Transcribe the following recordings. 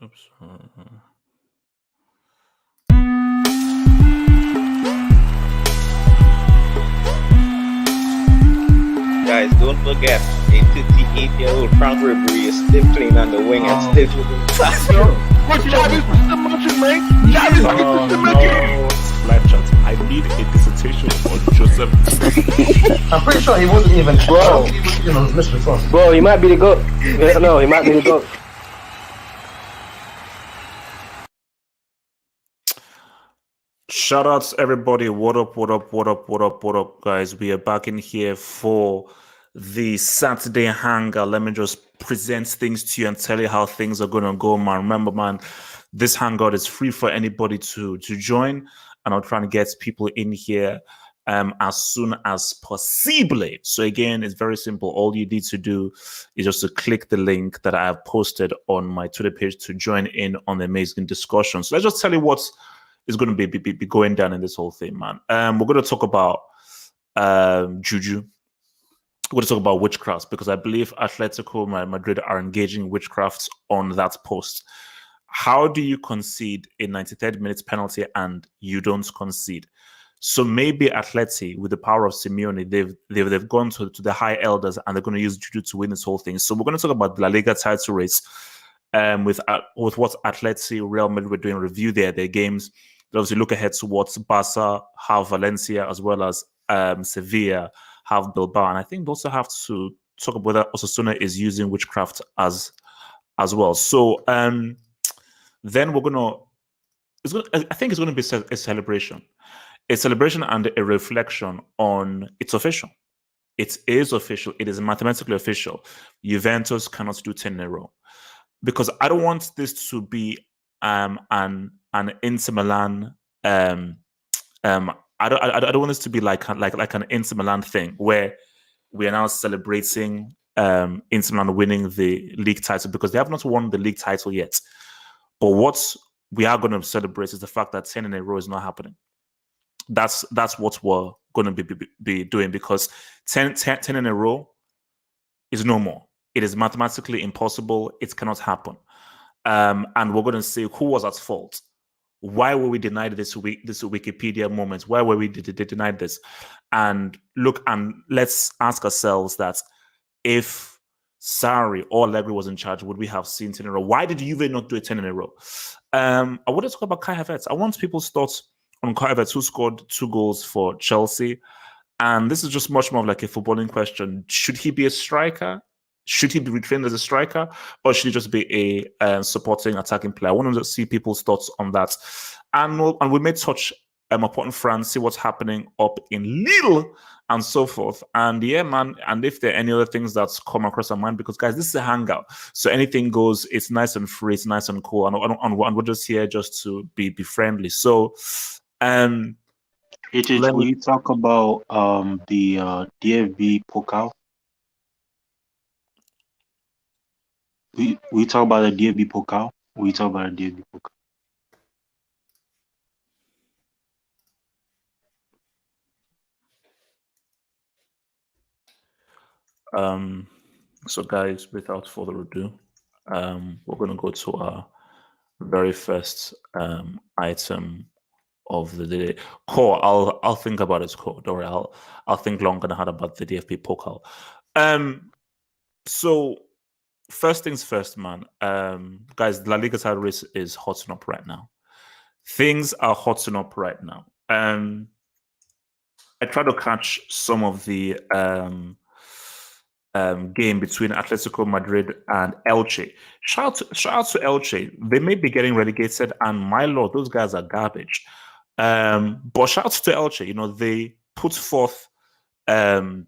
Oops. Guys, don't forget, a 58-year-old Frank Ribery is still playing on the wing and still moving fast. But Jarvis is the motion, man. Jarvis is the motion. Live chat. I need a dissertation on Joseph. I'm pretty sure he wasn't even. Bro, he wasn't even on his list before. Bro, he might be the GOAT. No, he might be the GOAT. Shout out to everybody. What up, guys? We are back in here for the Saturday Hangout. Let me just present things to you and tell you how things are going to go, man. Remember, man, this Hangout is free for anybody to join, and I'm trying to get people in here as soon as possible. So again, it's very simple. All you need to do is just to click the link that I have posted on my Twitter page to join in on the amazing discussion. So let's just tell you what is going to be going down in this whole thing, man. We're going to talk about juju. We're going to talk about witchcraft because I believe Atletico Madrid are engaging witchcraft on that post. How do you concede a 93rd minutes penalty and you don't concede? So maybe Atleti, with the power of Simeone, they've gone to the high elders and they're going to use juju to win this whole thing. So we're going to talk about the La Liga title race with what Atleti, Real Madrid were doing, review their games. They obviously look ahead to what Barca have Valencia as well as Sevilla have Bilbao, and I think they also have to talk about whether Osasuna is using witchcraft as well. So then we're gonna. I think it's gonna be a celebration and a reflection on it's official. It is official. It is mathematically official. Juventus cannot do 10 in a row because I don't want this to be an Inter Milan. I don't want this to be like an Inter Milan thing where we are now celebrating Inter Milan winning the league title because they have not won the league title yet. But what we are going to celebrate is the fact that 10 in a row is not happening. That's what we're going to be doing because 10 in a row is no more. It is mathematically impossible. It cannot happen. And we're going to say who was at fault. Why were we denied this Wikipedia moment? Why were we denied this? And look, and let's ask ourselves that if Sarri or Allegri was in charge, would we have seen 10 in a row? Why did Juve not do a 10 in a row? I want to talk about Kai Havertz. I want people's thoughts on Kai Havertz, who scored 2 goals for Chelsea. And this is just much more of like a footballing question. Should he be a striker? Should he be retrained as a striker, or should he just be a supporting attacking player? I want to see people's thoughts on that. And we may touch upon France, see what's happening up in Lille and so forth. And yeah, man, and if there are any other things that's come across our mind, because guys, this is a hangout. So anything goes, it's nice and free, it's nice and cool. And we're just here just to be friendly. So will you talk about the DFB Pokal? We talk about the DFB Pokal. We talk about the DFB Pokal. So guys, without further ado, we're going to go to our very first item of the day. Core, I'll think about it. Core, don't worry. I'll think long and hard about the DFB Pokal. So. First things first, man. Guys, La Liga title race is hotting up right now. Things are hotting up right now. I tried to catch some of the game between Atletico Madrid and Elche. Shout out to Elche. They may be getting relegated, and my lord, those guys are garbage. But shout out to Elche. You know, they put forth a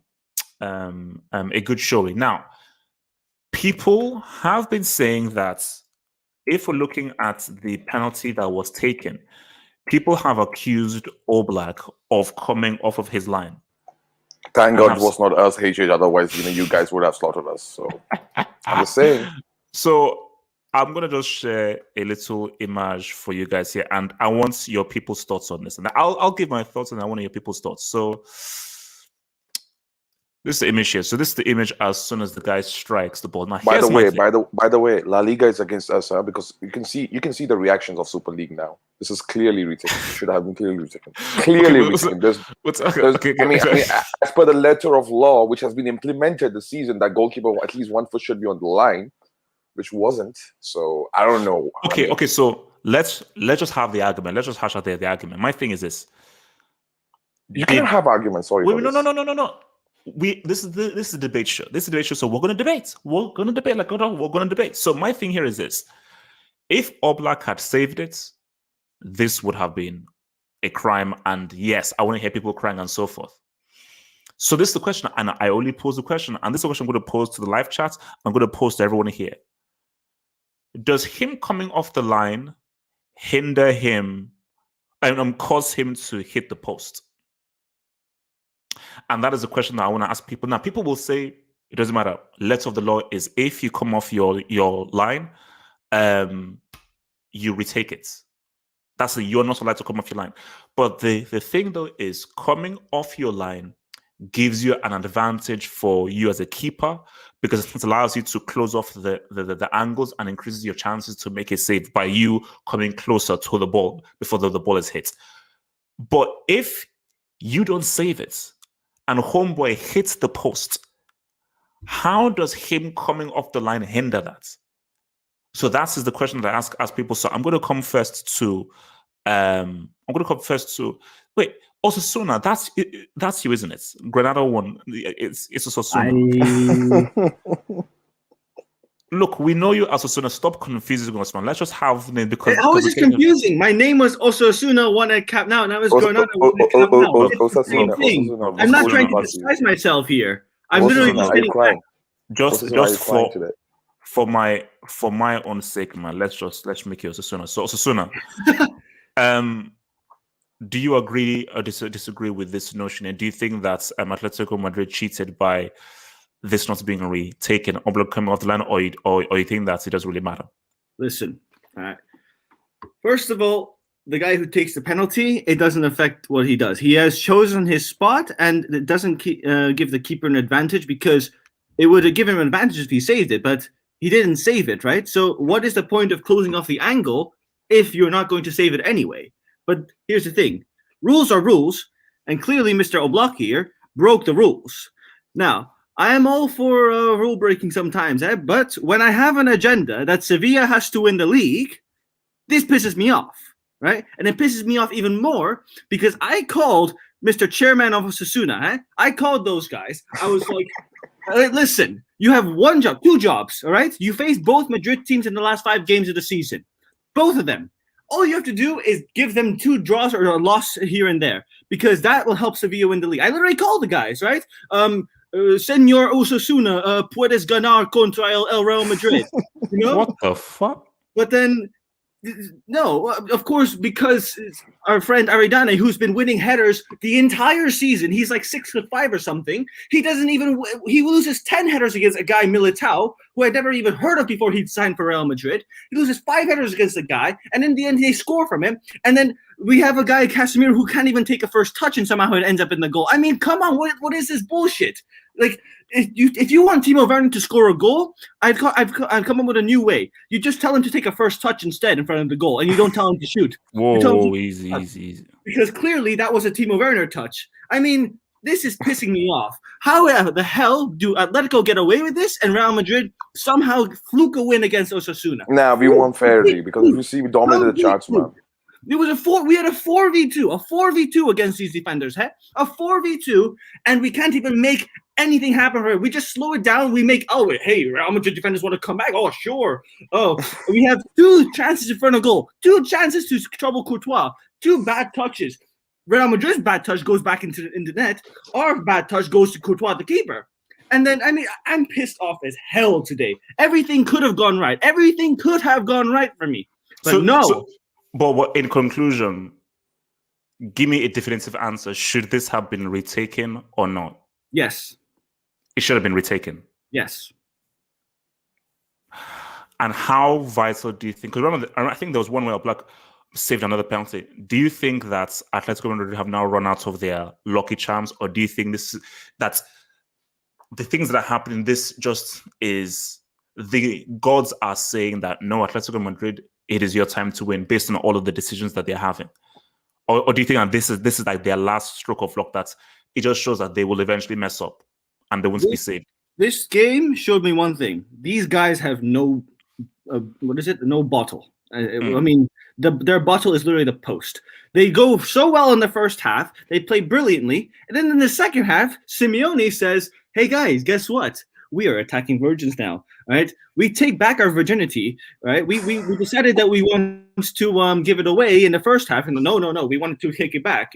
good showing. Now, people have been saying that if we're looking at the penalty that was taken, people have accused Oblak of coming off of his line. Thank God it was not us, HH. Otherwise, you guys would have slaughtered us. So I'm just saying. So I'm going to just share a little image for you guys here, and I want your people's thoughts on this. And I'll give my thoughts, and I want your people's thoughts. So This is the image here. So this is the image as soon as the guy strikes the ball. Now, By here's the my way, thing. by the way, La Liga is against us, because you can see the reactions of Super League now. This is clearly retaken. It should have been clearly retaken. Clearly retaken. I mean, as per the letter of law, which has been implemented this season, that goalkeeper, at least 1 foot should be on the line, which wasn't. So I don't know. Okay. So let's just have the argument. Let's just hash out the argument. My thing is this: you can't have arguments. Sorry. No. This is the debate show. This is the debate show. So we're going to debate. We're going to debate. So my thing here is this: if Oblak had saved it, this would have been a crime. And yes, I want to hear people crying and so forth. So this is the question, and I only pose the question, and this is the question I'm going to pose to the live chat. I'm going to pose to everyone here. Does him coming off the line hinder him and cause him to hit the post? And that is a question that I want to ask people. Now, people will say, it doesn't matter. Letter of the law is if you come off your line, you retake it. You're not allowed to come off your line. But the thing, though, is coming off your line gives you an advantage for you as a keeper because it allows you to close off the angles and increases your chances to make a save by you coming closer to the ball before the ball is hit. But if you don't save it, and homeboy hits the post, how does him coming off the line hinder that? So that is the question that I ask people. So I'm going to come first to, wait, Osasuna, that's you, isn't it? Granada won. It's Osasuna. Look, we know you as Osasuna. Stop confusing us, man. Let's just have name because. How is this confusing? My name was Osasuna, won at Camp Nou. Now it's Granada, won at Camp Nou. It's the same thing. I'm not trying to disguise myself here. I'm literally just getting back. Just for my own sake, man. Let's make it Osasuna. So Osasuna, do you agree or disagree with this notion? And do you think that Atletico Madrid cheated by this not being retaken, Oblak coming off the line, or you think that it doesn't really matter? Listen, all right. First of all, the guy who takes the penalty, it doesn't affect what he does. He has chosen his spot, and it doesn't give the keeper an advantage because it would have given him an advantage if he saved it, but he didn't save it, right? So what is the point of closing off the angle if you're not going to save it anyway? But here's the thing. Rules are rules, and clearly Mr. Oblak here broke the rules. Now, I am all for rule breaking sometimes, but when I have an agenda that Sevilla has to win the league, this pisses me off, right? And it pisses me off even more because I called Mr. Chairman of Osasuna. I called those guys. I was like, listen, you have one job, 2 jobs, all right? You face both Madrid teams in the last 5 games of the season, both of them. All you have to do is give them 2 draws or a loss here and there because that will help Sevilla win the league. I literally called the guys, right? Senor Osasuna, puedes ganar contra el Real Madrid. You know? What the fuck? But then, no, of course, because our friend Aridane, who's been winning headers the entire season, he's like 6'5" or something. He loses 10 headers against a guy, Militao, who I'd never even heard of before he'd signed for Real Madrid. He loses 5 headers against the guy, and in the end, they score from him. And then we have a guy, Casemiro, who can't even take a first touch, and somehow it ends up in the goal. I mean, come on, what is this bullshit? Like, if you want Timo Werner to score a goal, I've come up with a new way. You just tell him to take a first touch instead in front of the goal, and you don't tell him to shoot. Whoa, easy. Because clearly that was a Timo Werner touch. I mean, this is pissing me off. How the hell do Atletico get away with this and Real Madrid somehow fluke a win against Osasuna? Nah, we won fairly because you see we dominated the charts, man. It was we had a 4v2 against these defenders, a 4v2, and we can't even make anything happen for it. We just slow it down. We make, hey, Real Madrid defenders want to come back. Oh, sure. Oh, we have 2 chances in front of goal, 2 chances to trouble Courtois, 2 bad touches. Real Madrid's bad touch goes back into net. Our bad touch goes to Courtois, the keeper. And then, I mean, I'm pissed off as hell today. Everything could have gone right. Everything could have gone right for me. But But in conclusion, give me a definitive answer. Should this have been retaken or not? Yes. It should have been retaken. Yes. And how vital do you think? Because I think there was one where Oblak saved another penalty. Do you think that Atletico Madrid have now run out of their lucky charms, or do you think that the things that are happening, this just is the gods are saying that no, Atletico Madrid, it is your time to win based on all of the decisions that they're having. Or do you think that this is like their last stroke of luck, that it just shows that they will eventually mess up and they won't be saved? This game showed me one thing. These guys have no, no bottle. I mean, their bottle is literally the post. They go so well in the first half. They play brilliantly. And then in the second half, Simeone says, hey, guys, guess what? We are attacking virgins now, right? We take back our virginity, right? We decided that we want to give it away in the first half, and no, we wanted to take it back,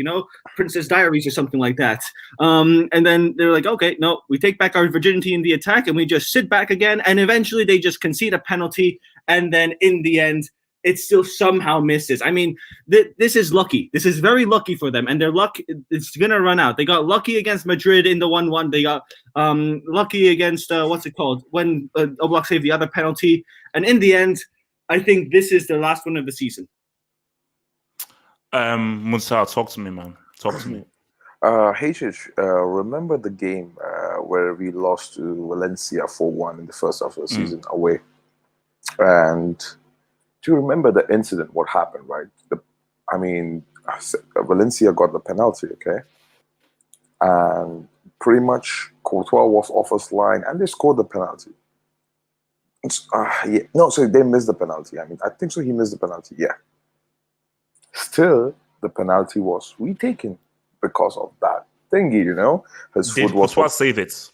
Princess Diaries or something like that. And then they're like, okay, no, we take back our virginity in the attack, and we just sit back again, and eventually they just concede a penalty, and then in the end, it still somehow misses. I mean, this is lucky. This is very lucky for them, and their luck is going to run out. They got lucky against Madrid in the 1-1. They got lucky against, what's it called, when Oblak saved the other penalty. And in the end, I think this is the last one of the season. Musa, talk to me, man. Talk to me. Remember the game where we lost to Valencia 4-1 in the first half of the season away? And do you remember the incident, what happened, right? Valencia got the penalty, okay? And pretty much Courtois was off his line and they scored the penalty. So they missed the penalty. I think so he missed the penalty, yeah. Still, the penalty was retaken because of that thingy, His Did foot was... Courtois save it?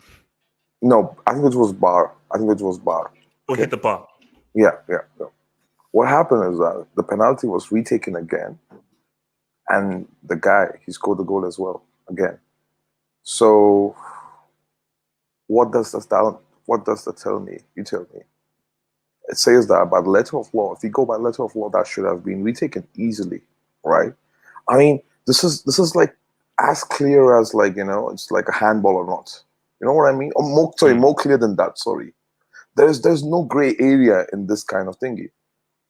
No, I think it was bar. Or hit the bar? Yeah. What happened is that the penalty was retaken again, and the guy, he scored the goal as well again. So, what does that tell me? You tell me. It says that by the letter of law, if you go by letter of law, that should have been retaken easily, right? This is like as clear as it's like a handball or not. You know what I mean? Or more clear than that. Sorry, there's no gray area in this kind of thingy.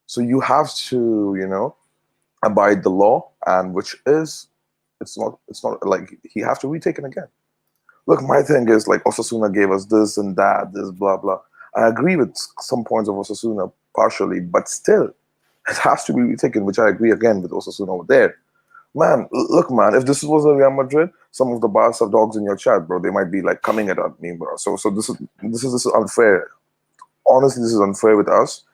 So you have to, abide the law, and which is, it's not like he have to retake it again. Look, my thing is like Osasuna gave us this and that, this blah blah. I agree with some points of Osasuna partially, but still, it has to be retaken, which I agree again with Osasuna over there. Man, look, man, if this was a Real Madrid, some of the Barca dogs in your chat, bro, they might be like coming at me, bro. So this is unfair. Honestly, this is unfair with us.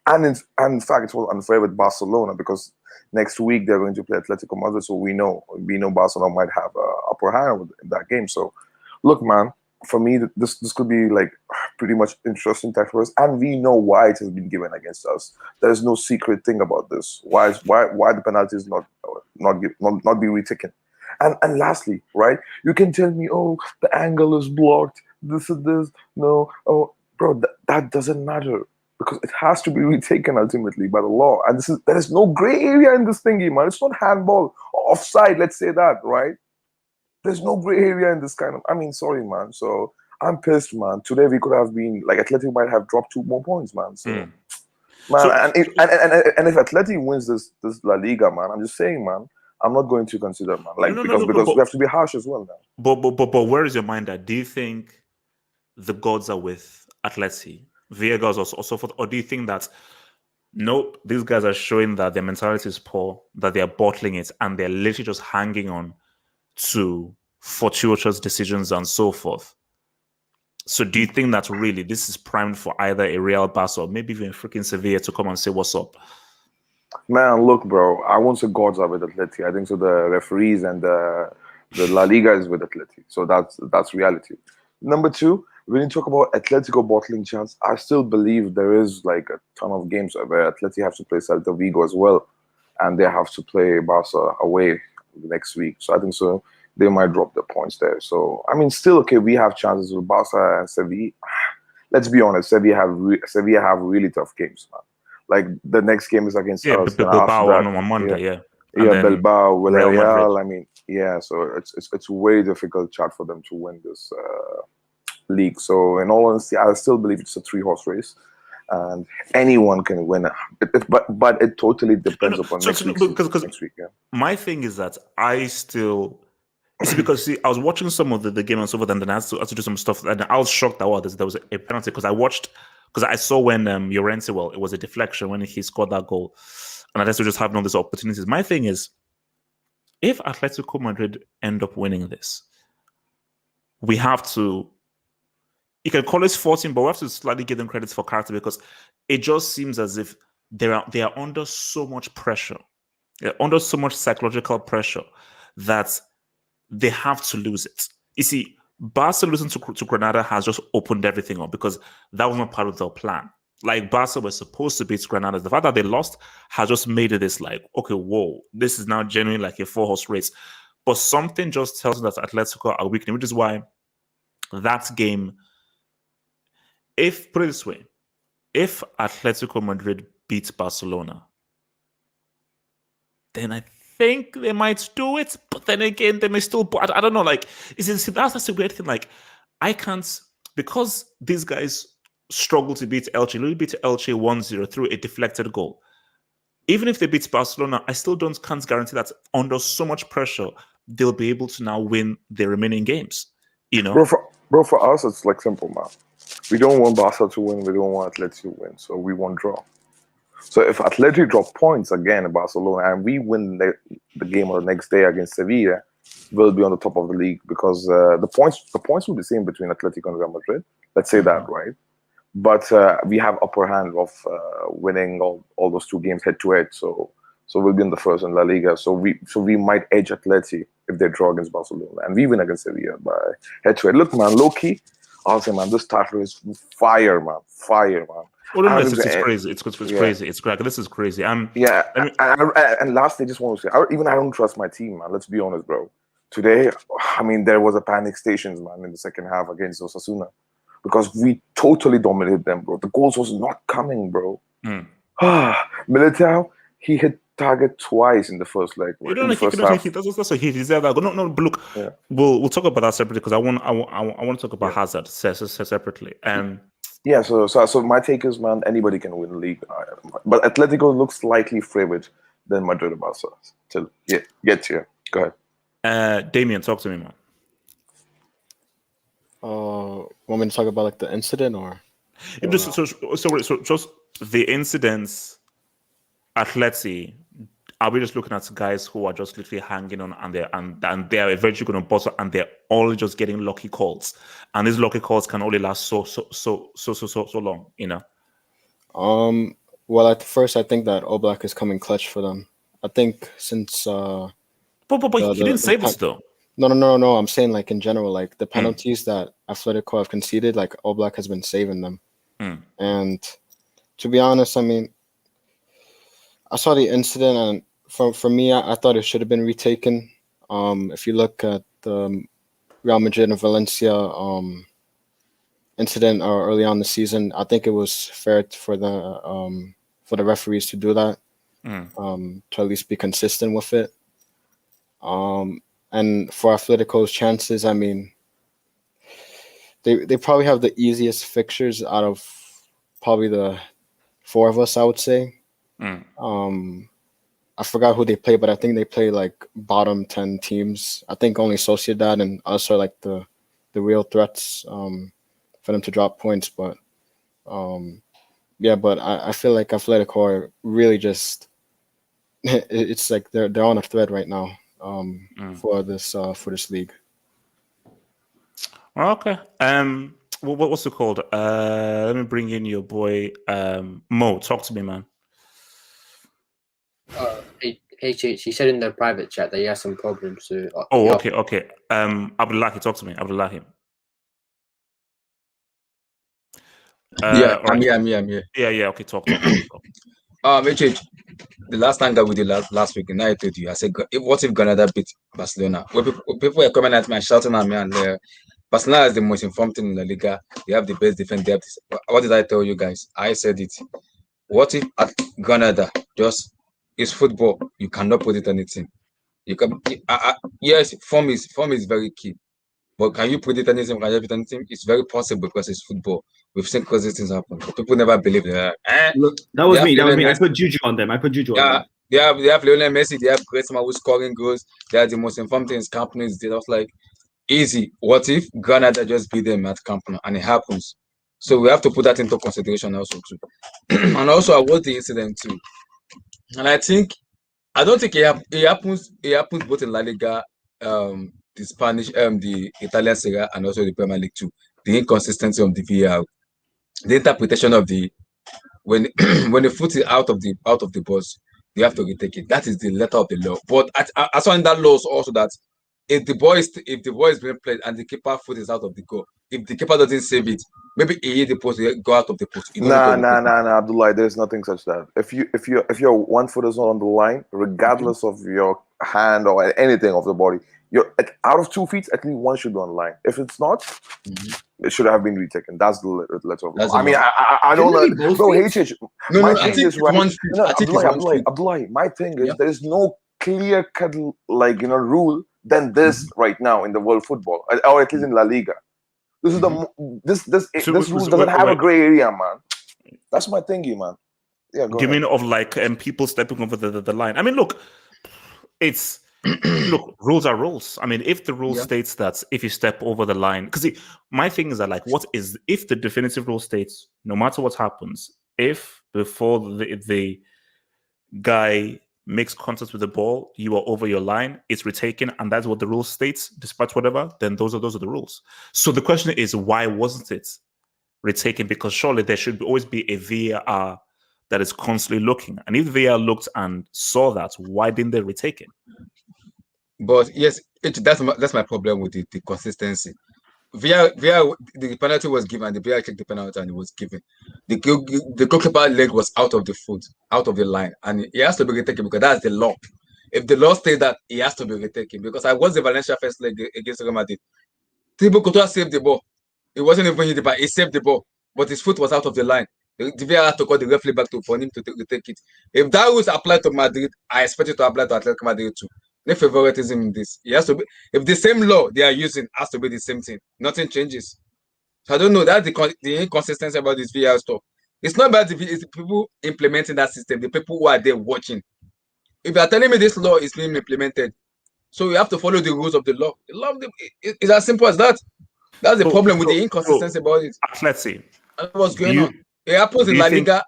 And in fact, it was unfair with Barcelona because next week they're going to play Atletico Madrid, so we know Barcelona might have an upper hand in that game. So, look, man, for me, this could be like pretty much interesting time for us, and we know why it has been given against us. There's no secret thing about this. Why the penalties not be retaken? And lastly, right? You can tell me, oh, the angle is blocked. This is this. No, oh, bro, that doesn't matter. Because it has to be retaken ultimately by the law. And there is no gray area in this thingy, man. It's not handball or offside, let's say that, right? There's no gray area in this kind of... sorry, man. So, I'm pissed, man. Today we could have been... Like, Atletico might have dropped 2 more points, man. So, man, and if Atletico wins this La Liga, man, I'm just saying, man, I'm not going to consider, man. Like, because we have to be harsh as well now. But where is your mind at? Do you think the gods are with Atleti? Viegas also forth, or do you think that nope, these guys are showing that their mentality is poor, that they're bottling it, and they're literally just hanging on to fortuitous decisions and so forth? So do you think that really this is primed for either a Real Barca or maybe even freaking Sevilla to come and say what's up? Man, look, bro, I won't say gods are with Atleti. I think so the referees and the La Liga is with Atleti. So that's reality. Number 2, when you talk about Atletico bottling chance, I still believe there is like a ton of games where Atleti have to play Celta Vigo as well, and they have to play Barca away next week. So I think so they might drop the points there. So still okay. We have chances with Barca and Sevilla. Let's be honest, Sevilla have really tough games, man. Like the next game is against us. Bilbao on Monday, yeah, Bilbao, Villarreal. So it's a way difficult chat for them to win this league. So in all honesty, I still believe it's a 3-horse race, and anyone can win it. But it totally depends upon next week. Yeah. My thing is that I still It's because I was watching some of the game and so forth, and then I had to do some stuff, and I was shocked that there was a penalty because I saw when Llorente, it was a deflection when he scored that goal, and I had to just have all these opportunities. My thing is, if Atletico Madrid end up winning this, we have to. You can call it 14, but we have to slightly give them credit for character because it just seems as if they are under so much pressure, they're under so much psychological pressure that they have to lose it. You see, Barca losing to Granada has just opened everything up because that was not part of their plan. Like Barca was supposed to beat Granada. The fact that they lost has just made it this like, okay, whoa, this is now genuinely like a 4-horse race. But something just tells us that Atletico are weakening, which is why that game, put it this way, if Atletico Madrid beats Barcelona, then I think they might do it, but then again, they may still. But I don't know. Like, that's a weird thing. Like, I can't, because these guys struggle to beat Elche. Lille beat Elche 1-0 through a deflected goal. Even if they beat Barcelona, I still can't guarantee that under so much pressure they'll be able to now win the remaining games. You know, bro. For us, it's like simple, man. We don't want Barca to win. We don't want Atletico to win. So we want draw. So if Atletico drop points again in Barcelona and we win the game of the next day against Sevilla, we'll be on the top of the league because the points will be the same between Atletico and Real Madrid. Let's say that, right? But we have upper hand of winning all those 2 games head to head. So we'll be in the first in La Liga. So we might edge Atleti if they draw against Barcelona and we win against Sevilla by head to head. Look, man, low key, I'll say, man, this title is fire, man. Oh, no, it's crazy. It's crazy. It's crazy. This is crazy. And lastly, I just want to say, I don't trust my team, man. Let's be honest, bro. Today, I mean, there was a panic stations, man, in the second half against Osasuna because we totally dominated them, bro. The goals was not coming, bro. Militao, he hit target twice in the first leg. Right? That's what he deserved that. No, look, we'll talk about that separately because I want to talk about Hazard separately. Yeah, so my take is, man, anybody can win the league, but Atletico looks slightly favored than Madrid and Barca. Till get here. Go ahead. Damien, talk to me, man. Want me to talk about like the incident or? Just the incidents. Atleti, are we just looking at guys who are just literally hanging on and they're eventually going to bust and they're all just getting lucky calls, and these lucky calls can only last so long, you know? Well, at first I think that Oblak is coming clutch for them. I think since but he didn't save us though. No. I'm saying like in general, like the penalties that Atletico have conceded, like Oblak has been saving them. And to be honest, I mean, I saw the incident, and for me, I thought it should have been retaken. If you look at the Real Madrid and Valencia incident early on in the season, I think it was fair for the referees to do that, to at least be consistent with it. And for Atletico's chances, I mean, they probably have the easiest fixtures out of probably the 4 of us, I would say. I forgot who they play, but I think they play like bottom 10 teams. I think only Sociedad and us are like the real threats for them to drop points. But but I feel like Atletico are really just it's like they're on a thread right now for this league. Okay. What's it called? Let me bring in your boy Mo. Talk to me, man. He said in the private chat that he has some problems. So, okay. Abdullahi, talk to me. Abdullahi. I'm here. Yeah. Okay, talk. Richard, the last time that we did last week, and I told you, I said, what if Granada beat Barcelona? People were coming at me and shouting at me, and Barcelona is the most informed team in the Liga. They have the best defense depth. What did I tell you guys? I said it. What if at Granada just is football? You cannot put it on a team. You can. Yes, form is very key. But can you put it on a team? Can you put it on a team? It's very possible because it's football. We've seen crazy things happen. People never believe that. Look, that was me. I put Juju on them. They have Lionel Messi. They have Griezmann who's scoring goals. They are the most informed things. Companies. They just like easy. What if Granada just beat them at Camp Nou, and it happens? So we have to put that into consideration also too. And also I watched the incident too, and I don't think it happens. It happens both in La Liga, the Spanish, the Italian Serie, and also the Premier League too. The inconsistency of the VAR, the interpretation of the when when the foot is out of the box, you have to retake it. That is the letter of the law. But I saw in that law also that if the ball is being played and the keeper foot is out of the goal, if the keeper doesn't save it, maybe he hit the post, he go out of the post. Nah, Abdullah. There's nothing such that. If your 1 foot is not on the line, regardless of your hand or anything of the body, you're out of 2 feet. At least one should be on the line. If it's not, it should have been retaken. That's the letter of the law. I mean, I don't know, bro. HH. No, I think it's one feet. I think Abdullah, my thing is there is no clear cut rule than this right now in the world football, or at least in La Liga. This is this rule doesn't have a gray area, man. That's my thingy, man. Yeah, go you ahead. mean of like people stepping over the line? I mean, look, it's look, rules are rules. I mean, if the rule states that if you step over the line, because my thing is that like, if the definitive rule states no matter what happens, if before the guy makes contact with the ball, you are over your line, it's retaken, and that's what the rule states, despite whatever, then those are the rules. So the question is, why wasn't it retaken? Because surely there should always be a VAR that is constantly looking. And if the VAR looked and saw that, why didn't they retake it? But yes, that's my problem with the consistency. VAR, the penalty was given, the VAR checked the penalty and it was given. The goalkeeper leg was out of the foot, out of the line, and he has to be retaken because that's the law. If the law states that, he has to be retaken. Because I watched the Valencia first leg against Real Madrid. Thibaut Courtois saved the ball. It wasn't even hit the ball, he saved the ball, but his foot was out of the line. The VAR had to call the referee back for him to retake it. If that was applied to Madrid, I expect it to apply to Atletico Madrid too. No favoritism in this. It has to be, if the same law they are using has to be the same thing. Nothing changes. So I don't know. That's the inconsistency about this VAR stuff. It's not about it's the people implementing that system, the people who are there watching. If you are telling me this law is being implemented, so you have to follow the rules of the law. The law it's as simple as that. That's the problem with the inconsistency about it. Let's see. What's going on? It happens in La Liga,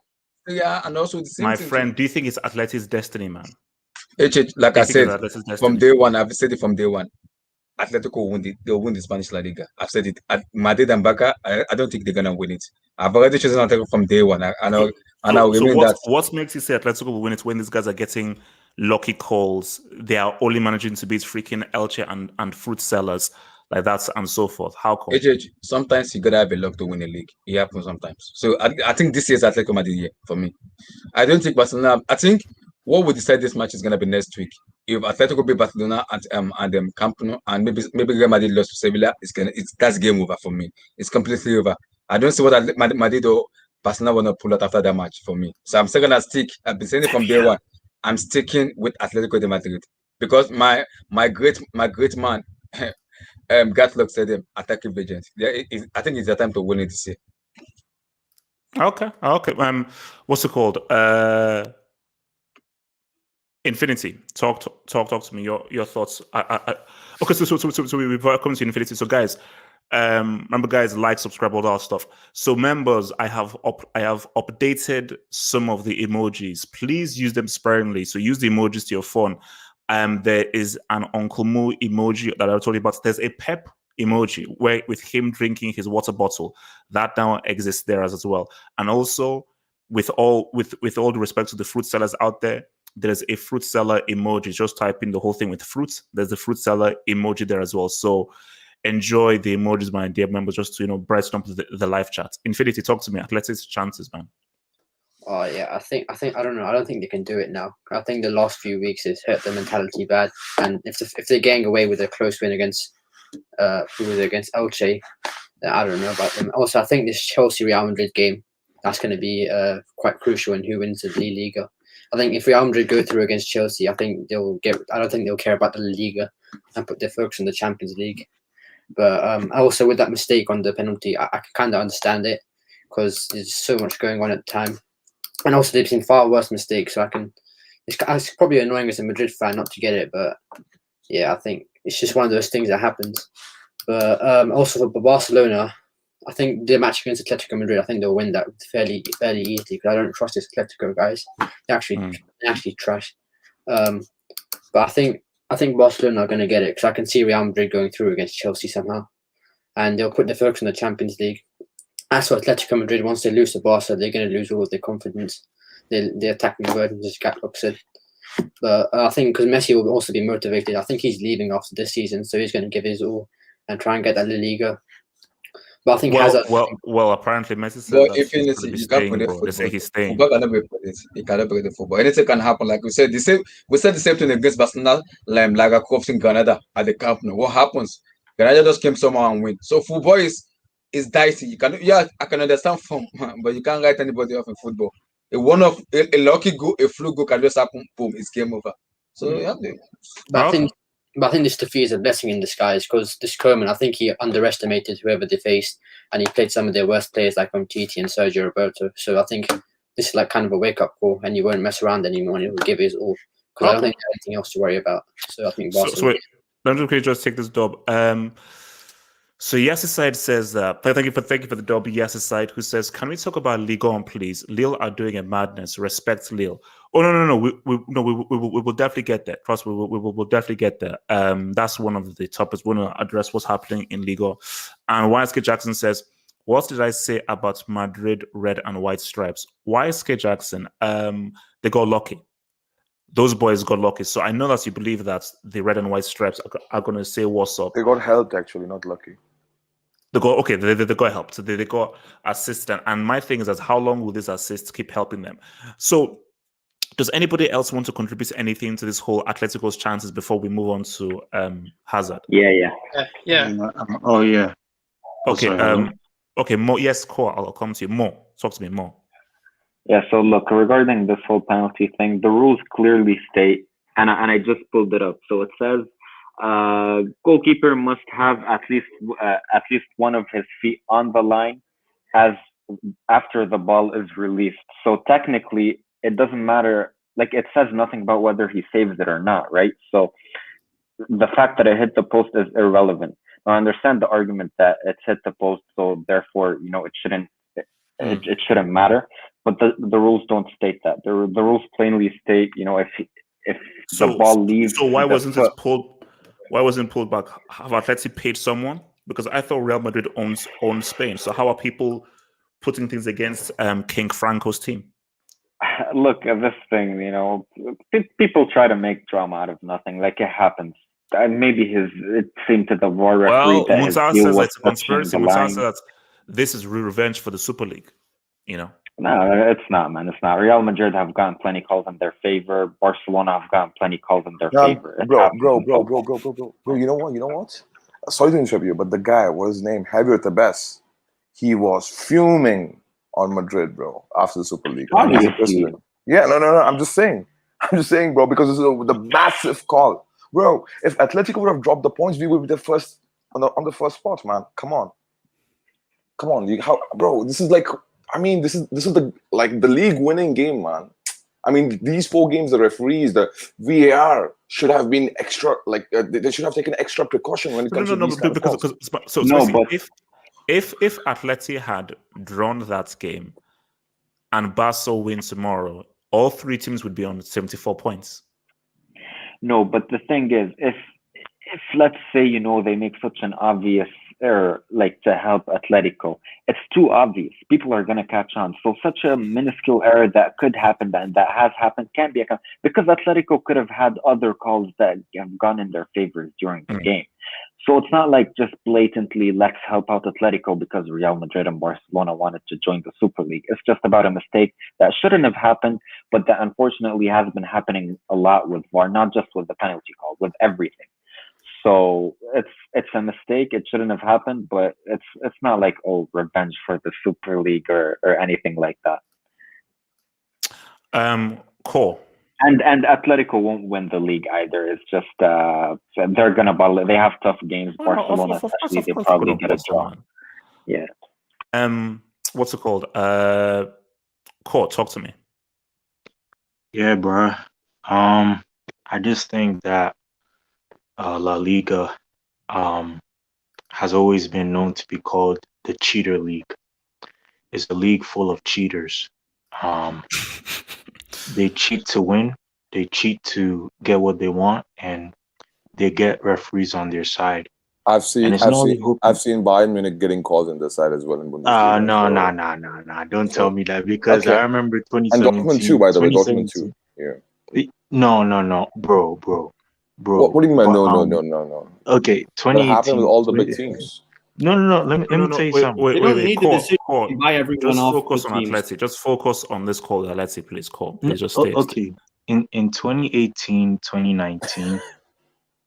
and also the same my thing. My friend, do you think it's Atleti's destiny, man? Like I said, from day one, I've said it from day one. Atletico will win the Spanish La Liga. I've said it. Madrid and Barca, I don't think they're gonna win it. I've already chosen Atletico from day one. What makes you say Atletico will win it when these guys are getting lucky calls? They are only managing to beat freaking Elche and fruit sellers like that and so forth. How come? Sometimes you gotta have a luck to win a league. It happens sometimes. So I think this year's Atletico Madrid year for me. I don't think Barcelona. I think what we decide this match is gonna be next week. If Atletico beat Barcelona and Camp Nou, and maybe Real Madrid lost to Sevilla, that's game over for me. It's completely over. I don't see what Madrid or Barcelona will not pull out after that match for me. So I'm still gonna stick. I've been saying it from day one. I'm sticking with Atletico de Madrid because my great man. Gatlock said attacking agent. I think it's the time to win it this year. Okay. What's it called? Infinity. Talk to me. Your thoughts. Okay. So we've come to Infinity. So guys, remember, guys, like, subscribe, all that stuff. So members, I have updated some of the emojis. Please use them sparingly. So use the emojis to your phone. There is an Uncle Moo emoji that I told you about. There's a Pep emoji with him drinking his water bottle that now exists there as well. And also, with all the respect to the fruit sellers out there, there's a fruit seller emoji. Just type in the whole thing with fruit. There's the fruit seller emoji there as well. So enjoy the emojis, my dear members, just to brighten up the live chat. Infinity, talk to me. Athletics chances, man. Oh yeah, I think I don't know. I don't think they can do it now. I think the last few weeks has hurt their mentality bad. And if they're getting away with a close win against against Elche, then I don't know about them. Also, I think this Chelsea Real Madrid game, that's going to be quite crucial in who wins the Liga. I think if Real Madrid go through against Chelsea, I don't think they'll care about the Liga and put their focus on the Champions League. But also with that mistake on the penalty, I can kind of understand it because there's so much going on at the time. And also they've seen far worse mistakes, so I can it's probably annoying as a Madrid fan not to get it, but yeah, I think it's just one of those things that happens. But also for Barcelona, I think the match against Atletico Madrid, I think they'll win that fairly easily because I don't trust this Atletico guys. They're actually trash. But I think Barcelona are going to get it because I can see Real Madrid going through against Chelsea somehow, and they'll put the focus on the Champions League. As for Atletico Madrid, once they lose to Barca, they're going to lose all of their confidence. They're attacking burden, as Gatlock said. But I think because Messi will also be motivated, I think he's leaving after this season, so he's going to give his all and try and get that La Liga. But I think well, apparently Messi said But that if he's you can't predict They say football, he's staying. football cannot be predicted. You cannot predict football. Anything can happen. Like we said, we said the same thing against Barcelona, like a cup in Granada at the Camp Nou. What happens? Granada just came somehow and win. So football is dicey. I can understand form, but you can't write anybody off in football. A lucky goal, a fluke goal can just happen. Boom, it's game over. So But I think this defeat is a blessing in disguise because this Koeman, I think he underestimated whoever they faced, and he played some of their worst players like Umtiti and Sergio Roberto. So I think this is like kind of a wake-up call, and he won't mess around anymore, and he will give his all. Because I don't think there's anything else to worry about. So I think Barcelona. So wait, let me just take this dub. So Yassiside says, thank you for the dub, Yassiside, who says, can we talk about Ligue 1, please? Lille are doing a madness. Respect Lille. Oh no, we will definitely get there. Trust me, we will definitely get there. That's one of the topics. We want to address what's happening in Liga. And YSK Jackson says, what did I say about Madrid red and white stripes? YSK Jackson, they got lucky. Those boys got lucky. So I know that you believe that the red and white stripes are going to say what's up. They got helped, actually, not lucky. They got help. So they got assistant. And my thing is that how long will this assist keep helping them? So does anybody else want to contribute anything to this whole Atletico's chances before we move on to Hazard? Yeah. Oh yeah. Okay. Okay. More. Yes, Core. I'll come to you. More. Talk to me more. Yeah. So look, regarding this whole penalty thing, the rules clearly state, and I just pulled it up. So it says, goalkeeper must have at least one of his feet on the line as after the ball is released. So technically, it doesn't matter. Like, it says nothing about whether he saves it or not, right? So the fact that it hit the post is irrelevant. Now, I understand the argument that it's hit the post, so therefore, it shouldn't matter. But the rules don't state that. The rules plainly state, if the ball leaves. So why wasn't it pulled? Why wasn't it pulled back? Have Atleti paid someone? Because I thought Real Madrid owns Spain. So how are people putting things against King Franco's team? Look, this thing, people try to make drama out of nothing. Like, it happens. Maybe it seemed to the war referee that his deal was it's a conspiracy. Musa says that this is revenge for the Super League. No, it's not, man. It's not. Real Madrid have gotten plenty calls in their favor. Barcelona have gotten plenty calls in their favor. Bro. You know what? Sorry to interrupt you, but the guy, what's his name? Havertz. He was fuming on Madrid, bro, after the Super League. Yeah, no. I'm just saying, bro, because this is the massive call, bro. If Atletico would have dropped the points, we would be the first on the first spot, man. Come on. Bro? This is like. This is the league winning game, man. These 4 games, the referees, the VAR should have been extra. They should have taken extra precaution when it comes to these kind of calls. If Atleti had drawn that game and Barca win tomorrow, all 3 teams would be on 74 points. No, but the thing is, if let's say they make such an obvious error, like to help Atletico, it's too obvious. People are going to catch on. So such a minuscule error that could happen and that has happened can be accounted, because Atletico could have had other calls that have gone in their favors during the game. So it's not like just blatantly let's help out Atletico because Real Madrid and Barcelona wanted to join the Super League. It's just about a mistake that shouldn't have happened, but that unfortunately has been happening a lot with VAR, not just with the penalty call, with everything. So it's a mistake. It shouldn't have happened, but it's not like revenge for the Super League or anything like that. Cool. And Atletico won't win the league either. It's just they're gonna battle. They have tough games. Barcelona, especially, they probably get a draw. Yeah. What's it called? Court, talk to me. Yeah, bro. I just think that La Liga has always been known to be called the cheater league. It's a league full of cheaters. They cheat to win, they cheat to get what they want, and they get referees on their side. I've And seen it's not only hoping. I've seen Bayern Munich getting calls on their side as well in Bundesliga. No. Don't tell me that, because Okay. I remember And 2017. Dortmund too, by the way. Dortmund too. Yeah. No, bro. What do you mean? No. Okay, That 2018. happened with all the big teams. No. Let me tell you something. They don't need the decision to buy everyone Just off focus the on teams. Atleti. Just focus on this call, Atleti, please. Please just stay. Okay. In 2018, 2019,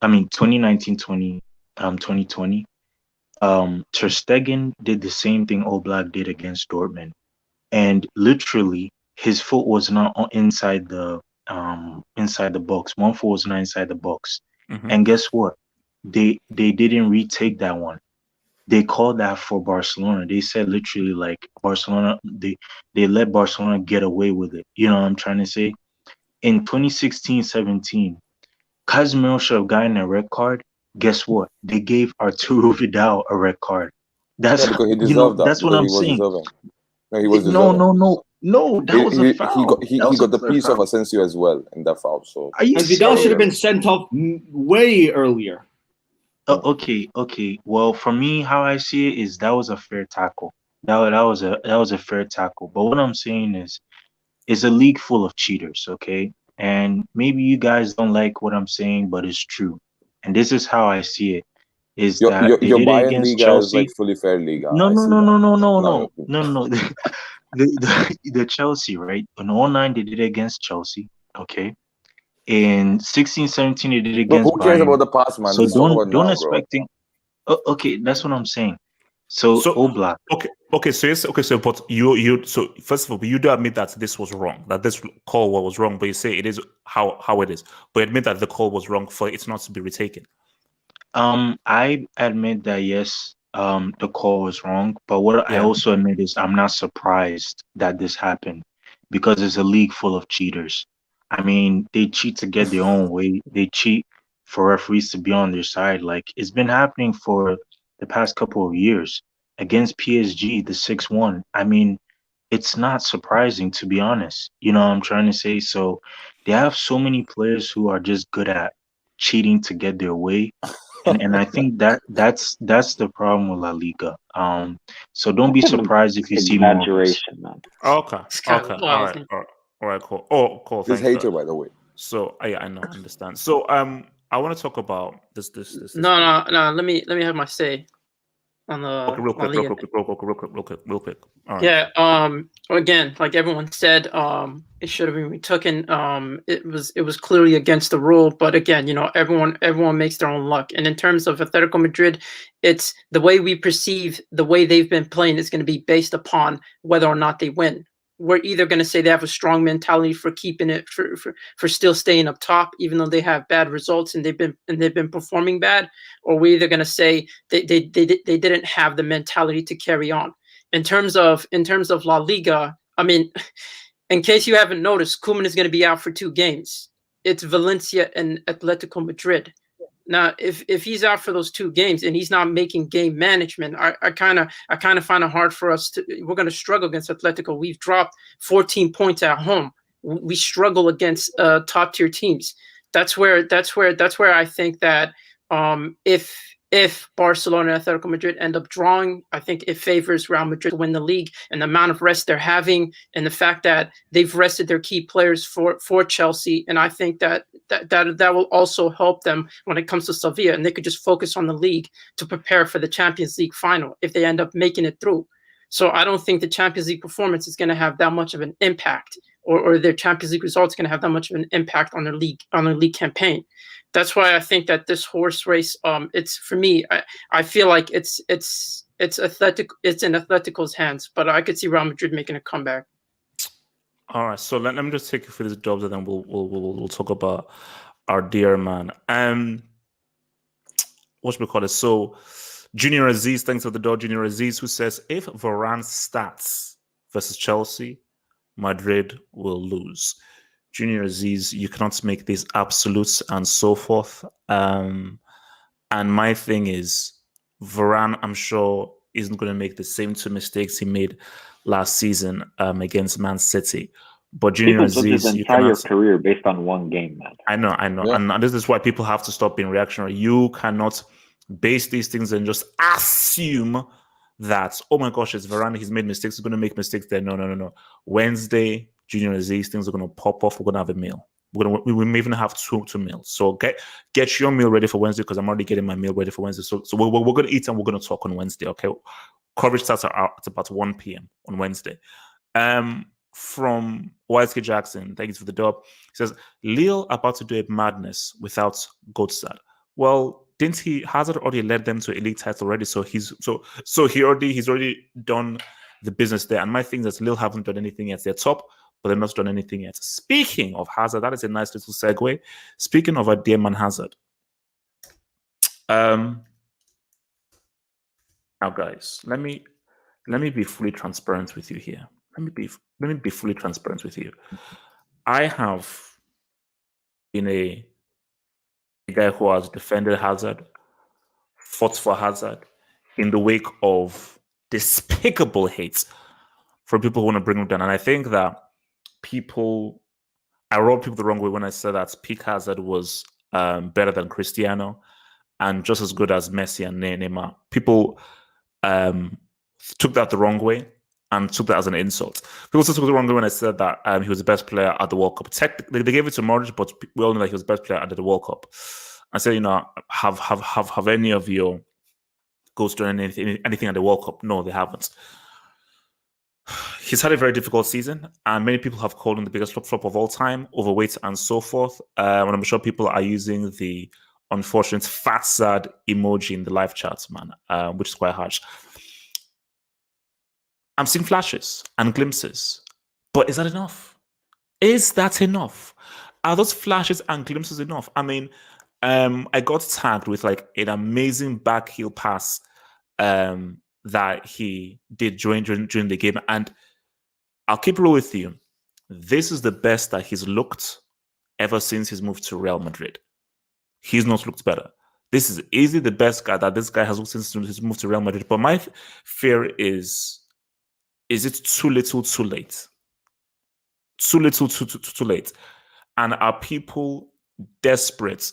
2019, 2020, Ter Stegen did the same thing Oblak did against Dortmund, and literally his foot was not inside the box. One foot was not inside the box, and guess what? They didn't retake that one. They called that for Barcelona. They said literally like Barcelona. They let Barcelona get away with it. You know what I'm trying to say? In 2016-17, Casemiro should have gotten a red card. Guess what? They gave Arturo Vidal a red card. That's because he deserved that. That's what I'm saying. No, he was deserving. No. That was a foul. He got the piece of Asensio as well in that foul. So and Vidal should have been sent off way earlier. Okay. Well, for me, how I see it is that was a fair tackle. That was a fair tackle. But what I'm saying is, it's a league full of cheaters. Okay, and maybe you guys don't like what I'm saying, but it's true. And this is how I see it: is that your they did it Bayern against Liga Chelsea. is like fully fair Liga. No. The Chelsea, right? In 2009, they did it against Chelsea. Okay. In 16-17, they did it against who cares Bayern. about the past, man? So Let's talk about don't now, expecting. Okay, that's what I'm saying. So Oblak. So but you so first of all, you do admit that this was wrong, that this call was wrong, but you say it is how it is. But admit that the call was wrong for it not to be retaken. I admit that yes, the call was wrong, but what I also admit is I'm not surprised that this happened, because it's a league full of cheaters. I mean, they cheat to get their own way. They cheat for referees to be on their side. Like, it's been happening for the past couple of years against PSG, the 6-1. I mean, it's not surprising, to be honest. You know what I'm trying to say? So they have so many players who are just good at cheating to get their way. And I think that's the problem with La Liga. So don't be surprised if you see more. Exaggeration, man. Okay. All right, cool. Oh, cool. This hater, by the way. So I understand. So I want to talk about this. No. Let me have my say on the. Real quick. All right. Yeah. Again, like everyone said, it should have been retaken. It was clearly against the rule, but again, everyone makes their own luck. And in terms of Atletico Madrid, it's the way we perceive the way they've been playing is going to be based upon whether or not they win. We're either going to say they have a strong mentality for keeping it for still staying up top, even though they have bad results and they've been performing bad, or we're either going to say they didn't have the mentality to carry on. In terms of La Liga, I mean, in case you haven't noticed, Koeman is going to be out for 2 games. It's Valencia and Atletico Madrid. Now, if he's out for those 2 games and he's not making game management, I kind of find it hard for us to. We're going to struggle against Atletico. We've dropped 14 points at home. We struggle against top tier teams. That's where I think that if Barcelona and Atletico Madrid end up drawing, I think it favors Real Madrid to win the league, and the amount of rest they're having and the fact that they've rested their key players for Chelsea. And I think that will also help them when it comes to Sevilla, and they could just focus on the league to prepare for the Champions League final if they end up making it through. So I don't think the Champions League performance is going to have that much of an impact, or their Champions League results going to have that much of an impact on their league campaign. That's why I think that this horse race, it's for me. I feel like it's in Atletico's hands, but I could see Real Madrid making a comeback. All right, so let me just take you through these jobs, and then we'll talk about our dear man. What should we call it? So, Junior Aziz, thanks for the door. Junior Aziz, who says, if Varane starts versus Chelsea, Madrid will lose. Junior Aziz, you cannot make these absolutes and so forth. And my thing is, Varane, I'm sure, isn't going to make the same 2 mistakes he made last season against Man City. But Junior People judge Aziz, his you entire cannot. career based on one game, man. I know. Yeah. And this is why people have to stop being reactionary. You cannot base these things and just assume that, oh my gosh, it's Varane, he's made mistakes, he's going to make mistakes there. No. Wednesday, Junior Aziz, things are going to pop off. We're going to have a meal. We may even have two meals. So get your meal ready for Wednesday, because I'm already getting my meal ready for Wednesday. So we're going to eat and we're going to talk on Wednesday, okay? Coverage starts at about 1 p.m. on Wednesday. From YSK Jackson, thank you for the dub. He says, Lille about to do a madness without Godstad. Well, didn't Hazard already led them to a league title already? So he's already done the business there. And my thing is that Lille haven't done anything yet. They're top, but they've not done anything yet. Speaking of Hazard, that is a nice little segue. Speaking of our dear man Hazard. Now, guys, let me be fully transparent with you here. Let me be fully transparent with you. I have been a guy who has defended Hazard, fought for Hazard in the wake of despicable hate from people who want to bring him down. And I think that I rubbed people the wrong way when I said that peak Hazard was better than Cristiano and just as good as Messi and Neymar. People took that the wrong way and took that as an insult. People also took it the wrong way when I said that he was the best player at the World Cup. Technically, they gave it to Modric, but we all know that he was the best player at the World Cup. I said, have any of your goals done anything at the World Cup? No, they haven't. He's had a very difficult season, and many people have called him the biggest flop of all time, overweight and so forth. And I'm sure people are using the unfortunate fat sad emoji in the live chats, man, which is quite harsh. I'm seeing flashes and glimpses, but is that enough? Is that enough? Are those flashes and glimpses enough? I mean, I got tagged with like an amazing back heel pass that he did during the game, and I'll keep it real with you. This is the best that he's looked ever since he's moved to Real Madrid. He's not looked better. This is easily the best guy that this guy has looked since he's moved to Real Madrid. But my fear is it too little, too late? Too little, too late? And are people desperate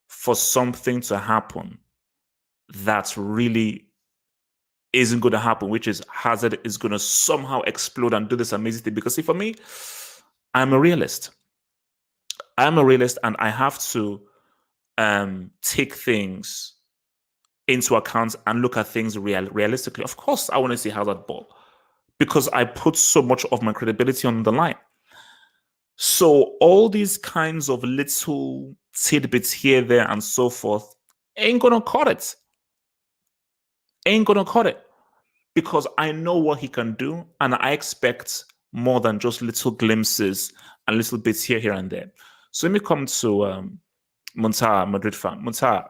for something to happen that really isn't going to happen, which is Hazard is going to somehow explode and do this amazing thing? Because see, for me, I'm a realist. I'm a realist, and I have to take things into account and look at things realistically. Of course, I want to see Hazard ball because I put so much of my credibility on the line. So all these kinds of little tidbits here, there, and so forth ain't going to cut it. Ain't going to cut it. Because I know what he can do, and I expect more than just little glimpses and little bits here, and there. So let me come to Monta, Madrid fan. Monta,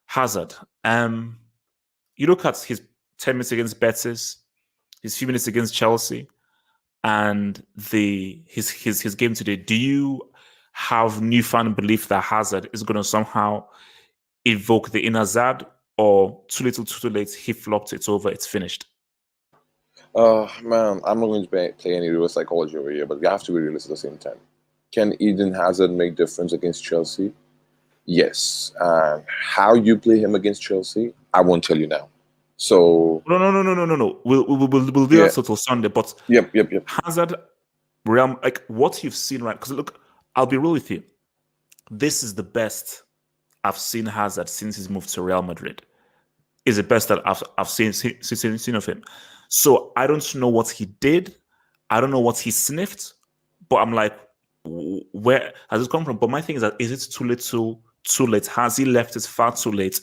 Hazard. You look at his 10 minutes against Betis, his few minutes against Chelsea, and his game today. Do you have newfound belief that Hazard is going to somehow evoke the inner Zad, or too little, too late? He flopped, it's over, it's finished? Man, I'm not going to play any real psychology over here, but we have to be realistic at the same time. Can Eden Hazard make difference against Chelsea? Yes. How you play him against Chelsea, I won't tell you now. So no. We'll do that until Sunday. But yep. Hazard, like what you've seen, right? Because look, I'll be real with you. This is the best I've seen Hazard since he's moved to Real Madrid. Is the best that I've seen of him. So I don't know what he did. I don't know what he sniffed. But I'm like, where has it come from? But my thing is that, is it too little, too late? Has he left it far too late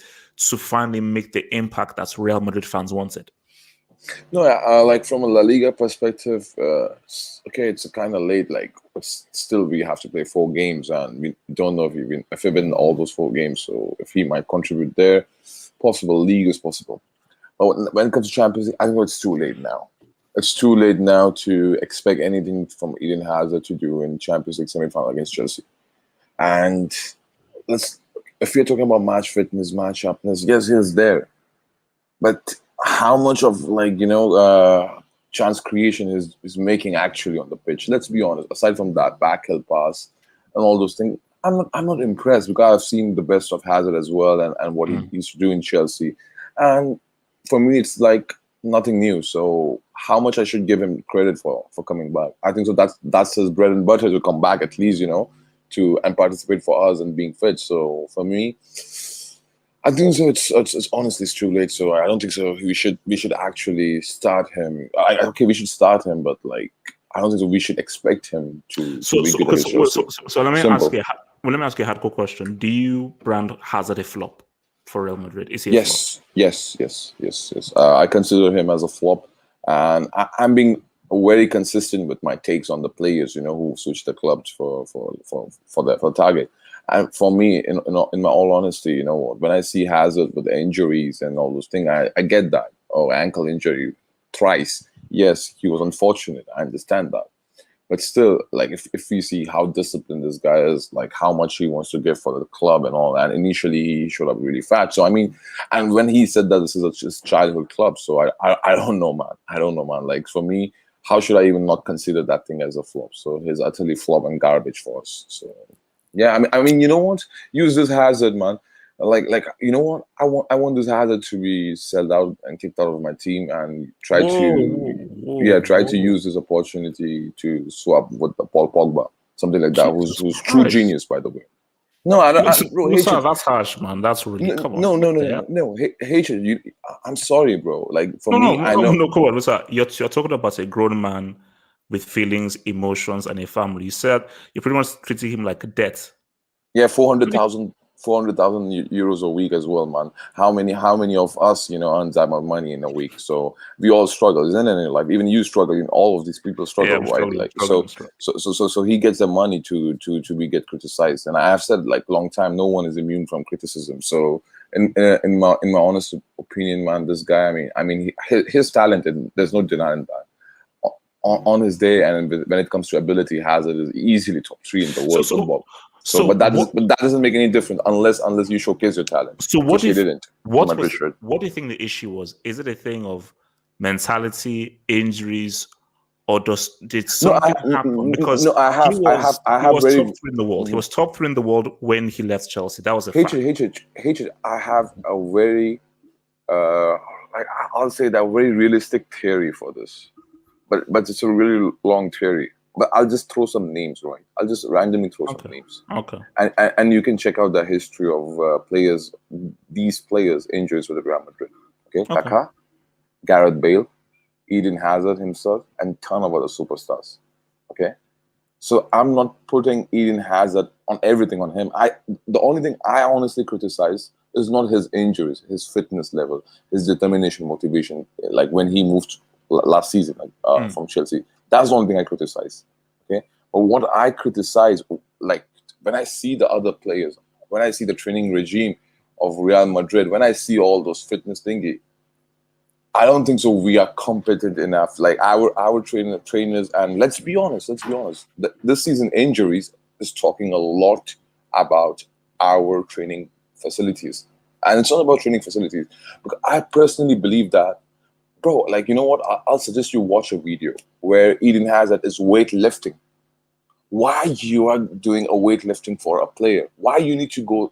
to finally make the impact that Real Madrid fans wanted? No, like from a La Liga perspective, okay, it's kind of late. Like, still we have to play 4 games, and we don't know if he's been in all those 4 games. So if he might contribute there, possible. League is possible. But when it comes to Champions League, I think it's too late now. It's too late now to expect anything from Eden Hazard to do in Champions League semi-final against Chelsea. And if you're talking about match fitness, match sharpness, yes, he's there. But how much of chance creation is making actually on the pitch? Let's be honest. Aside from that backheel pass and all those things, I'm not impressed because I've seen the best of Hazard as well and what he used to do in Chelsea. And for me, it's like nothing new. So how much I should give him credit for coming back? I think so. That's his bread and butter to come back at least, to and participate for us and being fit. So for me, I think so. It's honestly too late. So I don't think so. We should actually start him. We should start him, but like I don't think so. We should expect him to be good. So let me ask you. Well, let me ask you a hardcore question. Do you brand Hazard a flop for Real Madrid? Is he a flop? Yes. I consider him as a flop, and I'm being very consistent with my takes on the players, who switched the clubs for the target. And for me, in my all honesty, when I see Hazard with injuries and all those things, I get that. Oh, ankle injury thrice. Yes, he was unfortunate. I understand that. But still, like if we see how disciplined this guy is, like how much he wants to give for the club and all that, initially he showed up really fat. So I mean, and when he said that this is his childhood club, so I don't know, man. I don't know, man. Like for me, how should I even not consider that thing as a flop? So he's utterly flop and garbage for us. So yeah, I mean, you know what? Use this Hazard, man. Like you know what? I want this Hazard to be sold out and kicked out of my team and try to use this opportunity to swap with the Paul Pogba, something like that. Who's true genius, by the way. No, I don't. Bro, that's harsh, man. That's really come on. No. Hatred. I'm sorry, bro. Like for me, I know. No, come on, listen. You're talking about a grown man with feelings, emotions, and a family. You said you're pretty much treating him like a debt. Yeah, 400,000 euros a week as well, man. How many of us, earn that much money in a week? So we all struggle, isn't it? Like even you struggle, all of these people struggle, right? So he gets the money to get criticized, and I have said like long time, no one is immune from criticism. So in my honest opinion, man, this guy, I mean, his talented. There's no denying that. On his day, and when it comes to ability, Hazard is easily top 3 in the world football. But that doesn't make any difference unless you showcase your talent. So what if he didn't? What do you think the issue was? Is it a thing of mentality, injuries, or did something happen? Because he was top 3 in the world. He was top 3 in the world when he left Chelsea. That was a fact. I have a very I'll say that very realistic theory for this, but it's a really long theory. But I'll just throw some names, right? I'll just randomly throw some names. Okay. And you can check out the history of these players' injuries with Real Madrid. Okay. Kaká, Gareth Bale, Eden Hazard himself, and ton of other superstars. Okay. So I'm not putting Eden Hazard on everything on him. The only thing I honestly criticize is not his injuries, his fitness level, his determination, motivation. Like when he moved last season from Chelsea. That's the only thing I criticize, okay? But what I criticize, like when I see the other players, when I see the training regime of Real Madrid, when I see all those fitness thingy, I don't think so. We are competent enough. Like our trainers, and let's be honest. This season injuries is talking a lot about our training facilities, and it's not about training facilities. Because I personally believe that. Bro, like, you know what? I'll suggest you watch a video where Eden Hazard is weightlifting. Why you are doing a weightlifting for a player? Why you need to go,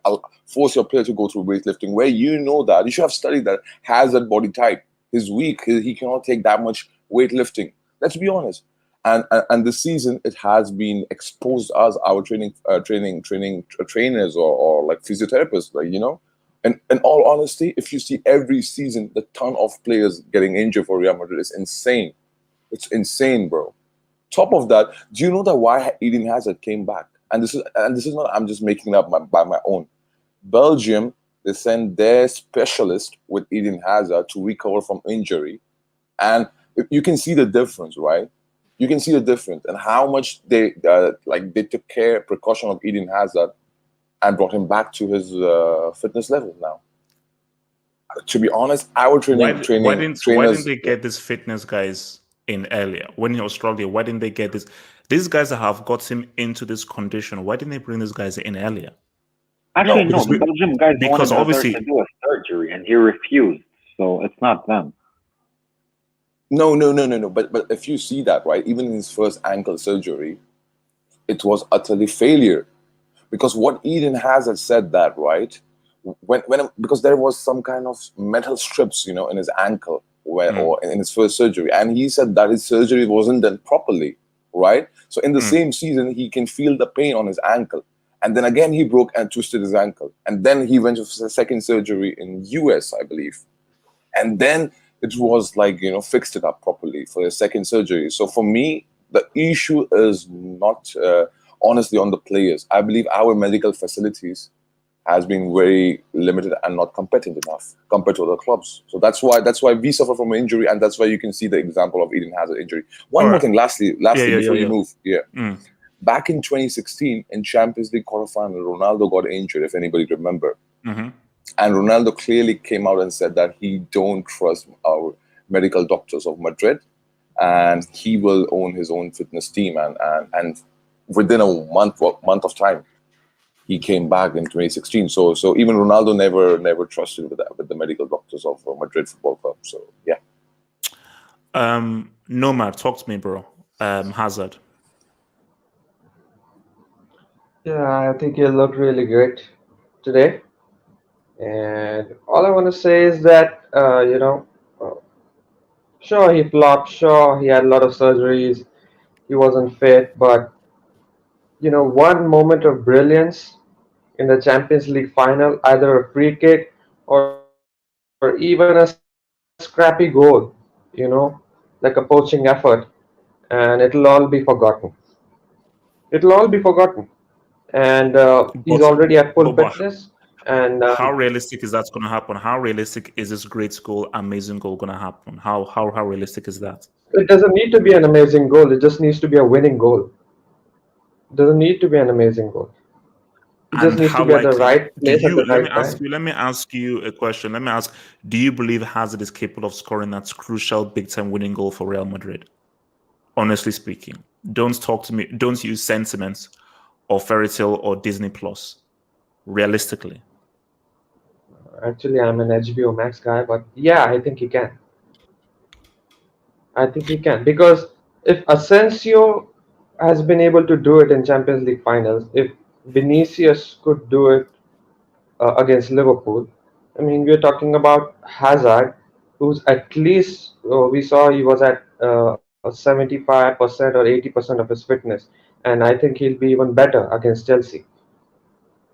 I'll force your player to go through weightlifting where you know that. You should have studied that Hazard body type. He's weak. He cannot take that much weightlifting. Let's be honest. And this season, it has been exposed as our trainers or like physiotherapists, like, And in all honesty, if you see every season, the ton of players getting injured for Real Madrid is insane. It's insane, bro. Top of that, do you know that why Eden Hazard came back? And this is not, I'm just making it up by my own. Belgium, they send their specialist with Eden Hazard to recover from injury. And you can see the difference, right? You can see the difference and how much they took precaution of Eden Hazard and brought him back to his fitness level now. To be honest, our trainers. Why didn't they get these fitness guys in earlier? When in Australia, why didn't they get this? These guys that have got him into this condition, why didn't they bring these guys in earlier? Actually, no, the Belgium guys wanted obviously to do a surgery, and he refused. So it's not them. No. But if you see that, right, even in his first ankle surgery, it was utterly failure. Because what Eden Hazard said that, right, because there was some kind of metal strips, in his ankle or in his first surgery, and he said that his surgery wasn't done properly, right? So in the same season, he can feel the pain on his ankle. And then again, he broke and twisted his ankle. And then he went for the second surgery in US, I believe. And then it was like, fixed it up properly for the second surgery. So for me, the issue is not honestly on the players. I believe our medical facilities has been very limited and not competent enough compared to other clubs. So that's why we suffer from injury, and that's why you can see the example of Eden Hazard injury. One more thing, lastly, before you move. Back in 2016, in Champions League quarterfinal, Ronaldo got injured, if anybody remember. And Ronaldo clearly came out and said that he don't trust our medical doctors of Madrid, and he will own his own fitness team. And within a month of time, he came back in 2016. So even Ronaldo never trusted with the medical doctors of Madrid Football Club. So yeah. Nomad, talk to me, bro. Hazard. Yeah, I think he looked really great today. And all I want to say is that, sure, he flopped. Sure, he had a lot of surgeries. He wasn't fit. But, one moment of brilliance in the Champions League final, either a free kick or even a scrappy goal, like a poaching effort. And it'll all be forgotten. It'll all be forgotten. And he's already at full fitness. And how realistic is that going to happen? How realistic is this great goal, amazing goal going to happen? How realistic is that? It doesn't need to be an amazing goal. It just needs to be a winning goal. It doesn't need to be an amazing goal. It just needs to be at the right place at the right time. Let me ask you a question. Let me ask, do you believe Hazard is capable of scoring that crucial big-time winning goal for Real Madrid? Honestly speaking. Don't talk to me. Don't use sentiments or fairy tale or Disney Plus. Realistically. Actually, I'm an HBO Max guy, but yeah, I think he can. I think he can, because if Asensio has been able to do it in Champions League finals, if Vinicius could do it against Liverpool, I mean, we're talking about Hazard, who's at least, we saw he was at 75% or 80% of his fitness, and I think he'll be even better against Chelsea.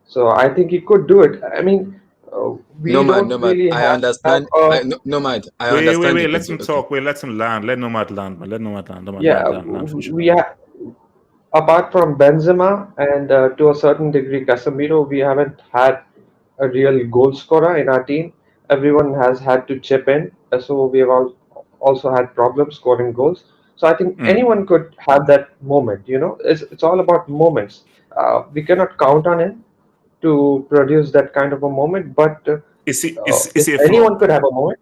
So I think he could do it. I mean, we don't really I have. understand. I understand. Wait. Let him talk. Wait, let him land. Let Nomad land. Let Nomad land. We have, apart from Benzema and to a certain degree Casemiro, we haven't had a real goal scorer in our team. Everyone has had to chip in, so we have also had problems scoring goals. So I think anyone could have that moment. It's all about moments. We cannot count on him to produce that kind of a moment, but is anyone could have a moment.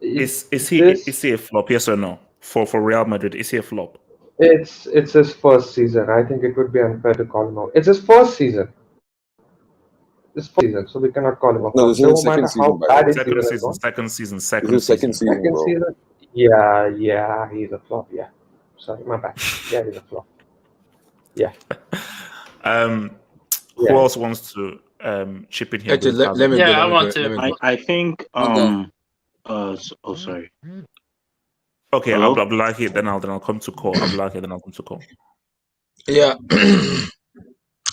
Is he a flop? Yes or no? For Real Madrid, is he a flop? It's his first season. I think it would be unfair to call him out. It's his first season. So we cannot call him a flop. No, this is his second season. Second season. Second season. Yeah, he's a flop. Yeah, sorry, my bad. Yeah, he's a flop. Yeah. Who else wants to chip in here? I want to. I think. Sorry. Okay, Abdullahi, then I'll come to call. Yeah.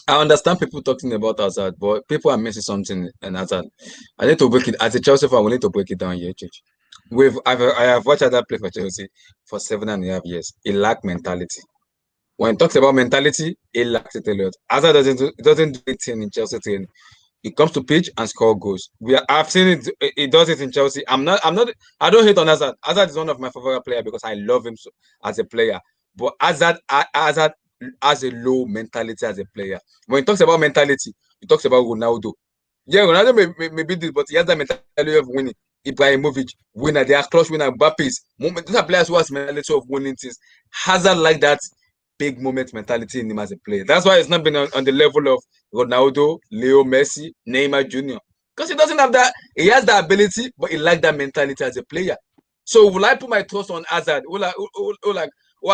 I understand people talking about Hazard, but people are missing something in Hazard. I need to break it as a Chelsea fan. We need to break it down here, Church. I have watched Hazard play for Chelsea for 7.5 years. He lacks mentality. When he talks about mentality, he lacks it a lot. Hazard doesn't do anything in Chelsea training. He comes to pitch and score goals. I've seen it. He does it in Chelsea. I don't hate on Hazard. Hazard is one of my favorite players because I love him as a player. But Hazard has a low mentality as a player. When he talks about mentality, he talks about Ronaldo. Yeah, Ronaldo may be this, but he has that mentality of winning. Ibrahimovic, winner, they are clutch winner, Mbappe's moment. These are players who has mentality of winning things. Hazard like that big moment mentality in him as a player. That's why it's not been on the level of Ronaldo, Leo Messi, Neymar Jr. Because he doesn't have that. He has the ability, but he lacks that mentality as a player. So will I put my trust on Hazard? Who are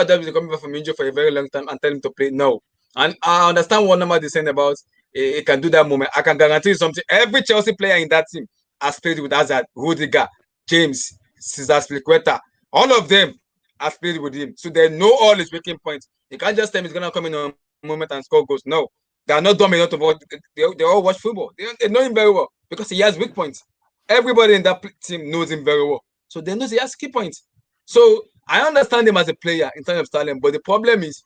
coming back from injury for a very long time and tell him to play? No. And I understand what number they're saying about he can do that moment. I can guarantee you something. Every Chelsea player in that team has played with Hazard, Rudiger, James, Cesar Spilicueta. All of them have played with him. So they know all his weaking points. You can't just tell him he's going to come in a moment and score goals. No. They are not dumb enough to watch. They all watch football. They know him very well because he has weak points. Everybody in that team knows him very well. So they know he has key points. So I understand him as a player in terms of talent, but the problem is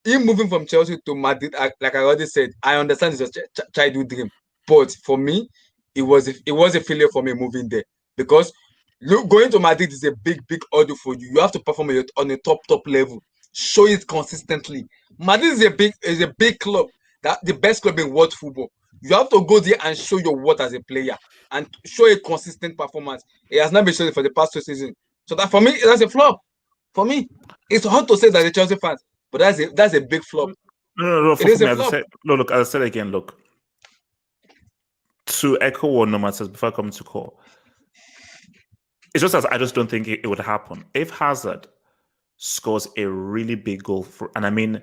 him moving from Chelsea to Madrid, like I already said, I understand it's a childhood dream. But for me, it was a failure for me moving there. Because going to Madrid is a big order for you. You have to perform on a top level. Show it consistently. Madrid is a big club. That the best club in world football. You have to go there and show your worth as a player and show a consistent performance. It has not been shown for the past 2 seasons. So that for me, that's a flop. For me, it's hard to say that the Chelsea fans, but that's a big flop. No. It is a flop. Look, as I said again, look. To echo what Norman says before I come to call, it's just as I just don't think it would happen. If Hazard scores a really big goal and I mean,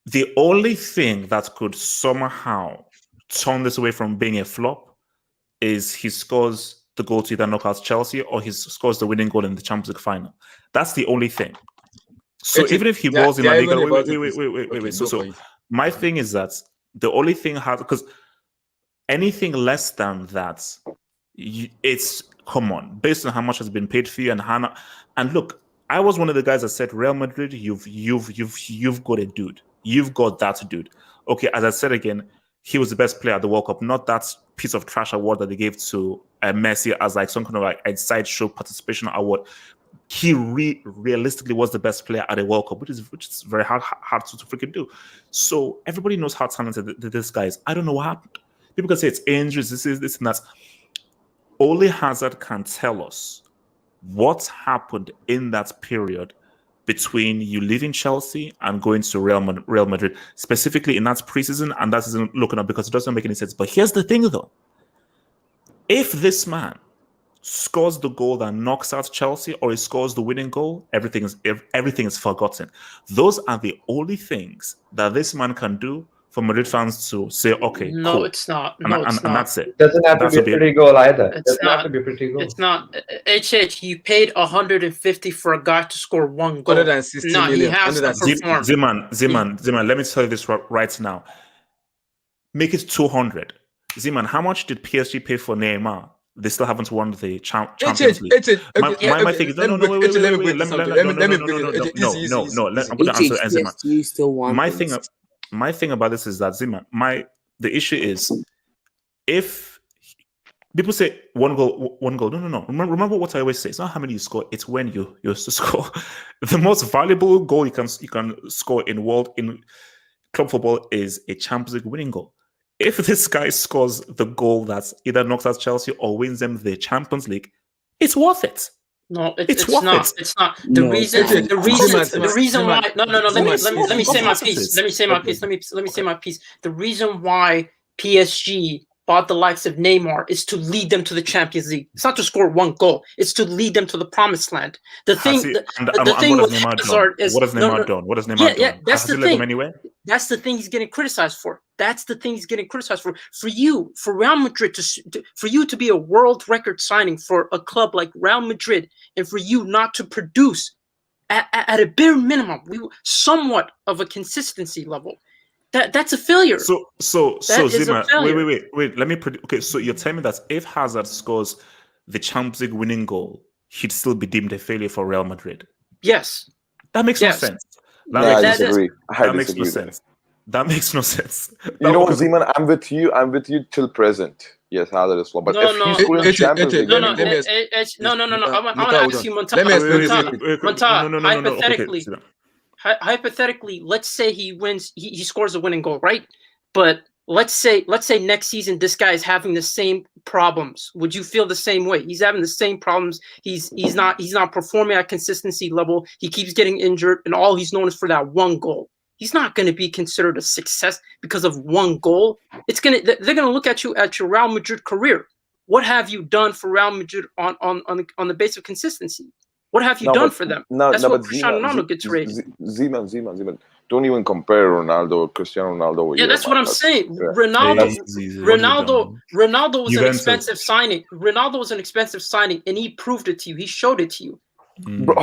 the only thing that could somehow turn this away from being a flop is he scores the goal to either knock out Chelsea or he scores the winning goal in the Champions League final. That's the only thing. So even if he balls in La Liga, wait. So my thing is that the only thing because anything less than that, it's come on, based on how much has been paid for you and Hannah. And look, I was one of the guys that said Real Madrid, you've got a dude. You've got that dude. Okay, as I said again, he was the best player at the World Cup, not that piece of trash award that they gave to Messi as like some kind of like a sideshow participation award. He realistically was the best player at the World Cup, which is very hard to freaking do. So everybody knows how talented this guy is. I don't know what happened. People can say it's injuries, this and that. Only Hazard can tell us what happened in that period between you leaving Chelsea and going to Real Madrid, specifically in that preseason, and that isn't looking up because it doesn't make any sense. But here's the thing, though. If this man scores the goal that knocks out Chelsea or he scores the winning goal, everything is forgotten. Those are the only things that this man can do for Madrid fans to say, okay, no, cool. It's not. And that's it. It doesn't have to be a pretty goal either. It doesn't have to be a pretty goal. It's not. You paid 150 for a guy to score one goal. 160 million. He has to perform. Ziman, let me tell you this right now. Make it 200. Ziman, how much did PSG pay for Neymar? They still haven't won the Champions League. My thing is no. I'm going to answer Ziman. My thing about this is that Ziman, the issue is if people say one goal. No. Remember what I always say. It's not how many you score; it's when you score. The most valuable goal you can score in club football is a Champions League winning goal. If this guy scores the goal that either knocks out Chelsea or wins them the Champions League, it's worth it. No, it's not. It's not. The reason why. No. Let me say my piece. The reason why PSG bought the likes of Neymar is to lead them to the Champions League. It's not to score one goal. It's to lead them to the promised land. The thing with Hazard is what has Neymar done? What has Neymar done? That's the thing. Anyway? That's the thing he's getting criticized for. For you, for Real Madrid for you to be a world record signing for a club like Real Madrid, and for you not to produce at a bare minimum, somewhat of a consistency level. That's a failure. So Zima, wait. Let me okay. So you're telling me that if Hazard scores the Champions League winning goal, he'd still be deemed a failure for Real Madrid? Yes. That makes no sense. I disagree. That makes no sense. That makes no sense. You know what, Zeman? I'm with you till present. Yes, Hazard is flawed. But if he's winning Champions League, no. I'm gonna ask you, Monta. Hypothetically, let's say he wins. He scores a winning goal, right? But let's say next season this guy is having the same problems. Would you feel the same way? He's having the same problems. He's not performing at consistency level. He keeps getting injured, and all he's known is for that one goal. He's not going to be considered a success because of one goal. They're going to look at you at your Real Madrid career. What have you done for Real Madrid on the base of consistency? What have you done for them? That's what Cristiano Ronaldo gets rated. Zeman. Don't even compare Ronaldo or Cristiano Ronaldo. Yeah, that's what I'm saying. Yeah. Ronaldo was an expensive signing. Ronaldo was an expensive signing, and he proved it to you. He showed it to you. Bro,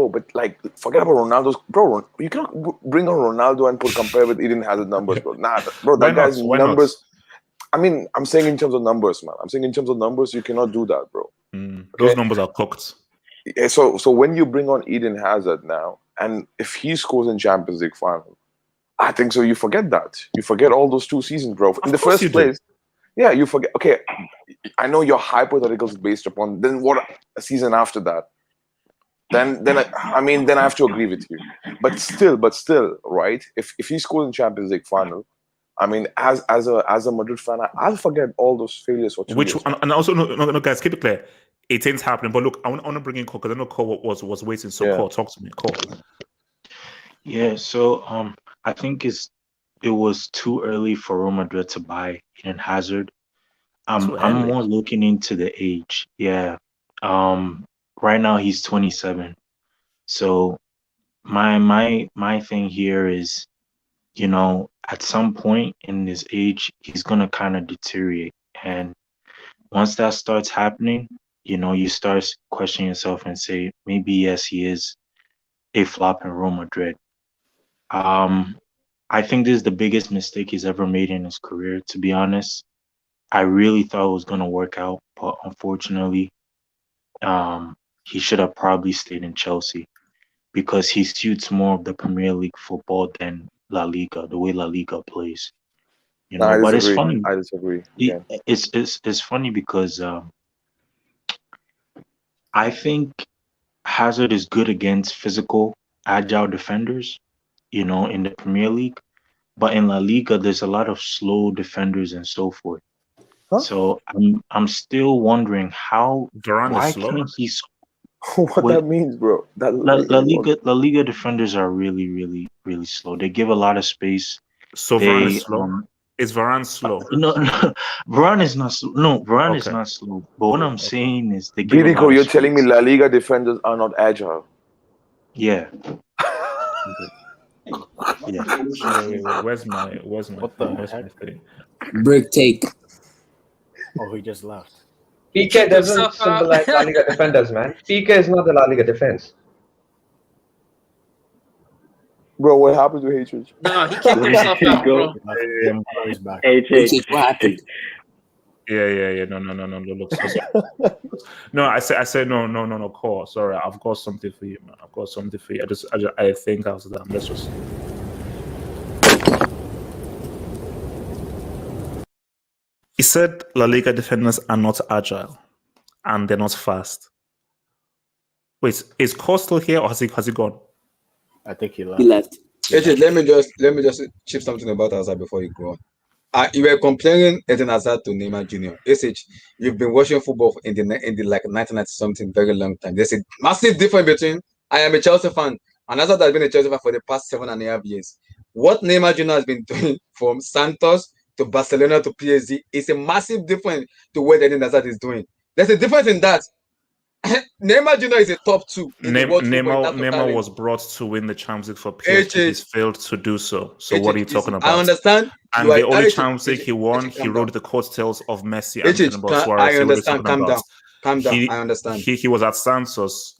but like, forget about Ronaldo's. Bro, you cannot bring on Ronaldo and compare with Eden Hazard numbers, bro. Nah, bro, that guy's numbers. I mean, I'm saying in terms of numbers, man. I'm saying in terms of numbers, you cannot do that, bro. Okay? Those numbers are cooked. Yeah, so when you bring on Eden Hazard now, and if he scores in Champions League final, I think so. You forget that. You forget all those 2 seasons, bro. In the first place, yeah, you forget. Okay, I know your hypotheticals based upon then what a season after that. Then I have to agree with you. But still, right? If he scores in Champions League final, I mean, as a Madrid fan, I'll forget all those failures for 2 years. And also, no, guys, keep it clear. It ain't happening. But look, I want to bring in Cole because I know Cole was waiting. So yeah. Cole, talk to me. Cole. Yeah. So I think it was too early for Real Madrid to buy Eden Hazard. I'm more looking into the age. Yeah. Right now he's 27. So my thing here is, you know, at some point in this age, he's gonna kind of deteriorate, and once that starts happening, you know, you start questioning yourself and say, maybe yes, he is a flop in Real Madrid. I think this is the biggest mistake he's ever made in his career, to be honest. I really thought it was gonna work out, but unfortunately, he should have probably stayed in Chelsea because he suits more of the Premier League football than La Liga, the way La Liga plays. You know, but it's funny. I disagree. Yeah. It's funny because I think Hazard is good against physical, agile defenders, you know, in the Premier League. But in La Liga, there's a lot of slow defenders and so forth. Huh? So I'm still wondering why can't he that means, bro. La Liga defenders are really, really, really slow. They give a lot of space. So Varane is slow. Is Varane slow? No, Varane is not slow. No, Varane is not slow. But what I'm saying is they give Birico, you're telling me La Liga defenders are not agile? Yeah. Yeah. Where's my thing? Break take. Oh, he just left. PK doesn't symbolize La Liga defenders, man. PK is not the La Liga defense. Bro, what happened to HH? No, he kicked himself out, bro. He's back. HH, what happened? Yeah. No. Look, no, I said no. Call. Sorry, I've got something for you, man. I've got something for you. I think I was done. Let's just. He said La Liga defenders are not agile and they're not fast. Wait, is Cole still here or has he gone? I think he left. He left. HH, let me just chip something about Hazard before you go on. You were comparing Eden Hazard to Neymar Jr. SH, you've been watching football in the like 1990 something very long time. There's a massive difference between I am a Chelsea fan and Hazard has been a Chelsea fan for the past 7.5 years. What Neymar Jr. has been doing from Santos to Barcelona to PSG is a massive difference to what Eden Hazard is doing. There's a difference in that. Neymar Jr. is a top 2. Neymar was brought to win the Champions League for PSG. He's failed to do so. So what are you talking about? I understand. And the only Champions League he won, he rode the coattails of Messi and Suarez. I understand. Calm down. I understand. He was at Santos.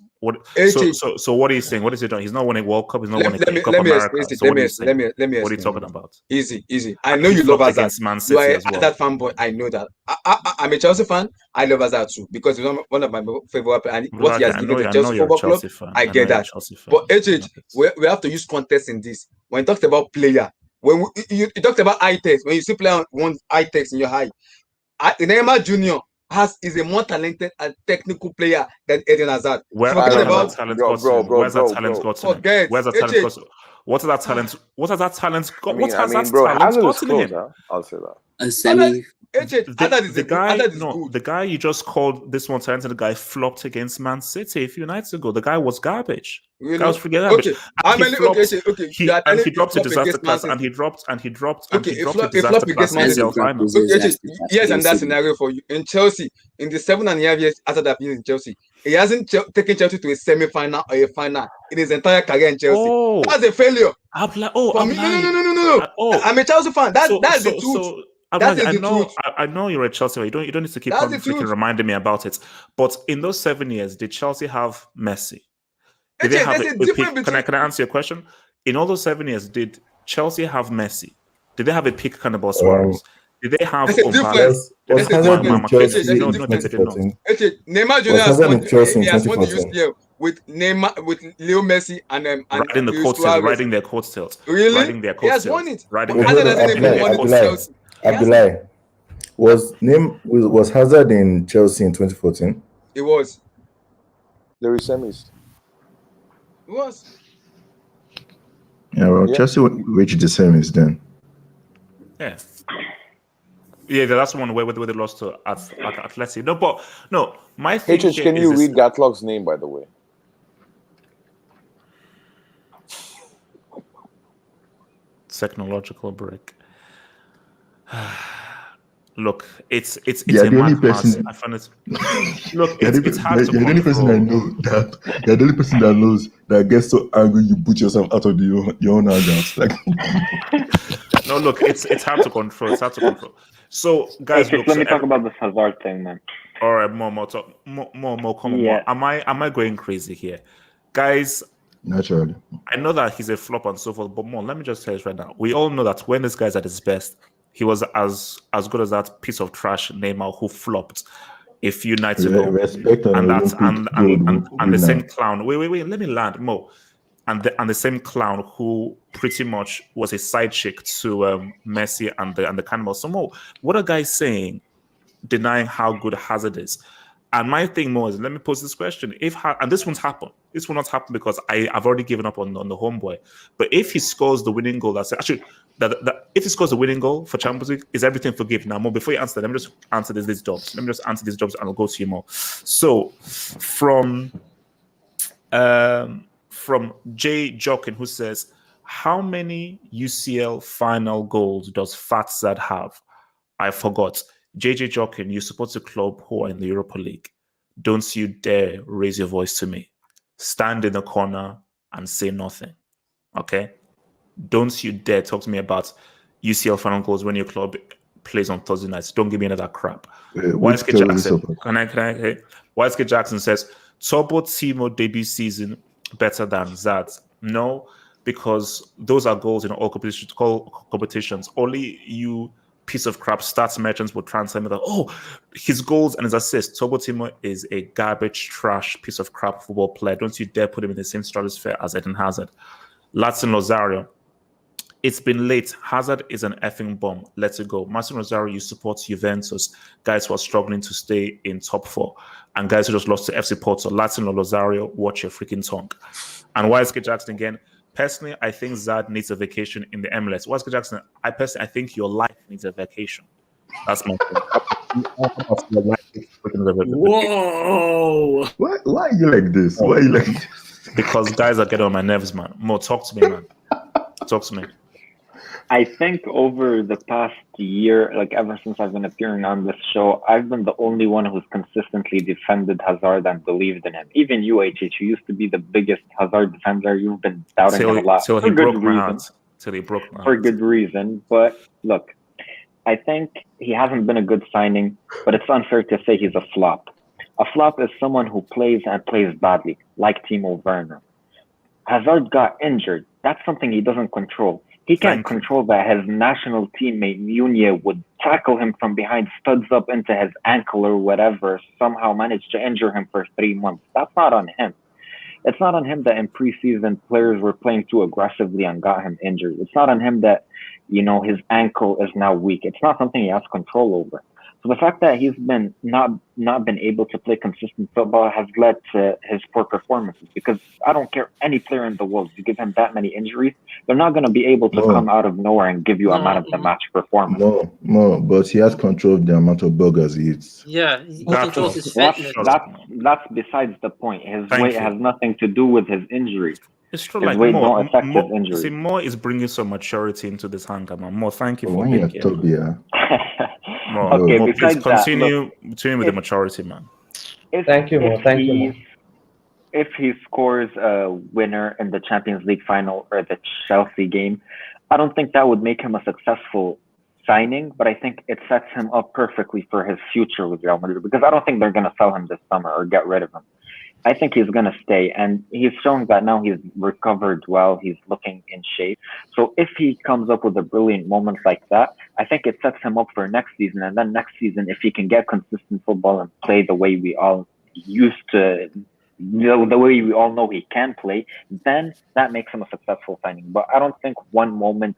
So what are you saying? What is he doing? He's not winning World Cup. He's not winning Cup America. Let me what are you talking about? Easy. I know you love Hazard. You are that fanboy. I know that. I'm a Chelsea fan. I love Hazard too because he's one of my favorite. And what he has given to Chelsea Football Club, I get that. But HH, we have to use context in this. When you talked about player, when you talked about eye test, when you see player one eye test in your eye, Neymar Jr. is a more talented and technical player than Eden Hazard. Where's that talent got to? What is that talent? What has that talent got? What has that talent Hazard got is in close, him? Huh? I'll say that. The guy you just called this one talented guy flopped against Man City a few nights ago. The guy was garbage. Really? Guy was freaking garbage. Okay. He dropped a disaster class, and he dropped a disaster class in the CL final. Yes, and that scenario for you in Chelsea in the 7.5 years after that in Chelsea, he hasn't taken Chelsea to a semi-final or a final in his entire career in Chelsea. That's a failure. No. I'm a Chelsea fan. That's the truth. I know you're a Chelsea fan. You don't need to keep on freaking reminding me about it. But in those 7 years, did Chelsea have Messi? Did they have a peak? Can I answer your question? In all those 7 years, did Chelsea have Messi? Did they have a peak Cannibal Suarez? Did they have Was Hazard in Chelsea in 2014? Neymar Jr. has won the UCL with Neymar, with Leo Messi and riding the coattails, riding their coattails. Really? Riding their coattails. He has won it. Abdullah, was Hazard in Chelsea in 2014? It was. There is semis. It was. Yeah, well, Chelsea reached the semis then. Yeah. Yeah, the last one where they lost to Atletico. No, my thing can you read Gatlock's name, by the way? Technological break. Look, it's you're a the only mad person. mass. I find it. Look, it's hard to You're the only person I know that. You're the only person that knows that gets so angry you put yourself out of your own hangouts. Like, no, look, it's hard to control. It's hard to control. So, guys, hey, let me talk about this Hazard thing, man. All right, more talk. More. Come on. Yeah. Am I going crazy here, guys? Naturally, I know that he's a flop and so forth, but more. Let me just tell you right now. We all know that when this guy's at his best, he was as good as that piece of trash Neymar who flopped a few nights ago. And the same clown. Wait. Let me land more. And the same clown who pretty much was a side chick to Messi and the Cannibal. So more, what are guys saying, denying how good Hazard is? And my thing more is, let me pose this question: and this won't happen. This will not happen because I've already given up on the homeboy. But if he scores the winning goal, if he scores the winning goal for Champions League, is everything forgiven? Now, more before you answer that, let me just answer these jobs. Let me just answer these jobs, and I'll go to you more. So, from Jay Jokin, who says, how many UCL final goals does Fatzad have? I forgot. JJ Jokin, you support a club who are in the Europa League. Don't you dare raise your voice to me. Stand in the corner and say nothing. Okay? Don't you dare talk to me about UCL final goals when your club plays on Thursday nights. Don't give me another crap. YSK Jackson says, Turbo Timo debut season better than that. No, because those are goals in all competitions. Only you piece of crap stats merchants would transfer me that, his goals and his assists. Turbo Timo is a garbage, trash piece of crap football player. Don't you dare put him in the same stratosphere as Eden Hazard. Latin Rosario, it's been late. Hazard is an effing bomb. Let it go. Martin Rosario, you support Juventus, guys who are struggling to stay in top 4, and guys who just lost to FC Porto. Latin Rosario, watch your freaking tongue. And YSK Jackson again. Personally, I think Zad needs a vacation in the MLS. YSK Jackson, I think your life needs a vacation. That's my thing. Whoa! Why are you like this? Why are you like this? Because guys are getting on my nerves, man. More, talk to me, man. Talk to me. I think over the past year, like ever since I've been appearing on this show, I've been the only one who's consistently defended Hazard and believed in him. Even you, HH, who used to be the biggest Hazard defender, you've been doubting him a lot. Till he broke my heart. For good reason. But look, I think he hasn't been a good signing, but it's unfair to say he's a flop. A flop is someone who plays and plays badly, like Timo Werner. Hazard got injured. That's something he doesn't control. He can't control that his national teammate Munier would tackle him from behind, studs up into his ankle or whatever, somehow managed to injure him for 3 months. That's not on him. It's not on him that in preseason players were playing too aggressively and got him injured. It's not on him that, his ankle is now weak. It's not something he has control over. So the fact that he's been not been able to play consistent football has led to his poor performances. Because I don't care any player in the world, you give him that many injuries, they're not going to be able to come out of nowhere and give you a man of the match performance. No, but he has control of the amount of burgers he eats. Yeah, he controls his fitness. That's besides the point. His weight has nothing to do with his injury. It's true. His Like weight more, don't affect his injury. see, more is bringing some maturity into this hangar, man. More, thank you for When being you're here. More, Okay, more, please besides that, continue with the maturity, man. Thank you, Mo. Thank you, Mo. If he scores a winner in the Champions League final or the Chelsea game, I don't think that would make him a successful signing, but I think it sets him up perfectly for his future with Real Madrid, because I don't think they're going to sell him this summer or get rid of him. I think he's going to stay, and he's showing that now he's recovered well. He's looking in shape. So if he comes up with a brilliant moment like that, I think it sets him up for next season. And then next season, if he can get consistent football and play the way we all used to, the way we all know he can play, then that makes him a successful signing. But I don't think one moment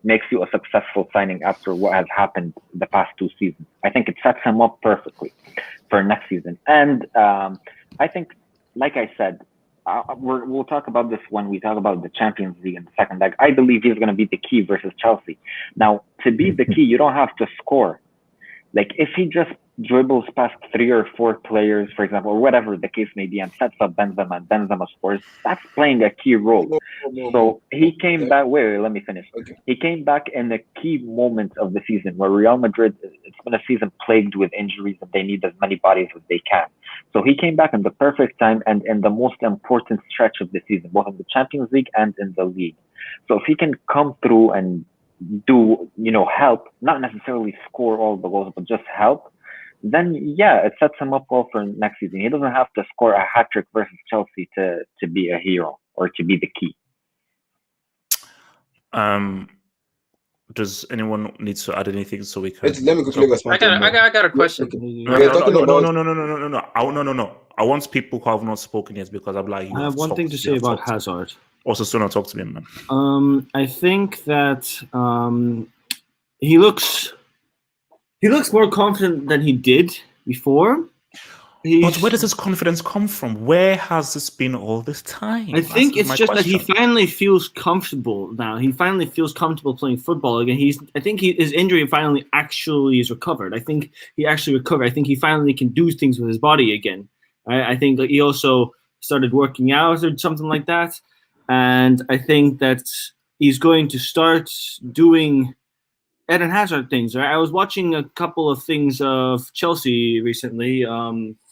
makes you a successful signing after what has happened the past 2 seasons. I think it sets him up perfectly for next season. And I think, like I said, we'll talk about this when we talk about the Champions League in the second leg. I believe he's going to be the key versus Chelsea. Now, to be the key, you don't have to score. Like, if he just dribbles past 3 or 4 players, for example, or whatever the case may be, and sets up Benzema, and Benzema scores, that's playing a key role. So he came back, wait, let me finish. He came back in a key moment of the season where Real Madrid, it's been a season plagued with injuries and they need as many bodies as they can. So he came back in the perfect time and in the most important stretch of the season, both in the Champions League and in the league. So if he can come through and do, help, not necessarily score all the goals, but just help, then yeah, it sets him up well for next season. He doesn't have to score a hat-trick versus Chelsea to be a hero or to be the key. Does anyone need to add anything so we can? Let me quickly respond. I got a question. No. I want people who have not spoken yet, because I'm like, I have one thing to say about Hazard. Also, Suna, talk to me, man. I think that he looks more confident than he did before. But where does this confidence come from? Where has this been all this time? I think it's just that he finally feels comfortable now. He finally feels comfortable playing football again. I think his injury finally actually is recovered. I think he actually recovered. I think he finally can do things with his body again. I think he also started working out or something like that. And I think that he's going to start doing Eden Hazard things. Right? I was watching a couple of things of Chelsea recently,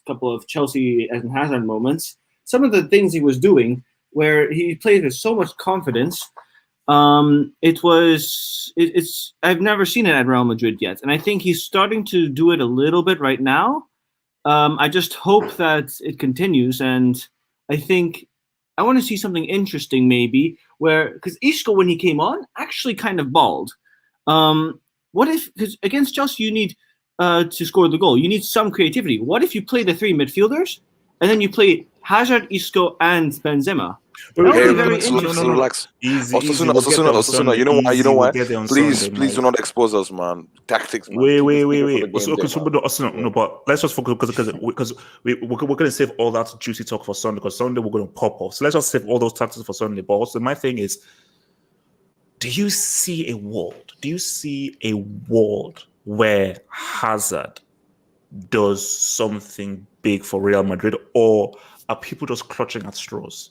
couple of Chelsea Eden Hazard moments. Some of the things he was doing where he played with so much confidence. It's I've never seen it at Real Madrid yet. And I think he's starting to do it a little bit right now. I just hope that it continues. And I think I want to see something interesting maybe because Isco, when he came on, actually kind of balled. What if, because against Chelsea, you need to score the goal. You need some creativity. What if you play the 3 midfielders and then you play Hazard, Isco, and Benzema? Relax. Osasuna, you know why? Please do not expose us, man. Tactics, man. Wait. No, but let's just focus because we're going to save all that juicy talk for Sunday, because Sunday we're going to pop off. So let's just save all those tactics for Sunday. But also, my thing is, do you see a world? Where Hazard does something big for Real Madrid, or are people just clutching at straws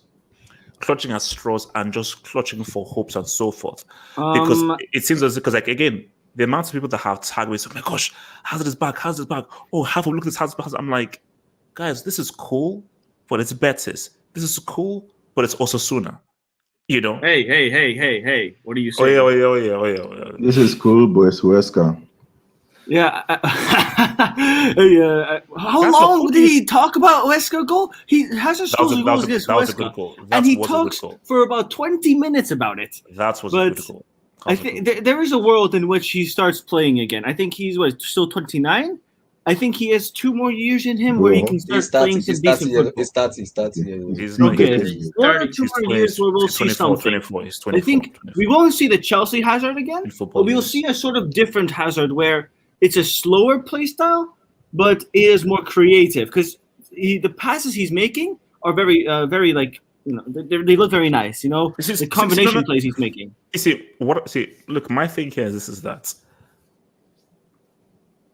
and just clutching for hopes and so forth? Because it seems because again, the amount of people that have tagged me, so, oh my gosh, Hazard is back. Oh, have a look at this Hazard. I'm like, guys, this is cool, but it's Betis. This is cool, but it's Osasuna. Hey, what are you saying? Oh yeah. This is cool, but it's Huesca. Yeah. How long did he talk about Huesca goal? He has a goal against Huesca, and he talks for about 20 minutes about it. That was a good goal. I think there is a world in which he starts playing again. I think he's still 29. I think he has 2 more years in him where he can start playing some decent football. He starts. He's 1 or 2 more years where we'll see something. I think we won't see the Chelsea Hazard again, but we'll see a sort of different Hazard where it's a slower play style, but it is more creative because the passes he's making are very, very like they look very nice. The combination plays he's making. Look, my thing here is that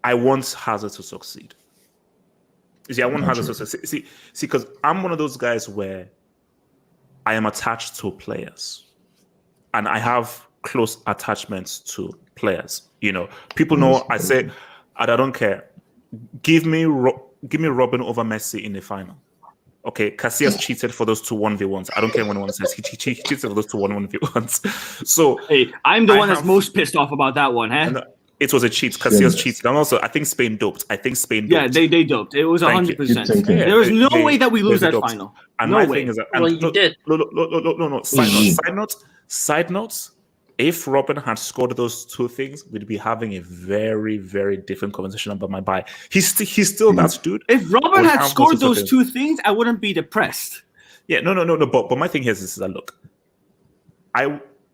I want Hazard to succeed. I want Hazard to succeed. See, because I'm one of those guys where I am attached to players, and I have close attachments to players. People know I say, I don't care. Give me Robin over Messi in the final. Okay, Casillas cheated for those two 1v1s. I don't care what anyone says. He cheated for those two 1v1s. So hey, I'm the one that's most pissed off about that one, huh? It was a cheat. Casillas cheated, and also I think Spain doped. Yeah, they doped. It was 100%. There was no way that we lose that final. And no my way. thing is that, you did. No. Side note. If Robin had scored those two things, we'd be having a very, very different conversation about my buy. He's still that dude. If Robin had scored those two things, I wouldn't be depressed. Yeah, no. But my thing is that look,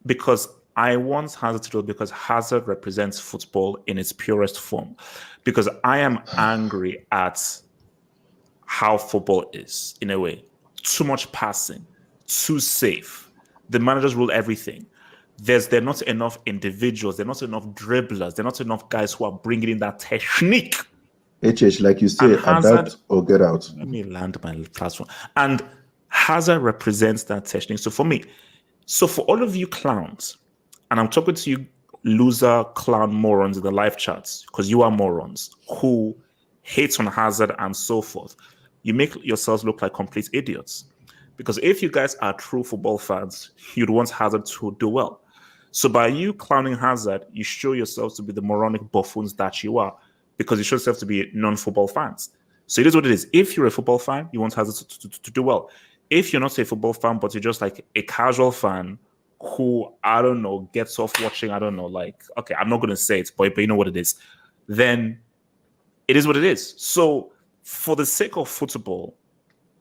because I want Hazard to do it because Hazard represents football in its purest form. Because I am angry at how football is in a way. Too much passing, too safe. The managers rule everything. There are not enough individuals. There are not enough dribblers. There are not enough guys who are bringing in that technique. Like you say, adapt or get out. Let me land my platform. And Hazard represents that technique. So for all of you clowns, and I'm talking to you loser clown morons in the live chats, because you are morons who hate on Hazard and so forth, you make yourselves look like complete idiots. Because if you guys are true football fans, you'd want Hazard to do well. So by you clowning Hazard, you show yourselves to be the moronic buffoons that you are, because you show yourself to be non-football fans. So it is what it is. If you're a football fan, you want Hazard to do well. If you're not a football fan, but you're just like a casual fan who, I don't know, gets off watching, I don't know, like, okay, I'm not going to say it, but you know what it is, then it is what it is. So for the sake of football,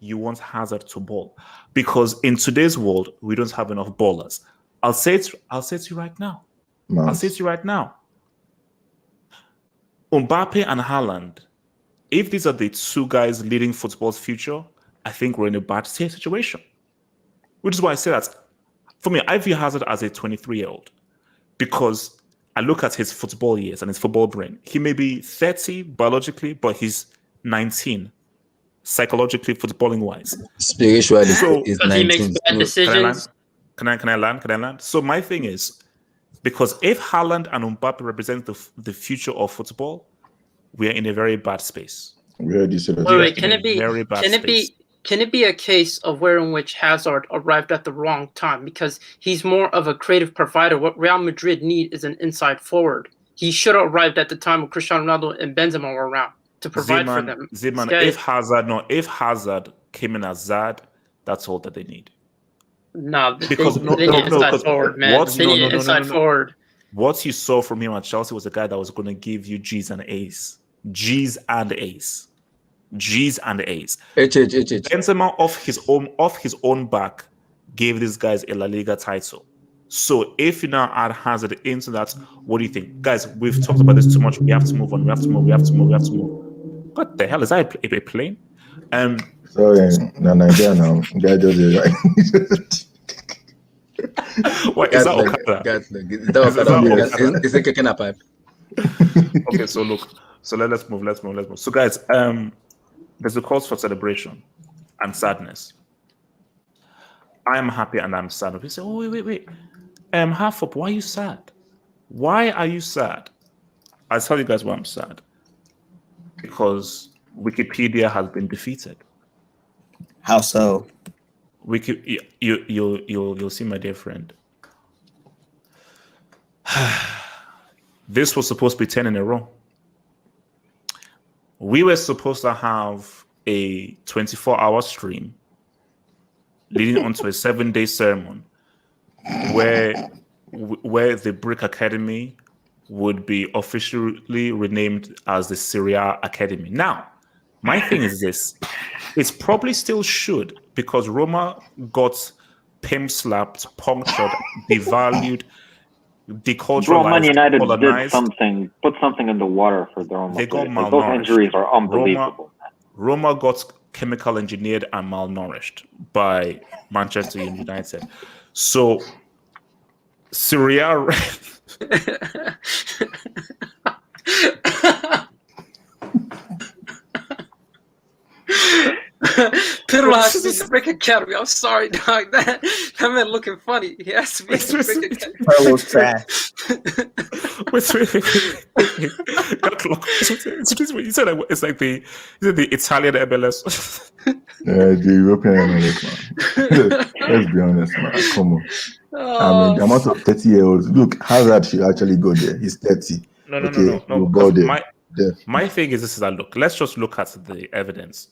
you want Hazard to ball, because in today's world we don't have enough ballers. I'll say it to you right now. Nice. I'll say it to you right now. Mbappe and Haaland, if these are the two guys leading football's future, I think we're in a bad situation. Which is why I say that for me, I view Hazard as a 23-year-old, because I look at his football years and his football brain. He may be 30 biologically, but he's 19. Psychologically, footballing wise, spiritually, so is he makes bad decisions. Can I land? So my thing is, because if Haaland and Mbappe represent the future of football, we are in a very bad space. Wait, can it be a case of where in which Hazard arrived at the wrong time, because he's more of a creative provider? What Real Madrid need is an inside forward. He should have arrived at the time when Cristiano Ronaldo and Benzema were around to provide for them. If Hazard came in as Zad, that's all that they need. No, because they need inside forward, man. They need inside forward. What you saw from him at Chelsea was a guy that was going to give you G's and A's. Benzema off his own back gave these guys a La Liga title. So if you now add Hazard into that, what do you think? Guys, we've talked about this too much. We have to move on. We have to move. What the hell? Is that a plane? Sorry, Nigeria now. What is that Okada? Is it kicking a pipe? Okay, so look. So let's move. So guys, there's a cause for celebration and sadness. I am happy and I'm sad. You say, oh, wait. Half up, why are you sad? Why are you sad? I'll tell you guys why I'm sad. Because Wikipedia has been defeated. How so? You'll see, my dear friend. This was supposed to be 10 in a row. We were supposed to have a 24-hour stream leading onto a 7-day ceremony where the Brick Academy would be officially renamed as the Serie Academy. Now, my thing is this. It probably still should, because Roma got pimp slapped, punctured, devalued. Bro, Man United did something, put something in the water for their own. They got malnourished. Those injuries are unbelievable. Roma got chemical engineered and malnourished by Manchester United. So Serie A. Pirlo has to be the brick academy. I'm sorry, dog. That man looking funny. He has to be the brick academy. Pirlo's trash. You said it's like the Italian MLS. The European MLS, man. Let's be honest, man. Come on. I mean, the amount of 30-year-olds. Look, Havertz should actually go there. He's 30. No. Go there. My thing is this: is that look. Let's just look at the evidence.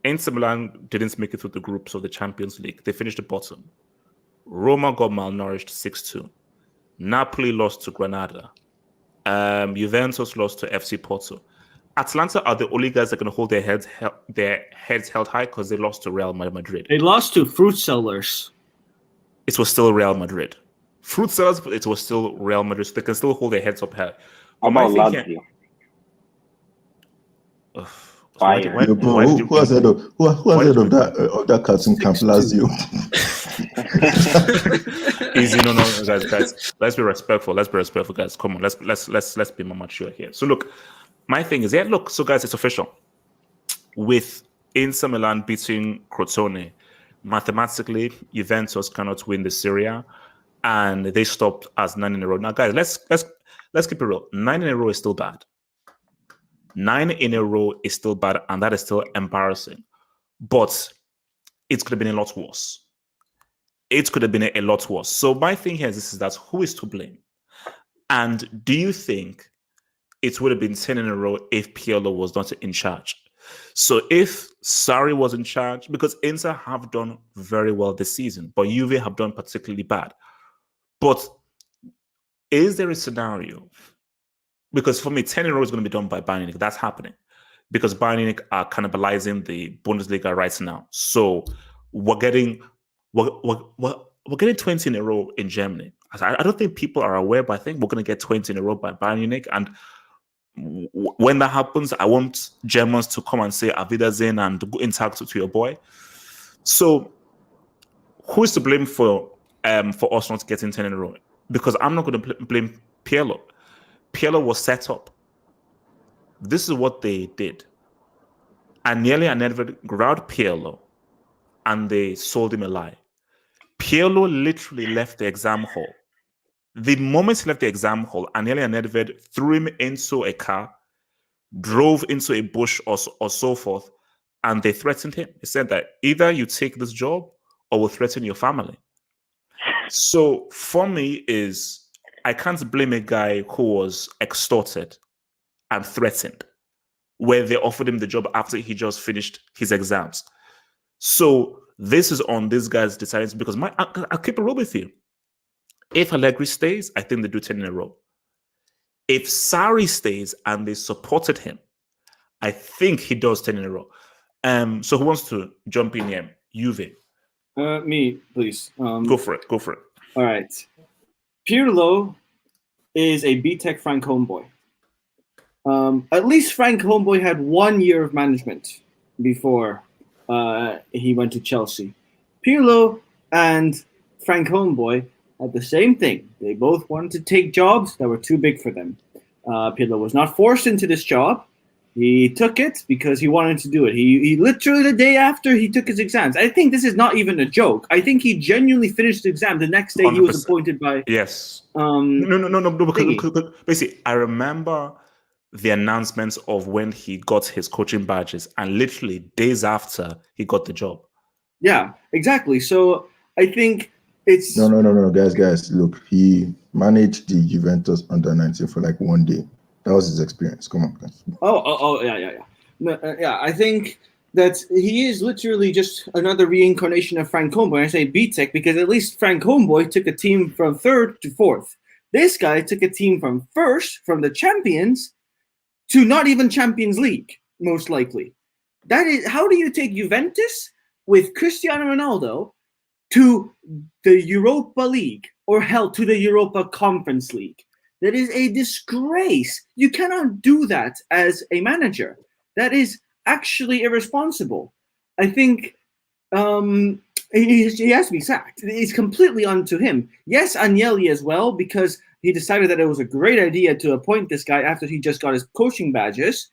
Inter Milan didn't make it through the groups of the Champions League. They finished the bottom. Roma got malnourished 6-2. Napoli lost to Granada. Juventus lost to FC Porto. Atlanta are the only guys that can hold their heads held high because they lost to Real Madrid. They lost to Fruit Sellers. It was still Real Madrid. Fruit Sellers, but it was still Real Madrid, so they can still hold their heads up high. How about Lazio? Who has heard of that cartoon camp Lazio? Easy, no, guys. Let's be respectful. Guys. Come on, let's be more mature here. So look, my thing is, so guys, it's official. With Inter Milan beating Crotone, mathematically, Juventus cannot win the Serie, and they stopped as 9 in a row. Now, guys, let's keep it real. 9 in a row is still bad. 9 in a row is still bad, and that is still embarrassing. But it could have been a lot worse. So my thing here is that who is to blame? And do you think it would have been 10 in a row if Pirlo was not in charge? So if Sarri was in charge, because Inter have done very well this season, but Juve have done particularly bad. But is there a scenario? Because for me, 10 in a row is going to be done by Bayern Munich. That's happening because Bayern Munich are cannibalizing the Bundesliga right now. So we're getting 20 in a row in Germany. I don't think people are aware, but I think we're going to get 20 in a row by Bayern Munich. And when that happens, I want Germans to come and say Auf Wiedersehen and go interact to your boy. So who is to blame for us not getting 10 in a row? Because I'm not going to blame Pirlo. Pirlo was set up. This is what they did. Agnelli and Nedved grabbed Pirlo and they sold him a lie. Pirlo literally left the exam hall. The moment he left the exam hall, Agnelli and Nedved threw him into a car, drove into a bush or so forth, and they threatened him. He said that either you take this job or we'll threaten your family. So for me I can't blame a guy who was extorted and threatened where they offered him the job after he just finished his exams. So this is on this guy's deciding, because I'll keep it real with you. If Allegri stays, I think they do 10 in a row. If Sarri stays and they supported him, I think he does 10 in a row. So who wants to jump in here? Juve. Me, please. Go for it. All right. Pirlo is a BTEC Frank homeboy. At least Frank homeboy had 1 year of management before he went to Chelsea. Pirlo and Frank homeboy had the same thing. They both wanted to take jobs that were too big for them. Pirlo was not forced into this job. He took it because he wanted to do it. He literally the day after he took his exams. I think this is not even a joke. I think he genuinely finished the exam. The next day 100%. He was appointed by... Yes. No. Because basically, I remember the announcements of when he got his coaching badges, and literally days after he got the job. Yeah, exactly. So I think it's... No, guys. Look, he managed the Juventus under 19 for like 1 day. That was his experience. Come on, guys. Yeah. No, I think that he is literally just another reincarnation of Frank Homeboy. I say BTEC because at least Frank Homeboy took a team from 3rd to 4th. This guy took a team from 1st, from the champions, to not even Champions League, most likely. That is, how do you take Juventus with Cristiano Ronaldo to the Europa League, or hell, to the Europa Conference League. That is a disgrace. You cannot do that as a manager. That is actually irresponsible. I think he has to be sacked. It's completely onto him. Yes, Agnelli as well, because he decided that it was a great idea to appoint this guy after he just got his coaching badges.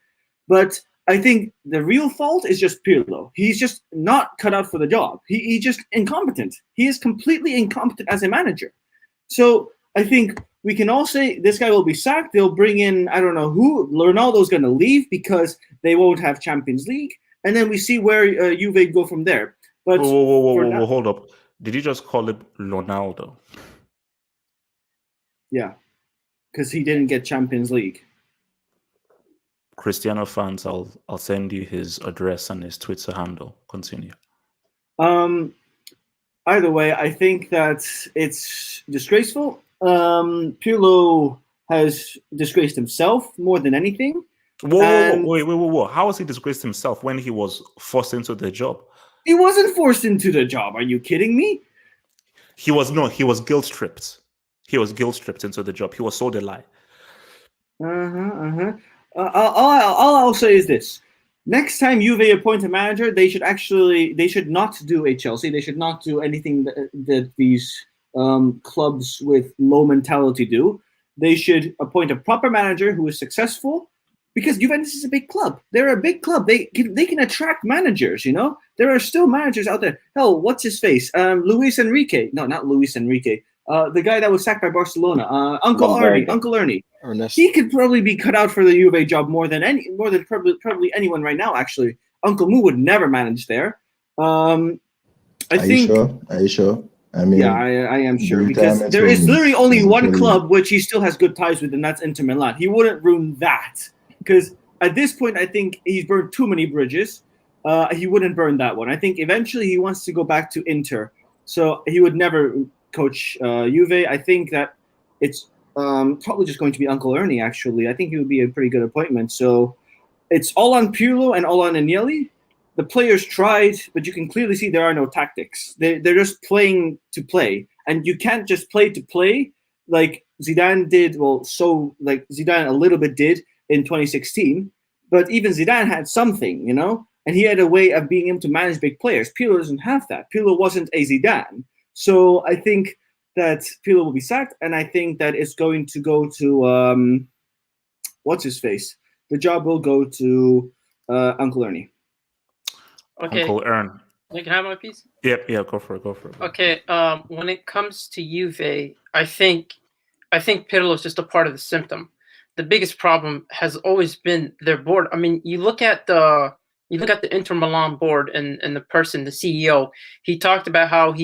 But I think the real fault is just Pirlo. He's just not cut out for the job. He's just incompetent. He is completely incompetent as a manager. So I think we can all say this guy will be sacked. They'll bring in, I don't know who. Ronaldo's going to leave because they won't have Champions League. And then we see where Juve go from there. But whoa, hold up. Did you just call it Ronaldo? Yeah, because he didn't get Champions League. Cristiano fans, I'll send you his address and his Twitter handle. Continue. Either way, I think that it's disgraceful. Pirlo has disgraced himself more than anything. Whoa. How has he disgraced himself when he was forced into the job? He wasn't forced into the job. Are you kidding me? He was guilt tripped. He was guilt tripped into the job. He was sold a lie. All I'll say is this. Next time Juve appoint a manager, they should not do a Chelsea. They should not do anything that these clubs with low mentality do. They should appoint a proper manager who is successful, because Juventus is a big club. They're a big club. They can attract managers, you know? There are still managers out there. Hell, what's his face? Luis Enrique. No, not Luis Enrique. The guy that was sacked by Barcelona. Uncle Ernie. Ernest. He could probably be cut out for the Juve job more than probably anyone right now, actually. Uncle Moo would never manage there. Are you sure? I mean, yeah, I am sure, because there is literally only one club which he still has good ties with, and that's Inter Milan. He wouldn't ruin that, because at this point, I think he's burned too many bridges. He wouldn't burn that one. I think eventually he wants to go back to Inter, so he would never coach Juve. I think that it's probably just going to be Uncle Ernie, actually. I think he would be a pretty good appointment. So it's all on Pirlo and all on Agnelli. The players tried, but you can clearly see there are no tactics. They're just playing to play. And you can't just play to play like Zidane did. Well, so like Zidane a little bit did in 2016. But even Zidane had something, you know? And he had a way of being able to manage big players. Pirlo doesn't have that. Pirlo wasn't a Zidane. So I think that Pirlo will be sacked, and I think that it's going to go to what's his face. The job will go to Uncle Ernie. Okay. Uncle Ern. Can I have my piece? Yeah, go for it. Okay. When it comes to Juve, I think Pirlo is just a part of the symptom. The biggest problem has always been their board. I mean, you look at the Inter Milan board and the person, the CEO. He talked about how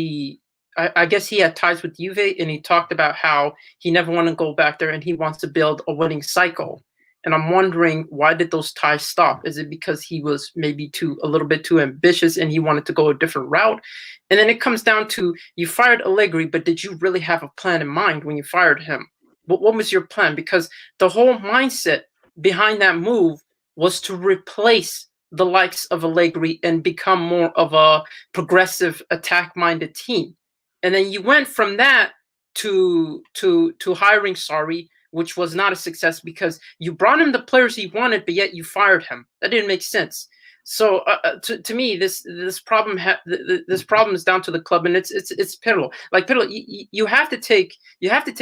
I guess he had ties with Juve, and he talked about how he never wanted to go back there, and he wants to build a winning cycle. And I'm wondering, why did those ties stop? Is it because he was maybe a little bit too ambitious and he wanted to go a different route? And then it comes down to, you fired Allegri, but did you really have a plan in mind when you fired him? What was your plan? Because the whole mindset behind that move was to replace the likes of Allegri and become more of a progressive, attack-minded team. And then you went from that to hiring Sarri, which was not a success because you brought him the players he wanted, but yet you fired him. That didn't make sense. So to me, this problem is down to the club, and it's Pirlo. Like Pirlo, you have to take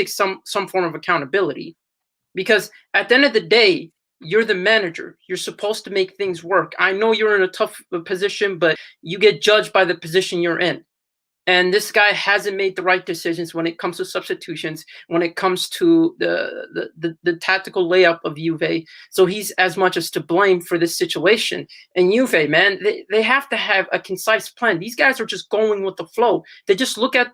some form of accountability, because at the end of the day, you're the manager. You're supposed to make things work. I know you're in a tough position, but you get judged by the position you're in. And this guy hasn't made the right decisions when it comes to substitutions, when it comes to the tactical layup of Juve. So he's as much as to blame for this situation. And Juve, man, they have to have a concise plan. These guys are just going with the flow. They just look at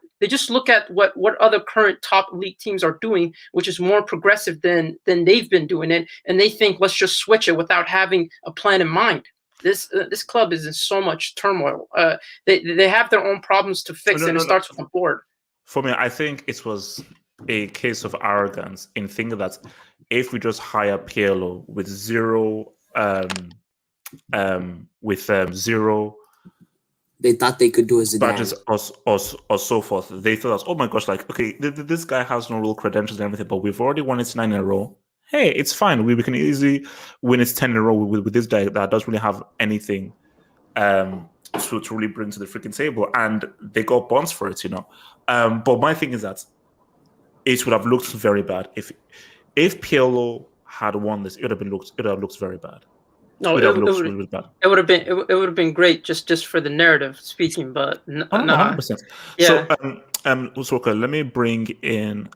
what other current top league teams are doing, which is more progressive than they've been doing it, and they think, let's just switch it without having a plan in mind. This club is in so much turmoil. They have their own problems to fix, and it starts with the board. For me, I think it was a case of arrogance in thinking that if we just hire Pirlo with zero They thought they could do as badges or so forth. They thought, oh my gosh, like, okay, this guy has no real credentials and everything, but we've already won it 9 in a row. Hey, it's fine. We can easily win it 10 in a row with this guy that doesn't really have anything to really bring to the freaking table. And they got bonds for it, But my thing is that it would have looked very bad if Pirlo had won this. It would have looked very bad. No, it would have been great just for the narrative speaking, but no, 100%. Yeah. So let me bring in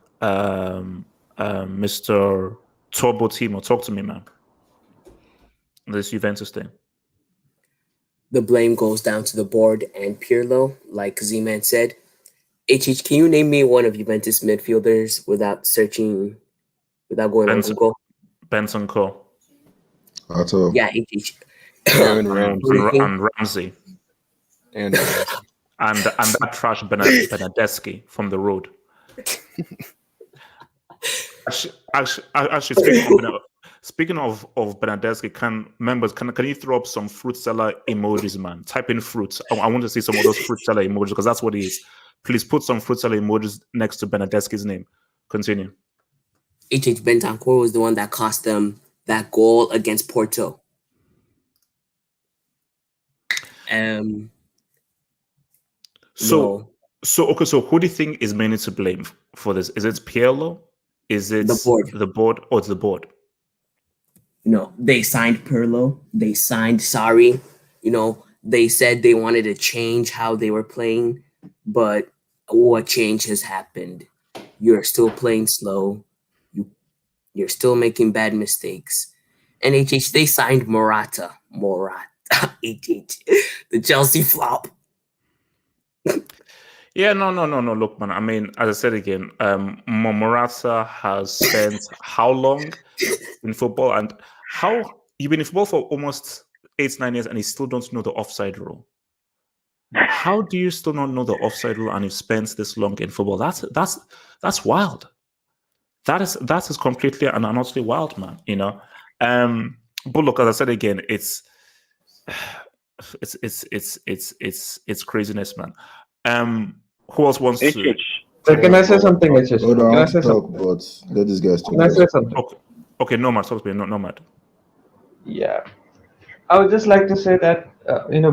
Mr. Turbo Timo. Talk to me, man. This Juventus thing. The blame goes down to the board and Pirlo, like Z-Man said. HH, can you name me one of Juventus midfielders without going on Google? Benson Cole. Yeah, HH. And Ramsey. And that trash Benedeschi from the road. Actually, speaking of Benedeschi, can you throw up some fruit seller emojis, man? Type in fruits. I want to see some of those fruit seller emojis because that's what it is. Please put some fruit seller emojis next to Benedeschi's name. Continue. Bentancur was the one that cost them that goal against Porto. So who do you think is mainly to blame for this? Is it Pirlo? Is it the board or the board? No, they signed Pirlo. They signed Sarri. They said they wanted to change how they were playing, but what change has happened? You're still playing slow. You're still making bad mistakes. And HH, they signed Morata. HH, the Chelsea flop. Yeah, no. Look, man. I mean, as I said again, Morata has spent how long in football, and how you've been in football for almost 8-9 years, and you still don't know the offside rule. How do you still not know the offside rule, and you've spent this long in football? That's wild. That is completely and honestly wild, man. But look, as I said again, it's craziness, man. Who else wants to? Can I say something, HH? Hold on, can I say something? But let this guy talk. Can I say something? Okay, Nomad, talk to me. Nomad. Yeah, I would just like to say that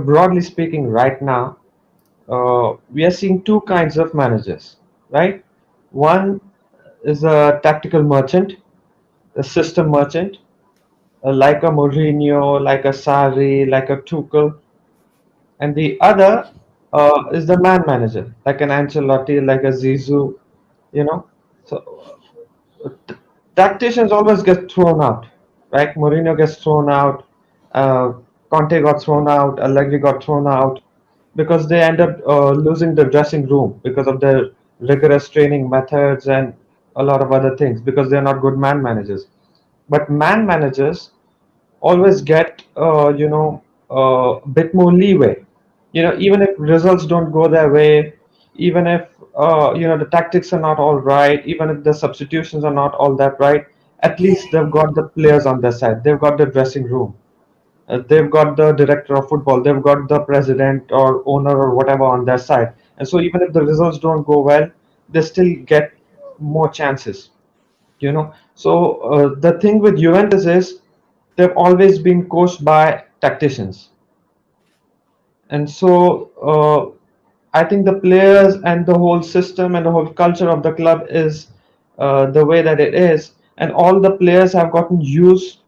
broadly speaking, right now, we are seeing two kinds of managers, right? One is a tactical merchant, a system merchant, like a Mourinho, like a Sarri, like a Tuchel, and the other is the man manager, like an Ancelotti, like a Zizou, So tacticians always get thrown out, right? Mourinho gets thrown out, Conte got thrown out, Allegri got thrown out, because they end up losing the dressing room because of their rigorous training methods and a lot of other things, because they're not good man managers. But man managers always get a bit more leeway. Even if results don't go their way, even if the tactics are not all right, even if the substitutions are not all that right, at least they've got the players on their side. They've got the dressing room. They've got the director of football. They've got the president or owner or whatever on their side. And so even if the results don't go well, they still get more chances. So the thing with Juventus is they've always been coached by tacticians. And so I think the players and the whole system and the whole culture of the club is the way that it is. And all the players have gotten used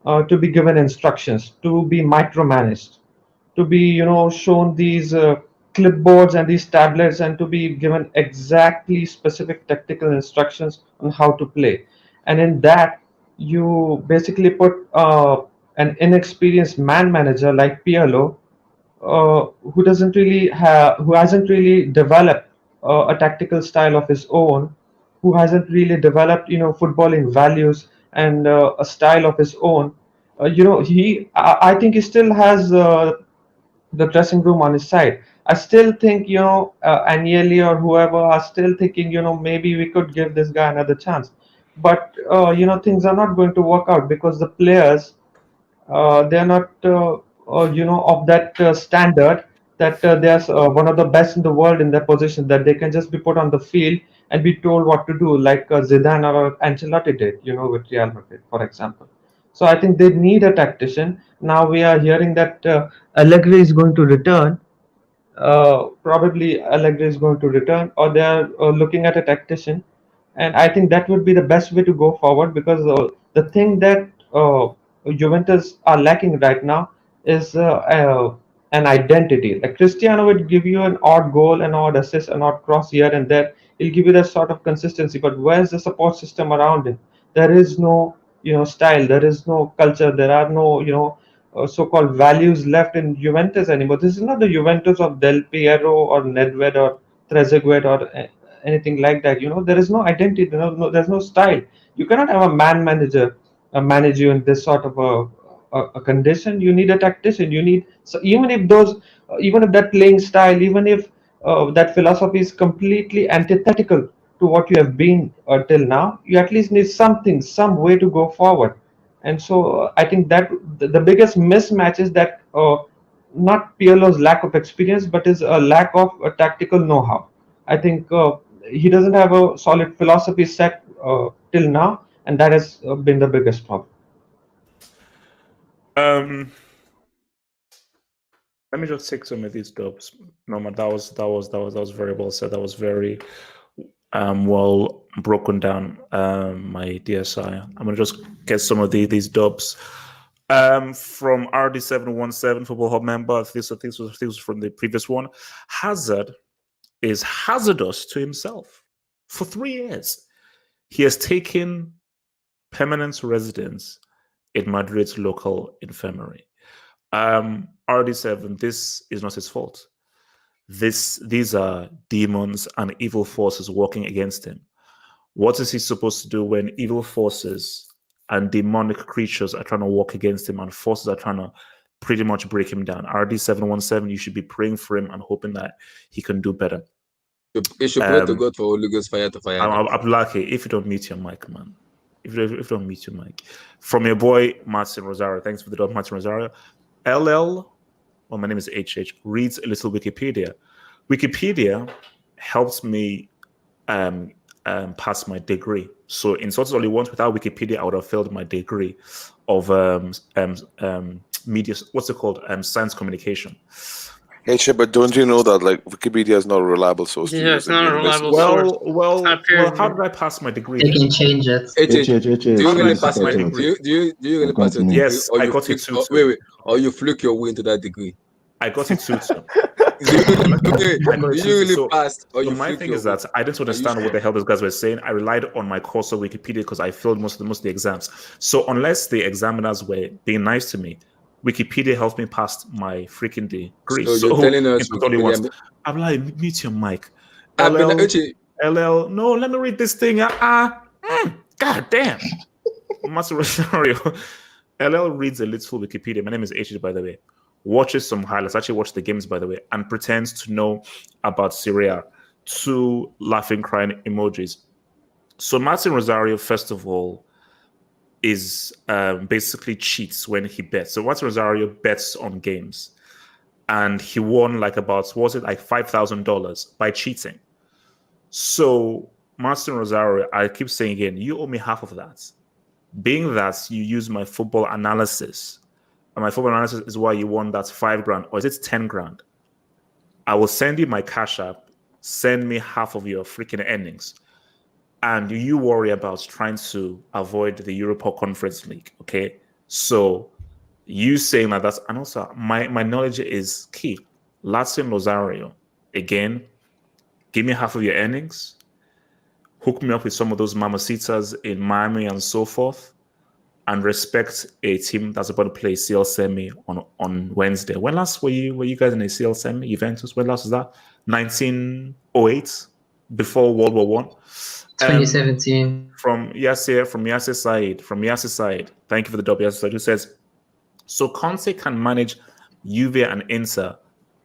to be given instructions, to be micromanaged, to be shown these clipboards and these tablets, and to be given exactly specific tactical instructions on how to play. And in that, you basically put an inexperienced man manager like Pirlo, who hasn't really developed a tactical style of his own, who hasn't really developed footballing values and a style of his own. I think he still has the dressing room on his side. I still think Agnelli or whoever are still thinking maybe we could give this guy another chance, but things are not going to work out because the players they're not of that standard that they are one of the best in the world in their position, that they can just be put on the field and be told what to do, like Zidane or Ancelotti did, with Real Madrid, for example. So I think they need a tactician. Now we are hearing that Allegri is going to return. Probably Allegri is going to return, or they are looking at a tactician, and I think that would be the best way to go forward, because the thing that Juventus are lacking right now is an identity. Like Cristiano would give you an odd goal, an odd assist, an odd cross here and there. He'll give you that sort of consistency, but where's the support system around him? There is no style. There is no culture. There are no so-called values left in Juventus anymore. This is not the Juventus of Del Piero or Nedved or Trezeguet or anything like that. There is no identity. There's no style. You cannot have a man manager manage you in this sort of a condition. You need a tactician. You need, so even if that playing style, even if that philosophy is completely antithetical to what you have been till now, you at least need something, some way to go forward. And so I think that the biggest mismatch is that not Pirlo's lack of experience, but is a lack of tactical know-how. I think he doesn't have a solid philosophy set till now, and that has been the biggest problem. Let me just take some of these dubs. No, that was very well said. That was very well broken down, my DSI. I'm gonna just get some of these dubs from RD717 Football Hub member. This was from the previous one. Hazard is hazardous to himself. For 3 years, he has taken permanent residence in Madrid's local infirmary. RD7, this is not his fault. These are demons and evil forces working against him. What is he supposed to do when evil forces and demonic creatures are trying to work against him and forces are trying to pretty much break him down? RD717, you should be praying for him and hoping that he can do better. You should pray to God for Holy Ghost fire to fire. I'm lucky if you don't mute your mic, man. If you don't mute your mic. From your boy, Martin Rosario. Thanks for the dot, Martin Rosario. LL, well, my name is HH, reads a little Wikipedia. Wikipedia helps me pass my degree. So in Sources Only Once, without Wikipedia, I would have failed my degree of media, what's it called? Science communication. Hey, Chip, but don't you know that Wikipedia is not a reliable source? Yeah, it's not a reliable source. Well, how did I pass my degree? They can change it. Do you really pass my degree? Do you really pass your degree? Yes, I got it too. Wait, or you fluke your way into that degree? I got it too. So my thing is that I didn't understand what the hell those guys were saying. I relied on my course of Wikipedia because I failed most of the exams. So unless the examiners were being nice to me, Wikipedia helped me pass my freaking degree. So you're telling us I'm like, mute your mic. LL, no, let me read this thing. God damn. Master Rosario. LL reads a little Wikipedia. My name is HH, by the way. Watches some highlights. Actually watch the games, by the way, and pretends to know about Serie. 2 laughing, crying emojis. So Martin Rosario, first of all, is basically cheats when he bets. So Martin Rosario bets on games, and he won $5,000 by cheating. So Martin Rosario, I keep saying again, you owe me half of that. Being that you use my football analysis, and my football analysis is why you won that $5,000, or is it 10 grand? I will send you my Cash App. Send me half of your freaking earnings. And you worry about trying to avoid the Europa Conference League, okay? So you saying that that's, and also my knowledge is key. Lazio Rosario, again, give me half of your earnings, hook me up with some of those mamacitas in Miami and so forth, and respect a team that's about to play CL semi on Wednesday. When last were you guys in a CL semi? Juventus? When last was that? 1908, before World War I. 2017. From Yasser Said. Thank you for the W. Yasser Said, who says, so Conte can manage Juve and Inter,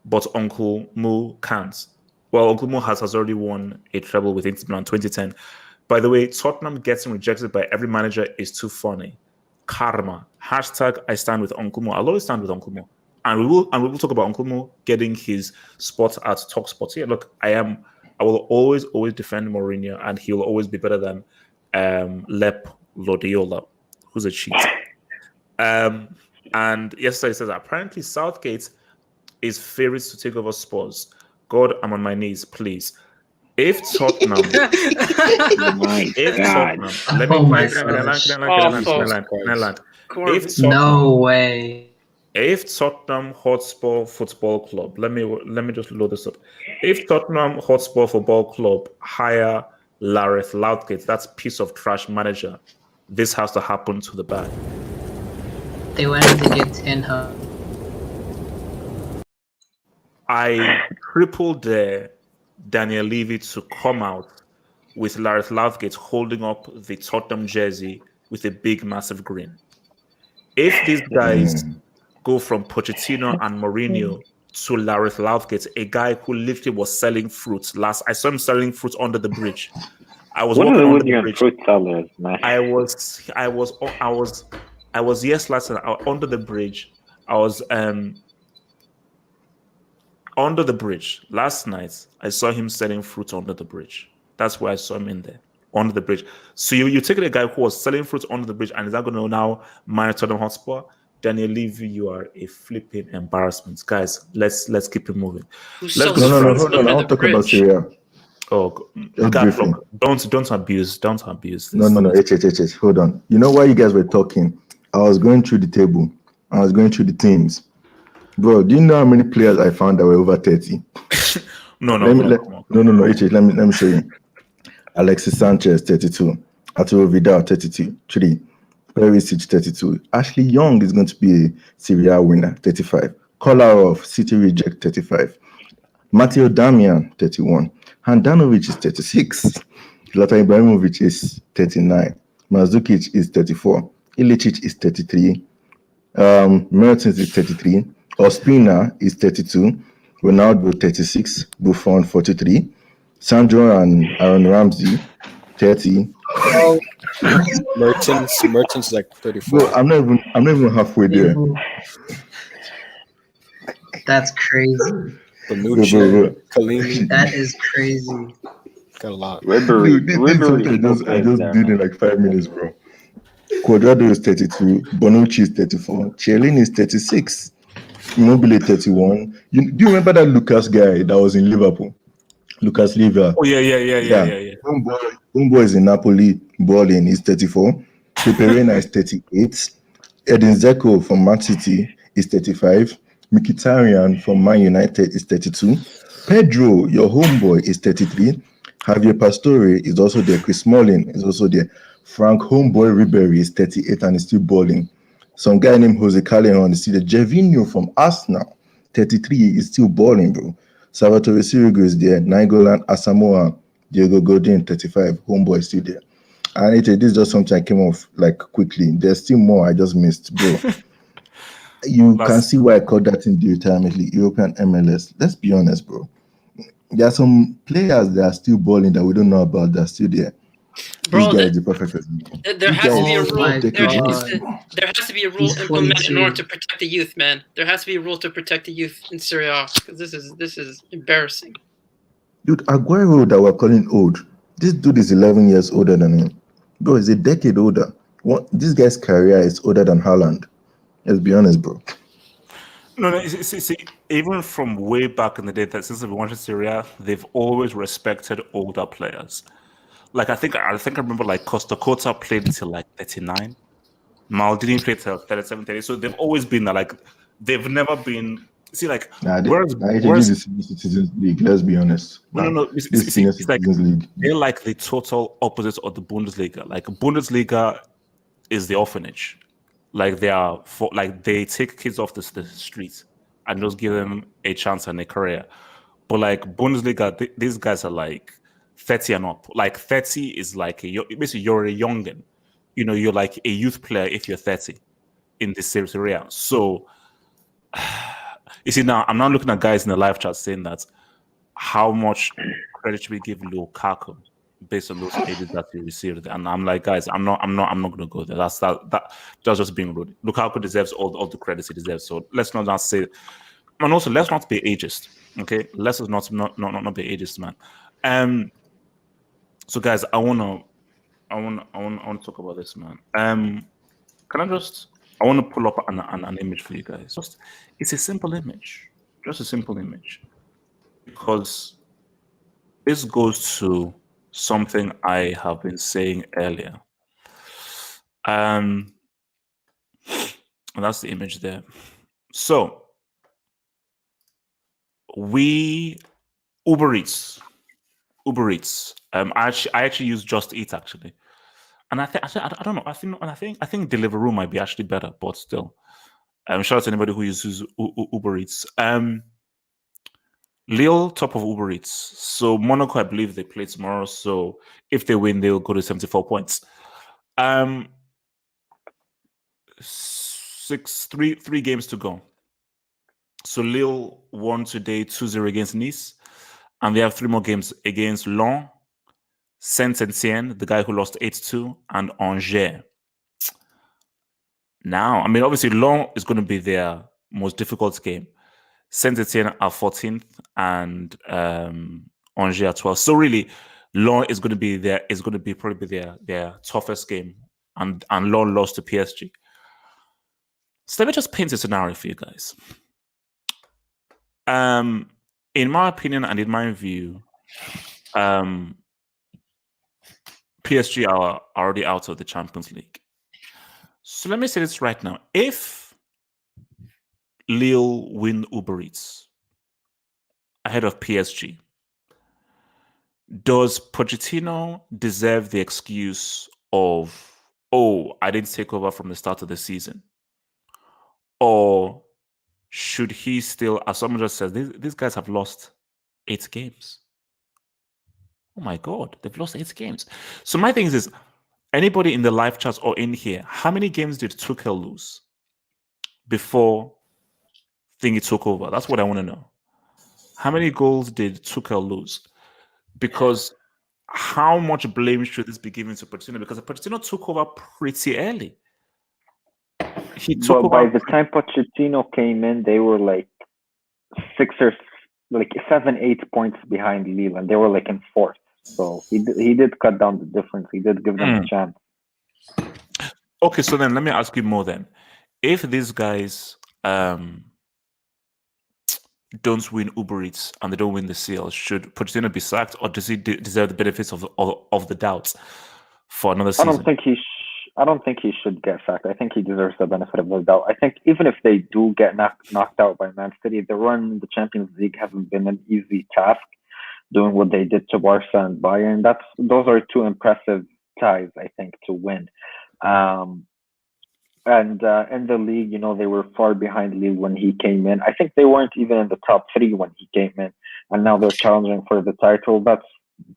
but Uncle Mu can't. Well, Uncle Mu has already won a treble with Inter Milan 2010. By the way, Tottenham getting rejected by every manager is too funny. Karma. # I stand with Uncle Mu. I'll always stand with Uncle Mu. And we will talk about Uncle Mo getting his spot at TalkSport. Yeah, look, I will always defend Mourinho, and he will always be better than Lep Lodiola, who's a cheat. And yesterday it says apparently Southgate is favorites to take over Spurs. God, I'm on my knees, please. If Tottenham, No way. If Tottenham Hotspur Football Club, let me just load this up. If Tottenham Hotspur Football Club hire Gareth Southgate, that's piece of trash manager, this has to happen to the bag. They wanted to get Ten Hag. I triple dare Daniel Levy to come out with Gareth Southgate holding up the Tottenham jersey with a big, massive grin. If these guys go from Pochettino and Mourinho to Gareth Southgate, a guy who literally was selling fruits I saw him selling fruits under the bridge. I was What walking are under you the and bridge. fruit sellers, man? I was last night under the bridge. I was under the bridge last night. I saw him selling fruit under the bridge. That's why I saw him in there under the bridge. So you take a guy who was selling fruit under the bridge and is that going to now manage Tottenham Hotspur? Daniel Levy, you are a flipping embarrassment, guys. Let's keep it moving. No, hold on. I'll talk about Serie. Oh, God, look, don't abuse this. No. Hold on. You know why you guys were talking? I was going through the table. I was going through the teams. Bro, do you know how many players I found that were over 30? No. Let me show you. Alexis Sanchez, 32. Arturo Vidal, 32. 3. Perisic, 32. Ashley Young is going to be a Serie A winner, 35. Kolarov, City reject, 35. Matteo Damian, 31. Handanovic is 36. Zlatan Ibrahimovic is 39. Mandzukic is 34. Ilicic is 33. Mertens is 33. Ospina is 32. Ronaldo, 36. Buffon, 43. Sandro and Aaron Ramsey, 30. Mertens is like 34. Bro, I'm not even halfway there. That's crazy. Bonucci, Kalini. That is crazy. Got a lot. Dude, I just did in like 5 minutes, bro. Quadrado is 32. Bonucci is 34. Chiellini is 36. Immobile 31. Do you remember that Lucas guy that was in Liverpool? Lucas Leiva. Oh yeah. Homeboy is in Napoli. Balling is 34. Peperina is 38. Edin Dzeko from Man City is 35. Mkhitaryan from Man United is 32. Pedro, your homeboy, is 33. Javier Pastore is also there. Chris Smalling is also there. Frank Homeboy Ribery is 38 and is still balling. Some guy named Jose Callejon is still there. Gervinho from Arsenal, 33, is still balling, bro. Salvatore Sirigu is there. Nainggolan Asamoah, Diego Godin, 35. Homeboy is still there. And this is just something I came off like quickly. There's still more I just missed, bro. You can see why I called that in the retirement league, European MLS. Let's be honest, bro. There are some players that are still balling that we don't know about that are still there. Bro, this guy is the perfect example. There has to be a rule. There has to be a rule implemented in order to protect the youth, man. There has to be a rule to protect the youth in Serie A because this is embarrassing. Dude, Aguero that we're calling old. This dude is 11 years older than him. Bro, he's a decade older. This guy's career is older than Haaland. Let's be honest, bro. No. See, even from way back in the day, that since we wanted Serie, they've always respected older players. Like I think I remember like Costa Curta played until like 39. Maldini played till 37, 30. So they've always been like they've never been. See, like whereas the Senior Citizens League. Let's be honest. No. It's like League. They're like the total opposite of the Bundesliga. Like Bundesliga is the orphanage. Like they take kids off the streets and just give them a chance and a career. But like Bundesliga, these guys are like 30 and up. Like 30 is like basically you're a youngin. You know, you're like a youth player if you're 30 in this Serie. So you see now, I'm not looking at guys in the live chat saying that how much credit should we give Lukaku based on those ages that he received. And I'm like, guys, I'm not gonna go there. That's just being rude. Lukaku deserves all the credits he deserves. So let's not say, and also let's not be ageist. Okay, let's not be ageist, man. So guys, I wanna talk about this, man. Can I just? I want to pull up an image for you guys. It's a simple image, just a simple image, because this goes to something I have been saying earlier. And that's the image there. So Uber Eats. I actually use Just Eat actually. And I don't know. I think Deliveroo might be actually better, but still. Shout out to anybody who uses Uber Eats. Lille top of Uber Eats. So Monaco, I believe they play tomorrow. So if they win, they'll go to 74 points. Three games to go. So Lille won today 2-0 against Nice, and they have 3 more games against Lens, Saint-Etienne, the guy who lost 8-2, and Angers. Now, I mean, obviously, Lens is going to be their most difficult game. Saint-Etienne are 14th, and Angers are 12th. So really, Lens is going to be probably their toughest game, and Lens lost to PSG. So let me just paint a scenario for you guys. In my opinion and in my view, PSG are already out of the Champions League. So let me say this right now. If Lille win Uber Eats ahead of PSG, does Pochettino deserve the excuse of, oh, I didn't take over from the start of the season? Or should he still, as someone just says, these guys have lost 8 games. Oh my God, they've lost 8 games. So my thing is, anybody in the live chat or in here, how many games did Tuchel lose before Thingy took over? That's what I want to know. How many goals did Tuchel lose? Because how much blame should this be given to Pochettino? Because Pochettino took over pretty early. But by the time Pochettino came in, they were like 7-8 points behind Lille, and they were like in 4th. So he did cut down the difference. He did give them a chance. Okay, so then let me ask you more then. If these guys don't win Uber Eats and they don't win the CL, should Pochettino be sacked, or does he deserve the benefits of the doubt for another season? I don't think he should get sacked. I think he deserves the benefit of the doubt. I think even if they do get knocked out by Man City, the run in the Champions League hasn't been an easy task. Doing what they did to Barca and Bayern, those are 2 impressive ties, I think, to win. And in the league, they were far behind Lille when he came in. I think they weren't even in the top 3 when he came in, and now they're challenging for the title. That's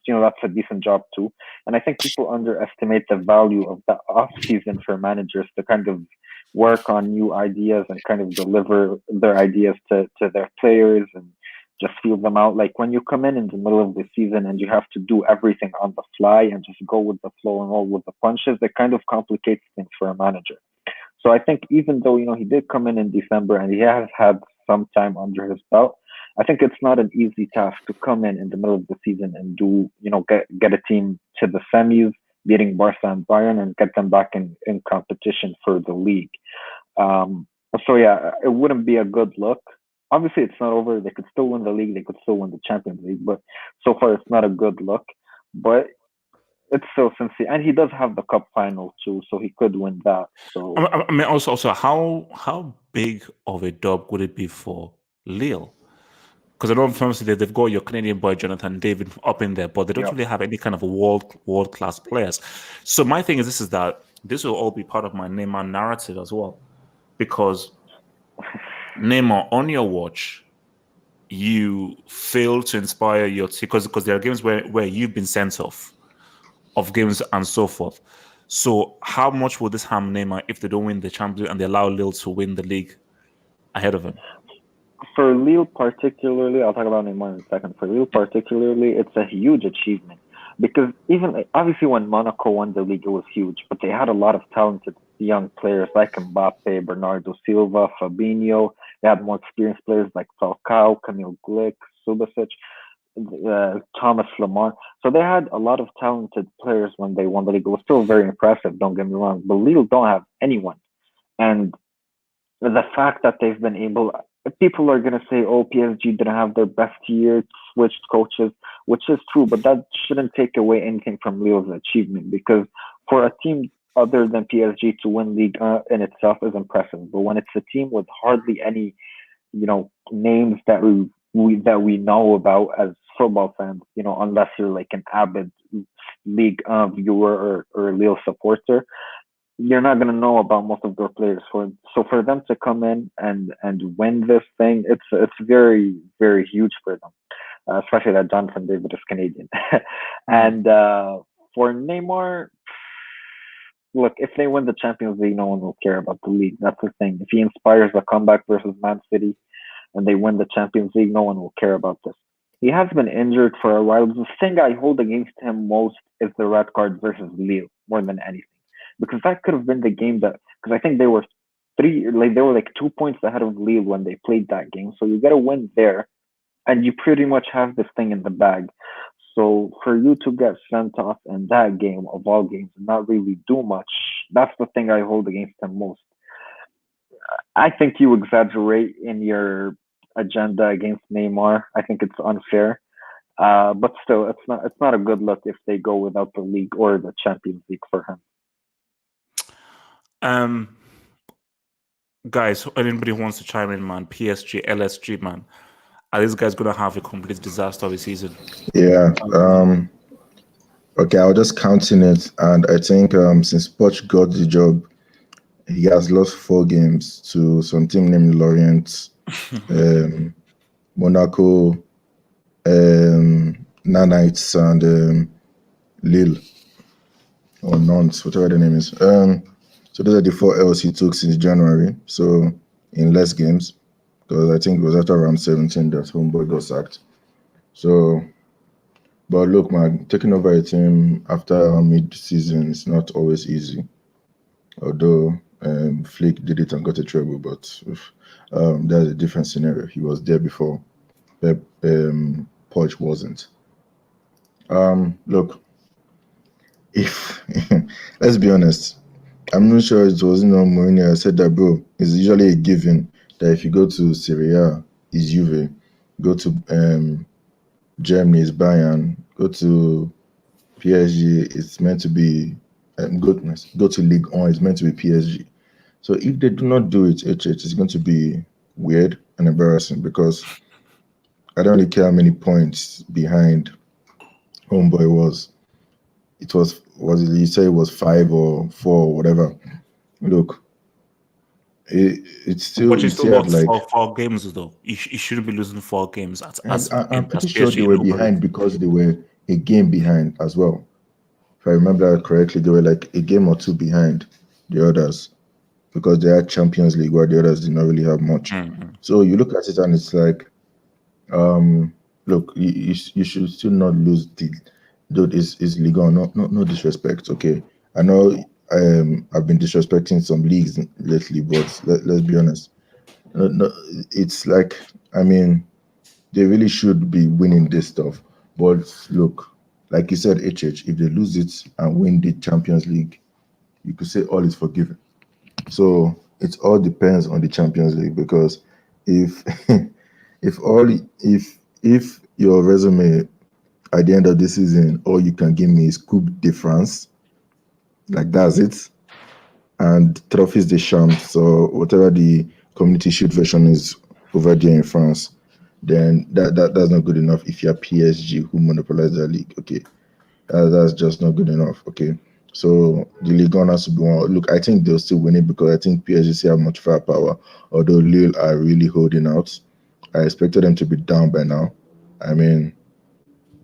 a decent job too. And I think people underestimate the value of the off-season for managers to kind of work on new ideas and kind of deliver their ideas to their players and just feel them out. Like when you come in the middle of the season and you have to do everything on the fly and just go with the flow and roll with the punches, it kind of complicates things for a manager. So I think even though, he did come in December and he has had some time under his belt, I think it's not an easy task to come in the middle of the season and do, get a team to the semis, beating Barca and Bayern, and get them back in competition for the league. So yeah, it wouldn't be a good look. Obviously, it's not over. They could still win the league. They could still win the Champions League. But so far, it's not a good look. But it's still sincere. And he does have the cup final, too, so he could win that. So I mean, also, how big of a dub would it be for Lille? Because I know obviously they've got your Canadian boy, Jonathan David, up in there, but they don't really have any kind of world-class players. So my thing is that this will all be part of my Neymar narrative as well. Because Neymar, on your watch, you fail to inspire your team, because there are games where you've been sent off of games and so forth. So how much will this harm Neymar if they don't win the Champions League and they allow Lille to win the league ahead of him? For Lille particularly, I'll talk about Neymar in a second. For Lille particularly, it's a huge achievement Because even obviously when Monaco won the league, it was huge, but they had a lot of talented young players like Mbappe, Bernardo Silva, Fabinho. They had more experienced players like Falcao, Camille Glick, Subasic, Thomas Lemar. So they had a lot of talented players when they won the league. It was still very impressive, don't get me wrong, but Lille don't have anyone. And the fact that they've been able, people are going to say, oh, PSG didn't have their best year, switched coaches, which is true, but that shouldn't take away anything from Lille's achievement, because for a team other than PSG to win Ligue 1 in itself is impressive. But when it's a team with hardly any, names that we know about as football fans, unless you're like an avid Ligue 1 viewer or Lille supporter, you're not going to know about most of their players. So for them to come in and win this thing, it's very, very huge for them, especially that Jonathan David is Canadian. And for Neymar, look, if they win the Champions League, no one will care about the league. That's the thing. If he inspires a comeback versus Man City and they win the Champions League, no one will care about this. He has been injured for a while. The thing I hold against him most is the red card versus Lille more than anything. Because that could have been the game because I think they were 2 points ahead of Lille when they played that game. So you got to win there, and you pretty much have this thing in the bag. So for you to get sent off in that game of all games and not really do much, that's the thing I hold against him most. I think you exaggerate in your agenda against Neymar. I think it's unfair. But still, it's not a good look if they go without the league or the Champions League for him. Guys, anybody wants to chime in, man? PSG, LSG, man. Are these guys gonna have a complete disaster of a season? Yeah. Okay, I'll just counting it, and I think since Poch got the job, he has lost 4 games to some team named Lorient, Monaco, Nanites, and Lille or Nantes, whatever the name is. So those are the 4 L's he took since January. So in less games, because I think it was after round 17 that Homeboy got sacked. So, but look, man, taking over a team after mid-season is not always easy. Although Flick did it and got a treble, but that's a different scenario. He was there before. Poch wasn't. Look, if let's be honest, I'm not sure it wasn't on Mourinho. I said that, bro. It's usually a given that if you go to Serie A, it's Juve. Go to Germany, it's Bayern. Go to PSG, it's meant to be goodness. Go to Ligue 1, it's meant to be PSG. So if they do not do it, it's going to be weird and embarrassing, because I don't really care how many points behind Homeboy was. It was it, you say it was 5 or 4 or whatever. Look, it's still, But you still lost like 4 games though. You shouldn't be losing 4 games. I'm pretty sure they were behind because they were a game behind as well. If I remember correctly, they were like a game or 2 behind the others, because they had Champions League where the others did not really have much. Mm-hmm. So you look at it and it's like, look, you should still not lose the. Dude, is Liga, no disrespect. Okay, I know I've been disrespecting some leagues lately, but let's be honest. No, it's like, I mean, they really should be winning this stuff. But look, like you said, if they lose it and win the Champions League, you could say all is forgiven. So it all depends on the Champions League, because if your resume at the end of the season, all you can give me is Coupe de France, like that's it, and Trophies de Champs, so whatever the Community Shield version is over there in France, then that's not good enough if you're PSG who monopolize the league. Okay, that's just not good enough. Okay, so the league has to be one. Look, I think they'll still win it, because I think PSG still have much firepower, although Lille are really holding out. I expected them to be down by now. I mean,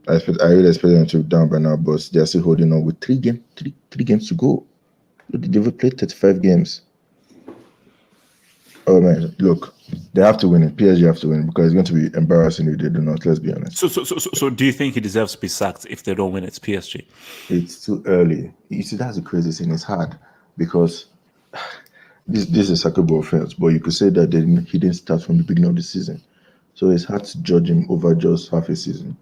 I really expect them to be down by now, but they're still holding on with 3 games to go. They've played 35 games. Oh man, look, they have to win it. PSG have to win it because it's going to be embarrassing if they do not. Let's be honest. So do you think he deserves to be sacked if they don't win it? PSG. It's too early. You see, that's the crazy thing. It's hard because this is a soccer offense, but you could say that he didn't start from the beginning of the season, so it's hard to judge him over just half a season.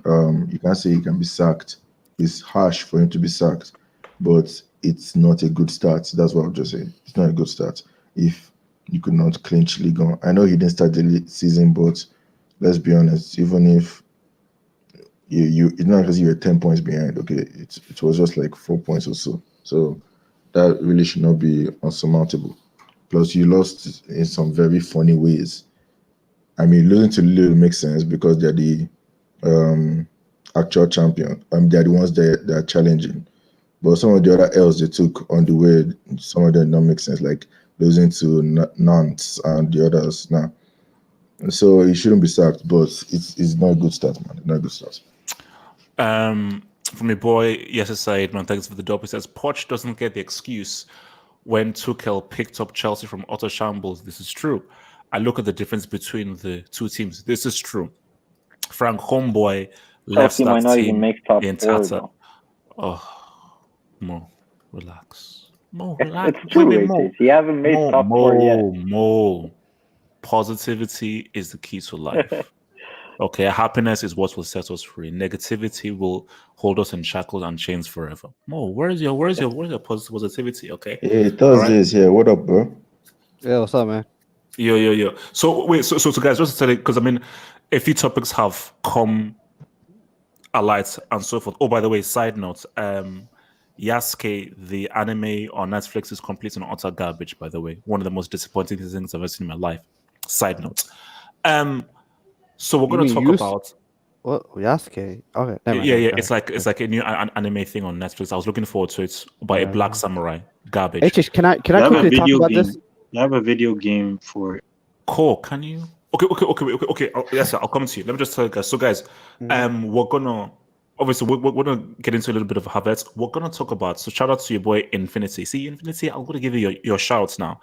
You can't say he can be sacked. It's harsh for him to be sacked, but it's not a good start. That's what I'm just saying. It's not a good start if you could not clinch Ligue 1. I know he didn't start the season, but let's be honest. Even if it's not because you were 10 points behind. Okay, it was just like 4 points or so. So that really should not be unsurmountable. Plus, you lost in some very funny ways. I mean, losing to Lille makes sense because they're the actual champion. They're the ones that are challenging. But some of the other L's they took on the way, some of them don't make sense, like losing to Nantes and the others now. So he shouldn't be sacked, but it's not a good start, man. Not a good start. From your boy, yes, Said, man, thanks for the dub. He says, Poch doesn't get the excuse when Tuchel picked up Chelsea from utter shambles. This is true. I look at the difference between the two teams. This is true. Frank Homeboy left Chelsea might that not team even make top in 4, tatter. though. Oh, Mo, relax. Mo, relax. It's true, Wait, Mo. He hasn't made top 4 yet. Mo. Positivity is the key to life. Okay, happiness is what will set us free. Negativity will hold us in shackles and chains forever. Mo, where's your positivity? Okay. Hey, Thursdays here. What up, bro? Yeah, what's up, man? Yo. So wait, so guys, just to tell you, because I mean, a few topics have come alight and so forth. Oh, by the way, side note, Yasuke, the anime on Netflix, is complete and utter garbage, by the way. One of the most disappointing things I've ever seen in my life. Side note. So we're going to talk about what Yasuke. Okay, yeah. It's like a new anime thing on Netflix. I was looking forward to it by a black samurai. Garbage. HH, can I quickly talk about this? You have a video game for it. Cool. Can you? Okay. Yes, sir, I'll come to you. Let me just tell you guys. So, guys, we're gonna get into a little bit of Havertz. We're gonna talk about. So, shout out to your boy Infinity. See, Infinity, I'm gonna give you your shouts now.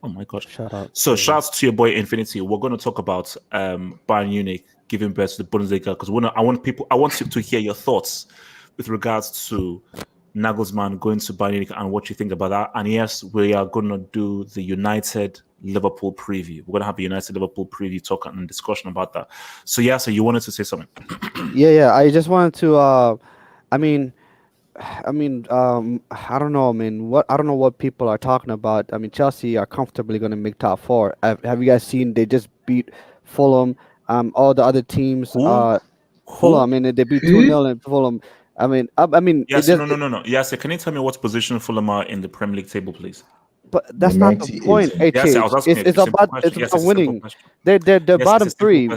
Oh my god! Shout out. So, shouts to your boy Infinity. We're gonna talk about Bayern Munich giving birth to the Bundesliga because I want you to hear your thoughts with regards to Nagelsmann going to Bayern Munich and what you think about that. And yes, we are gonna do the United Liverpool preview. We're gonna have a United Liverpool preview talk and discussion about that. So yeah, so you wanted to say something? Yeah. I just wanted to. I don't know. I don't know what people are talking about. I mean, Chelsea are comfortably going to make top 4. Have you guys seen? They just beat Fulham. All the other teams. Fulham. I mean, they beat 2-0 in Fulham. Yes. No. Yes. Can you tell me what position Fulham are in the Premier League table, please? But that's not the point. Yes, it's about winning. They're bottom 3.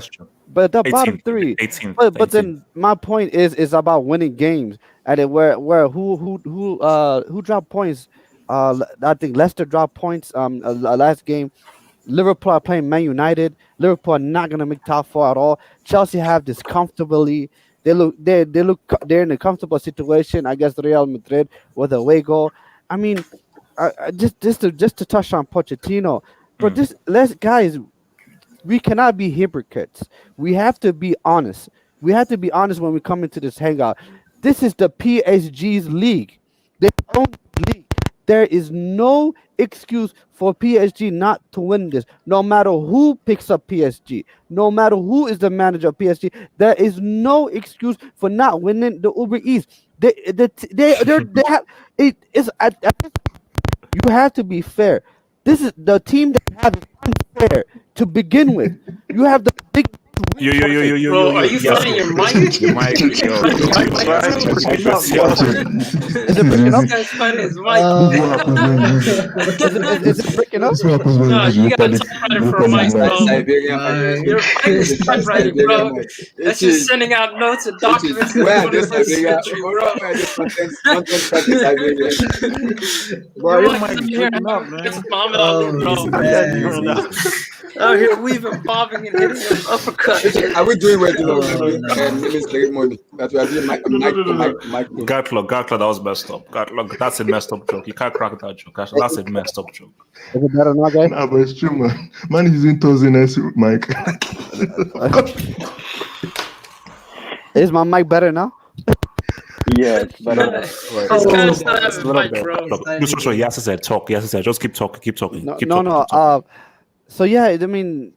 But the bottom 3. 18. But then my point is about winning games. And where who dropped points? I think Leicester dropped points. Last game. Liverpool are playing Man United. Liverpool are not gonna make top 4 at all. Chelsea have this comfortably. They're in a comfortable situation against Real Madrid with a away goal. I mean, just to touch on Pochettino, but guys, we cannot be hypocrites. We have to be honest. We have to be honest when we come into this hangout. This is the PSG's league. Their own league. There is no excuse for PSG not to win this. No matter who picks up PSG, no matter who is the manager of PSG, there is no excuse for not winning the Uber Eats. They have it is you have to be fair. This is the team that have it unfair to begin with. You have the big. Yo. Bro, are you fighting your mic? Your mic. Is it breaking up? This guy's fighting his mic. Is it breaking up? No, you guys are fighting for a mic, bro. Your mic is typewriting, bro. That's just sending out notes and documents in the 21st century, bro. Bro, your mic is breaking up, man. It's vomit on you, bro. Out here weaving, bobbing, and hitting him uppercuts. Are we doing wedding or name ceremony? That we are doing mic. Gatlock, that was messed up. Gatlock, that's a messed up joke. You can't crack that joke. That's a messed up joke. Is it better now, guys? Nah, but it's true, man. Man is using Thursday night mic. Is my mic better now? Yes, better. So he has to say talk. He has to say just keep talking. Keep talking. No. So yeah, I mean,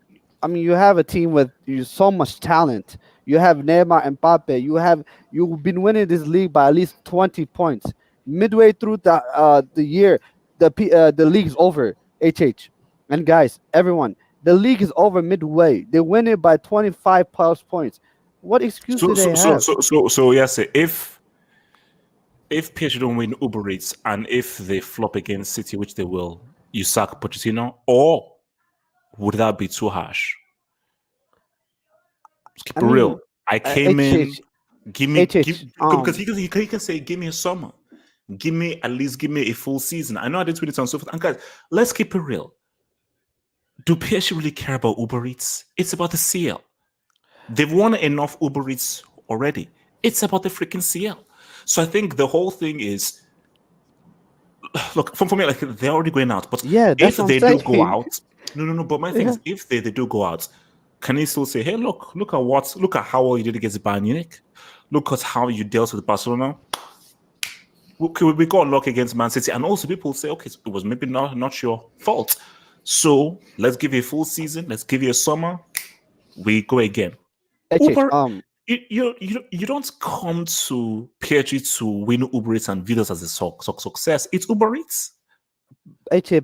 you have a team with so much talent. You have Neymar and Mbappe. You've been winning this league by at least 20 points. Midway through the year, the league's over. And guys, everyone, the league is over midway. They win it by 25 plus points. What excuse do they have? So yes, if PSG don't win Uber Eats and if they flop against City, which they will, you sack Pochettino, or would that be too harsh? Keep it real. I came in. Because you can say, give me a summer, give me a full season. I know I did tweet it and so forth. And guys, let's keep it real. Do PSG really care about Uber Eats? It's about the CL. They've won enough Uber Eats already. It's about the freaking CL. So I think the whole thing is, look, for me, like they're already going out. But if they do go out, no. But my thing is, if they do go out, can you still say, hey, look at how well you did against Bayern Munich. Look at how you dealt with Barcelona. We got luck against Man City, and also people say, okay, it was maybe not your fault. So let's give you a full season. Let's give you a summer. We go again. You don't come to PSG to win Uber Eats and videos as a success. It's Uber Eats.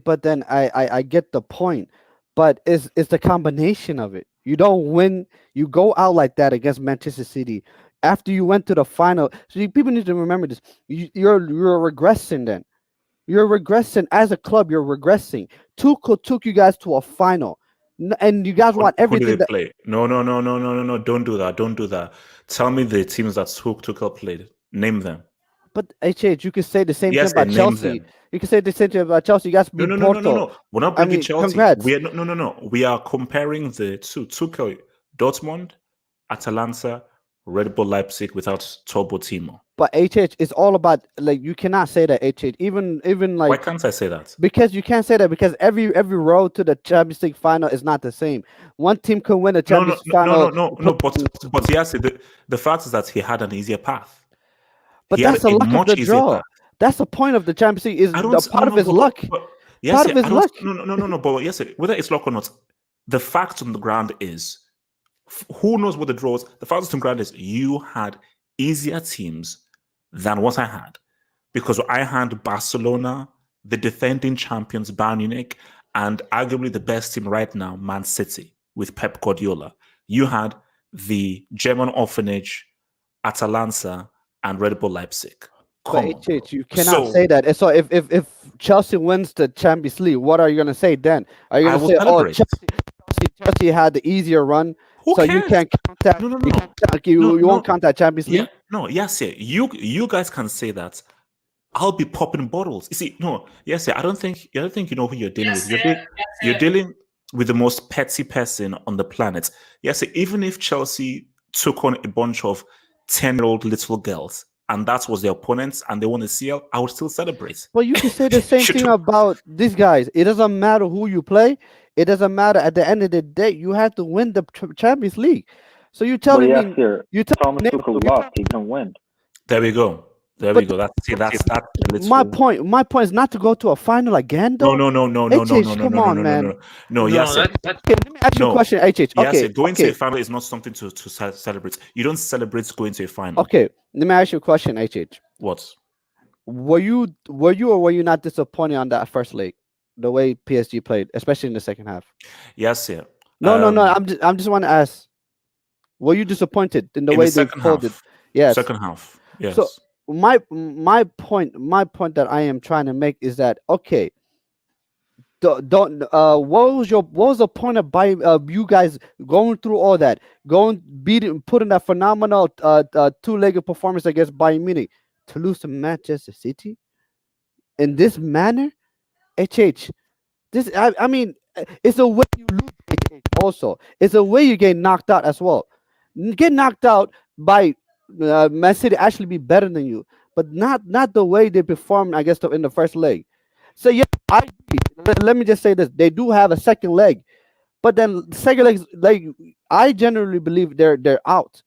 But then I get the point. But it's the combination of it. You don't win. You go out like that against Manchester City after you went to the final. So people need to remember this. You're regressing then. You're regressing as a club. You're regressing. Tuchel took you guys to a final. And you guys want everything. Who did they play? No. Don't do that. Tell me the teams that Tuchel played. Name them. But you can say the same thing about Chelsea. You can say the same thing about Chelsea. You guys beat Porto. No. We're not bringing Chelsea. Congrats. We are comparing the two. Tuchel, Dortmund, Atalanta, Red Bull Leipzig without Turbo Timo. But it's all about, like, you cannot say that even like. Why can't I say that? Because you can't say that because every road to the Champions League final is not the same. One team can win a Champions League final. No. But yes, the fact is that he had an easier path. But that's the luck of the draw. That's the point of the Champions League. Is part of his luck. Part of his luck. No. But yes, whether it's luck or not, the fact on the ground is, who knows what the draw is? The fact on the ground is you had easier teams than what I had, because I had Barcelona, the defending champions Bayern Munich, and arguably the best team right now, Man City, with Pep Guardiola. You had the German orphanage, Atalanta, and Red Bull Leipzig. You cannot say that. So if Chelsea wins the Champions League, what are you going to say then? Are you going to say, celebrate. Chelsea had the easier run? Who so cares? You can't count that. You won't count that Champions League. You guys can say that. I'll be popping bottles. You see, I don't think you know who you're dealing with. You're dealing with the most petty person on the planet. Even if Chelsea took on a bunch of 10-year-old little girls and that was their opponents and they won the CL, I would still celebrate. Well, you can say the same thing about these guys. It doesn't matter who you play. It doesn't matter. At the end of the day, you have to win the Champions League. So you're telling me, Thomas Tuchel lost. He can win. There we go. That's my point. My point is not to go to a final again, though. No. Come on, man. Let me ask you a question, Okay. Going to a final is not something to celebrate. You don't celebrate going to a final. Okay. Let me ask you a question, What? Were you or were you not disappointed on that first leg? The way PSG played, especially in the second half. Yes, yeah. No. I'm just want to ask. Were you disappointed in the way they folded? Yes. Second half. Yes. So my point that I am trying to make is that okay. What was the point of you guys going through all that, putting that phenomenal two-legged performance against Bayern Munich to lose to Manchester City in this manner? This I mean, it's a way you lose. Also, it's a way you get knocked out as well. Get knocked out by Man City actually be better than you, but not the way they performed, I guess, in the first leg. So yeah, I agree. Let me just say this: they do have a second leg, but then the second leg, like I generally believe they're out.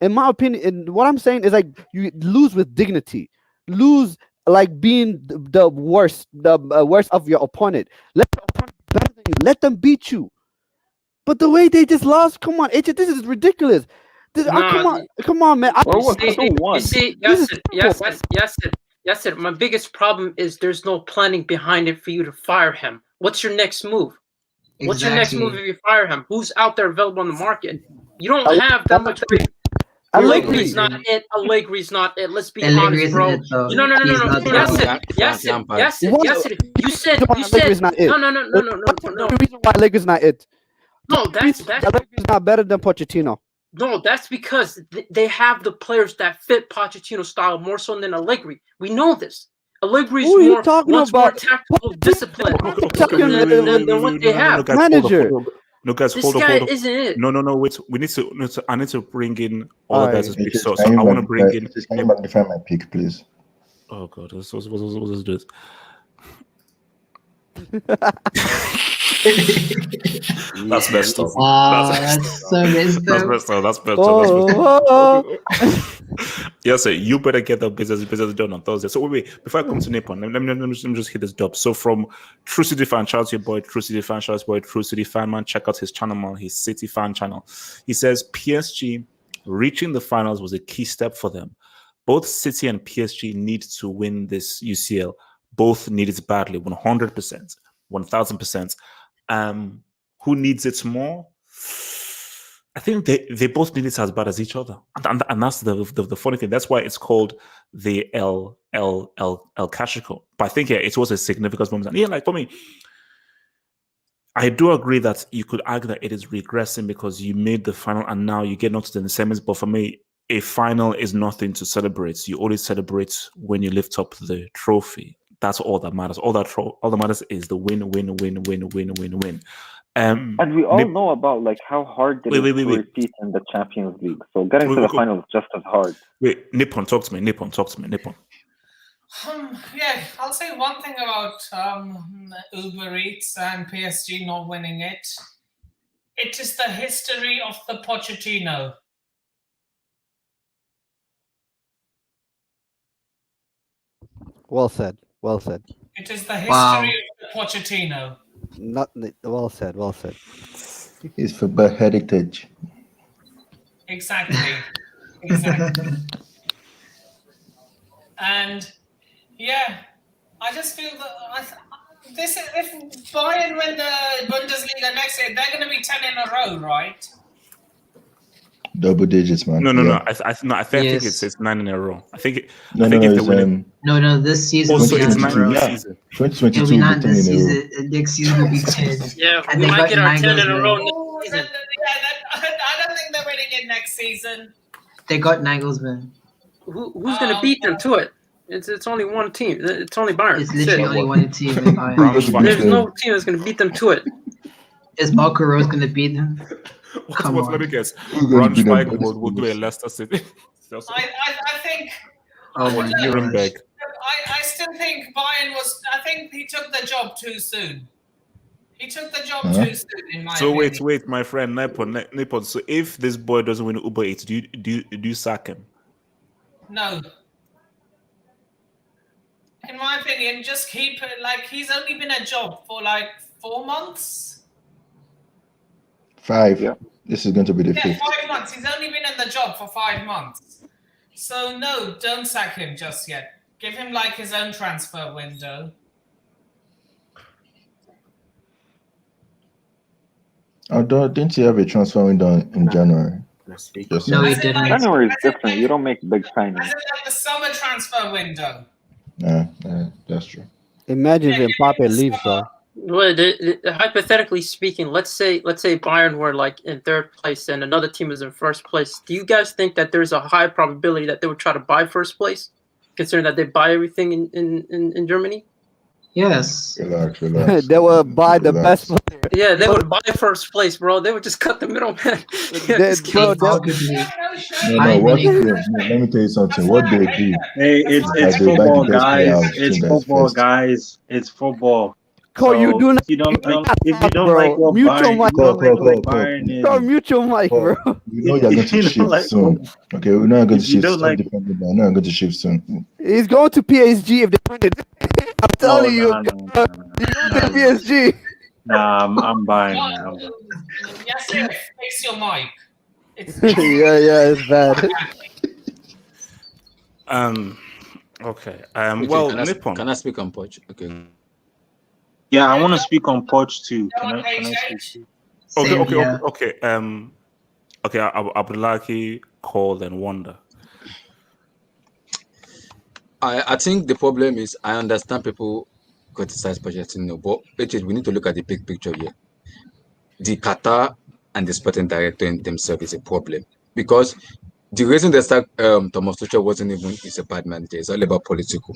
In my opinion, and what I'm saying is like you lose with dignity, lose like being the worst of your opponent. Let your opponent be better than you. Let them beat you. But the way they just lost, come on, this is ridiculous. Come on, man. You see, yes, my biggest problem is there's no planning behind it for you to fire him. What's your next move? What's your next move if you fire him? Who's out there available on the market? You don't have that much. Allegri's not it. Allegri's not it. Let's be honest, bro. No. Yes, you said no. The reason why Allegri's not it. No, that's Allegri's not better than Pochettino. No, that's because they have the players that fit Pochettino style more so than Allegri. We know this. Allegri's more tactical discipline than what they have. Manager. No, guys, this hold guy on. Isn't it? No, wait. I need to bring in all the guys to speak. So I want to bring in. Can you magnify my pick, please? Oh God, what's this? That's messed up. That's so messed up. That's messed up. Yeah, so you better get the business done on Thursday. So wait, before I come to Nippon, let me just hit this job. So from True City Fan, shout out to your boy, True City Fan, shout out to your boy, True City Fan, man. Check out his channel, man, his City Fan channel. He says PSG reaching the finals was a key step for them. Both City and PSG need to win this UCL. Both need it badly, 100%, 1000%. Who needs it more? I think they both need it as bad as each other, and that's the funny thing. That's why it's called the El Clasico. But I think it was a significant moment. And yeah, like for me, I do agree that you could argue that it is regressing because you made the final and now you get not to the semis. But for me, a final is nothing to celebrate. You only celebrate when you lift up the trophy. That's all that matters. All that matters is the win. And we all know about like how hard it is to repeat in the Champions League. So getting to the final is just as hard. Wait, Nippon, talk to me. Yeah, I'll say one thing about Uber Eats and PSG not winning it. It is the history of the Pochettino. Well said. It is the history of the Pochettino. Well said. It's football heritage. Exactly. And yeah, I just feel that if Bayern win the Bundesliga next year, they're going to be 10 in a row, right? Double digits, man. No. I think it's 9 in a row. I think if they win No, this season. Also, it's 9 in a row. 2022 will be 9 this season. Next season will be 10. Yeah, and we might get our 10 in a row next season. I don't think they're winning it next season. They got Nagelsmann. Who's going to beat them to it? It's only one team. It's only Bayern. It's literally only one team in Bayern. There's no team that's going to beat them to it. Is Marco Rose going to beat them? Let me guess. Braunschweig will do a Leicester City. I think. Nuremberg. I still think Bayern was. I think he took the job too soon. He took the job too soon, in my opinion. Wait, my friend Nippon. So if this boy doesn't win Uber Eats, do you sack him? No. In my opinion, just keep it like he's only been a job for like 4 months. 5. Yeah. This is going to be the 5th. 5 months. He's only been in the job for 5 months. So no, don't sack him just yet. Give him like his own transfer window. Although, didn't you have a transfer window in January? No, he didn't. January is different. You don't make big signings. I said like the summer transfer window. Yeah, that's true. Imagine if Mbappe leaves, though. Well, hypothetically speaking, let's say Bayern were like in 3rd place and another team is in 1st place. Do you guys think that there's a high probability that they would try to buy 1st place, considering that they buy everything in Germany? Yes. Relax. They will buy the best player Yeah, they would buy first place, bro. They would just cut the middleman. No, let me tell you something. What they do Hey, is it's that they buy the football, best player guys. out It's soon as football, first. guys. It's football. Cole, you So do not. if you don't like what Mute your Bayern, mic. if you don't like what Bayern is, Cole, mute your mic, bro. You know you're going to shift soon. Okay, we're not going to shift. Stop defending that. We're not going to shift soon. He's going to PSG if they win it. I'm telling you. He's going to PSG. Nah, I'm buying. Yes, fix your mic. yeah, it's bad. Okay. Well, can I speak on Poch? Okay. Yeah, I want to speak on Poch too. Can I speak? Okay. Okay. Abdullahi, Cole, and Wanda. I think the problem is I understand people criticize Pochettino, but we need to look at the big picture here. The Qatar and the sporting director in themselves is a problem because the reason they start Thomas Tuchel wasn't even is a bad manager. It's all about political.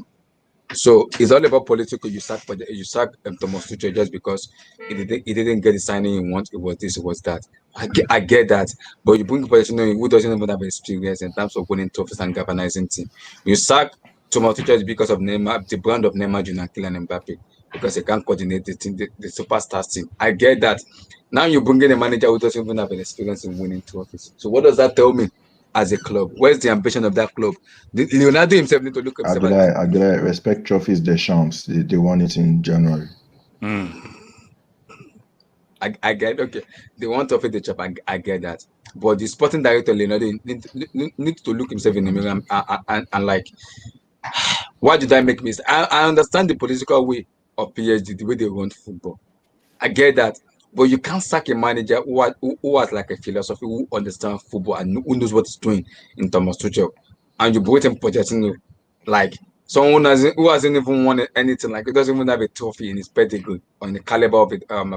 So it's all about political. You sack Thomas Tuchel just because he didn't get the signing he wanted. It was this, it was that. I get that, but you bring Pochettino who doesn't even have experience in terms of winning trophies and galvanizing team. You sack Thomas Tuchel because of Neymar, the brand of Neymar, Junior, Kylian Mbappe, because they can't coordinate the team, the superstars team. I get that. Now you bring in a manager who doesn't even have an experience in winning trophies. So what does that tell me? As a club, where's the ambition of that club? Leonardo himself need to look at himself. I respect trophies the champs. They won it in January. I get okay. They want to offer the chop. I get that, but the sporting director Leonardo need to look himself in the mirror and like, why did I make mistakes? I understand the political way of PSG, the way they run football. I get that. But you can't sack a manager who has like a philosophy, who understands football and who knows what he's doing in Thomas Tuchel. And you brought him Pochettino, like someone who hasn't even won anything, like he doesn't even have a trophy in his pedigree or in the caliber of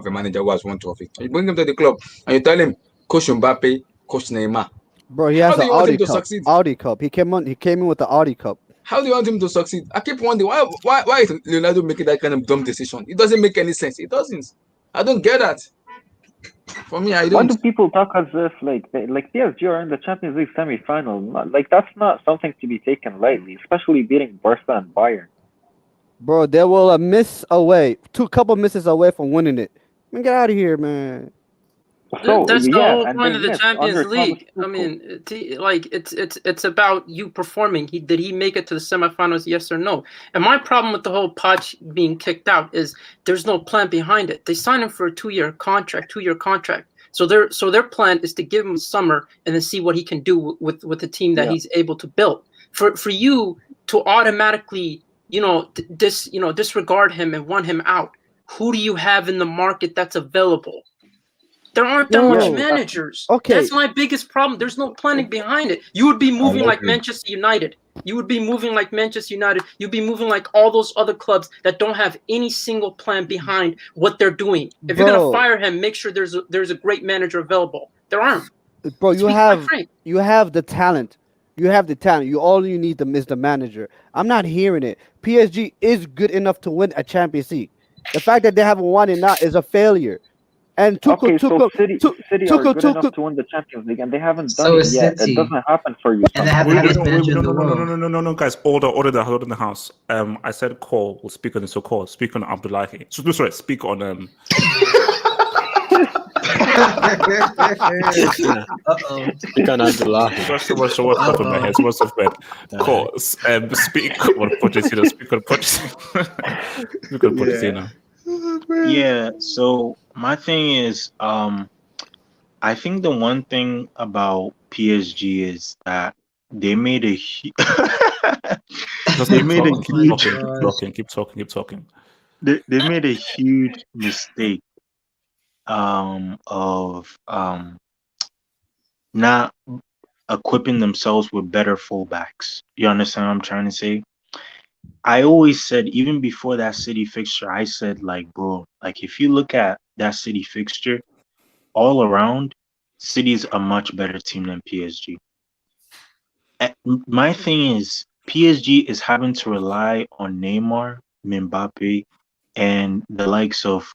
a manager who has won trophy. And you bring him to the club and you tell him, Coach Mbappe, Coach Neymar. Bro, he has the Audi Cup. Audi Cup. He came in with the Audi Cup. How do you want him to succeed? I keep wondering why is Leonardo making that kind of dumb decision? It doesn't make any sense. It doesn't. I don't get that. For me, I don't. Why do people talk as if like PSG are in the Champions League semi-final? Like that's not something to be taken lightly, especially beating Barca and Bayern. Bro, they will miss away, couple misses away from winning it. Man, get out of here, man. So, that's the whole point of the Champions League. I mean, it's about you performing. Did he make it to the semifinals? Yes or no? And my problem with the whole Poch being kicked out is there's no plan behind it. They signed him for a 2-year contract. So their plan is to give him summer and then see what he can do with the team that he's able to build. For you to automatically disregard him and want him out, who do you have in the market that's available? There aren't that much managers. Okay. That's my biggest problem. There's no planning behind it. You would be moving like Manchester United. You'd be moving like all those other clubs that don't have any single plan behind what they're doing. If you're gonna fire him, make sure there's a great manager available. There aren't. Bro, you have the talent. All you need is the manager. I'm not hearing it. PSG is good enough to win a Champions League. The fact that they haven't won it now is a failure. And City are good enough to win the Champions League, and they haven't done it yet. It doesn't happen for you. And they have the best manager in the world. No, guys, order in the house. I said Cole will speak on it, so Cole, speak on Abdullahi. Sorry, speak on Speak on Abdullahi. What's up in my head? What's up, man? Cole, speak on Pochettino. Speak on Pochettino. Yeah, so my thing is, I think the one thing about PSG is that they made a huge. Keep talking. They made a huge mistake of not equipping themselves with better fullbacks. You understand what I'm trying to say? I always said, even before that City fixture, I said, like, bro, like, if you look at that City fixture, all around, City's a much better team than PSG. My thing is, PSG is having to rely on Neymar, Mbappe, and the likes of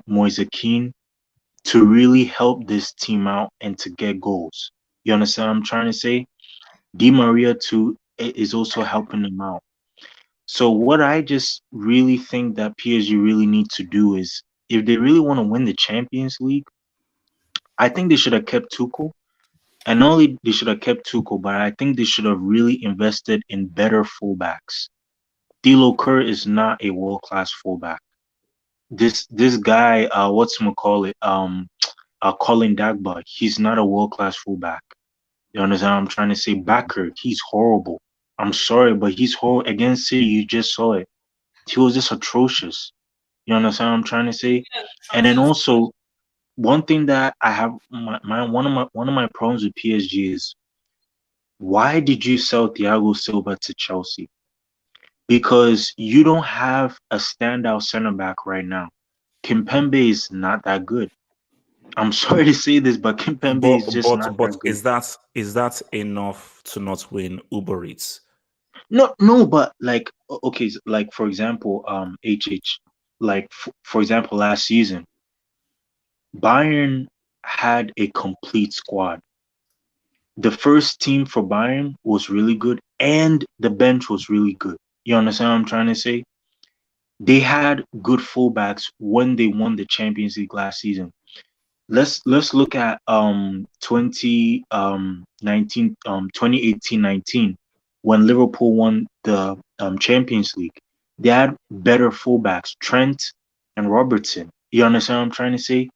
Moise Kean to really help this team out and to get goals. You understand what I'm trying to say? Di Maria too is also helping them out. So what I just really think that PSG really need to do is, if they really want to win the Champions League, I think they should have kept Tuchel. And not only they should have kept Tuchel, but I think they should have really invested in better fullbacks. Thilo Kerr is not a world-class fullback. This guy, Colin Dagba, he's not a world-class fullback. You understand what I'm trying to say? Backer, he's horrible. I'm sorry, but he's horrible. Against City, you just saw it. He was just atrocious. You understand what I'm trying to say? And then also, one thing that I have one of my problems with PSG is, why did you sell Thiago Silva to Chelsea? Because you don't have a standout center back right now. Kimpembe is not that good. I'm sorry to say this, but Kimpembe is just not that good. Is that enough to not win Uber Eats? No, but like, okay, like for example, HH, like for example, last season, Bayern had a complete squad. The first team for Bayern was really good, and the bench was really good. You understand what I'm trying to say? They had good fullbacks when they won the Champions League last season. Let's look at 2018-19 when Liverpool won the Champions League. They had better fullbacks, Trent and Robertson. You understand what I'm trying to say?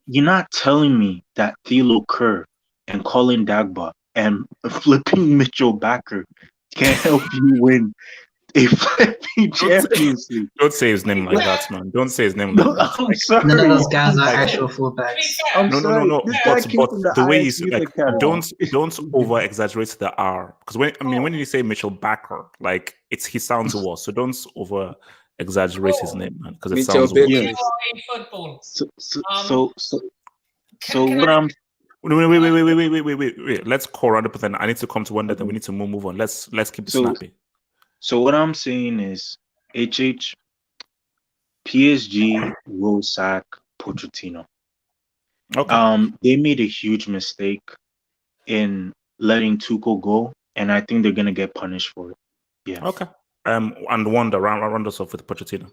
You're not telling me that Thilo Kerr and Colin Dagba and flipping Mitchell Bakker can help you win a flipping Champions League. Don't say his name like that, man. Don't say his name like that. I'm sorry. None of those guys are actual fullbacks. No. But the way he's like, don't over exaggerate the R, because when you say Mitchell Bakker, like he sounds worse. So don't over exaggerate his name, man, because it sounds worse. So what I'm. Wait. Let's call around, but then I need to come to one that we need to move on. Let's keep it snappy. So what I'm saying is, PSG will sack Pochettino. Okay. They made a huge mistake in letting Tuchel go, and I think they're gonna get punished for it. Yeah. Okay. And Wanda, round us off with Pochettino.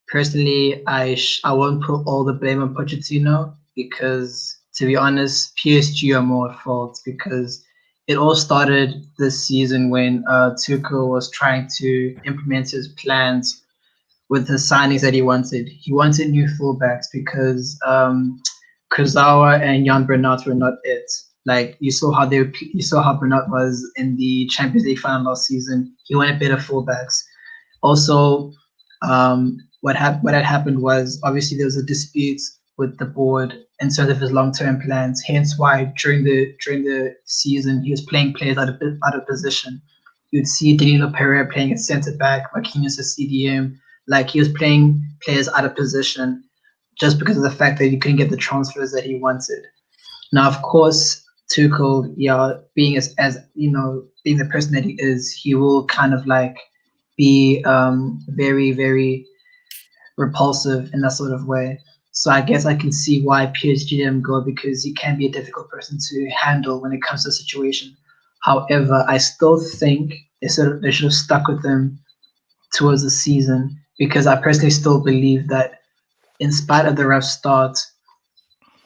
Personally, I won't put all the blame on Pochettino, because, to be honest, PSG are more at fault, because it all started this season when Tuchel was trying to implement his plans with the signings that he wanted. He wanted new fullbacks because Kurzawa and Jan Bernat were not it. Like, you saw how Bernat was in the Champions League final last season. He wanted better fullbacks. Also, what had happened was, obviously there was a dispute with the board in terms of his long-term plans. Hence why during the season he was playing players out of position. You'd see Danilo Pereira playing at centre back, Marquinhos at CDM. Like, he was playing players out of position just because of the fact that he couldn't get the transfers that he wanted. Now, of course, Tuchel, being being the person that he is, he will kind of like be very, very repulsive in that sort of way. So I guess I can see why PSG didn't go, because he can be a difficult person to handle when it comes to the situation. However, I still think they should have stuck with him towards the season, because I personally still believe that in spite of the rough start,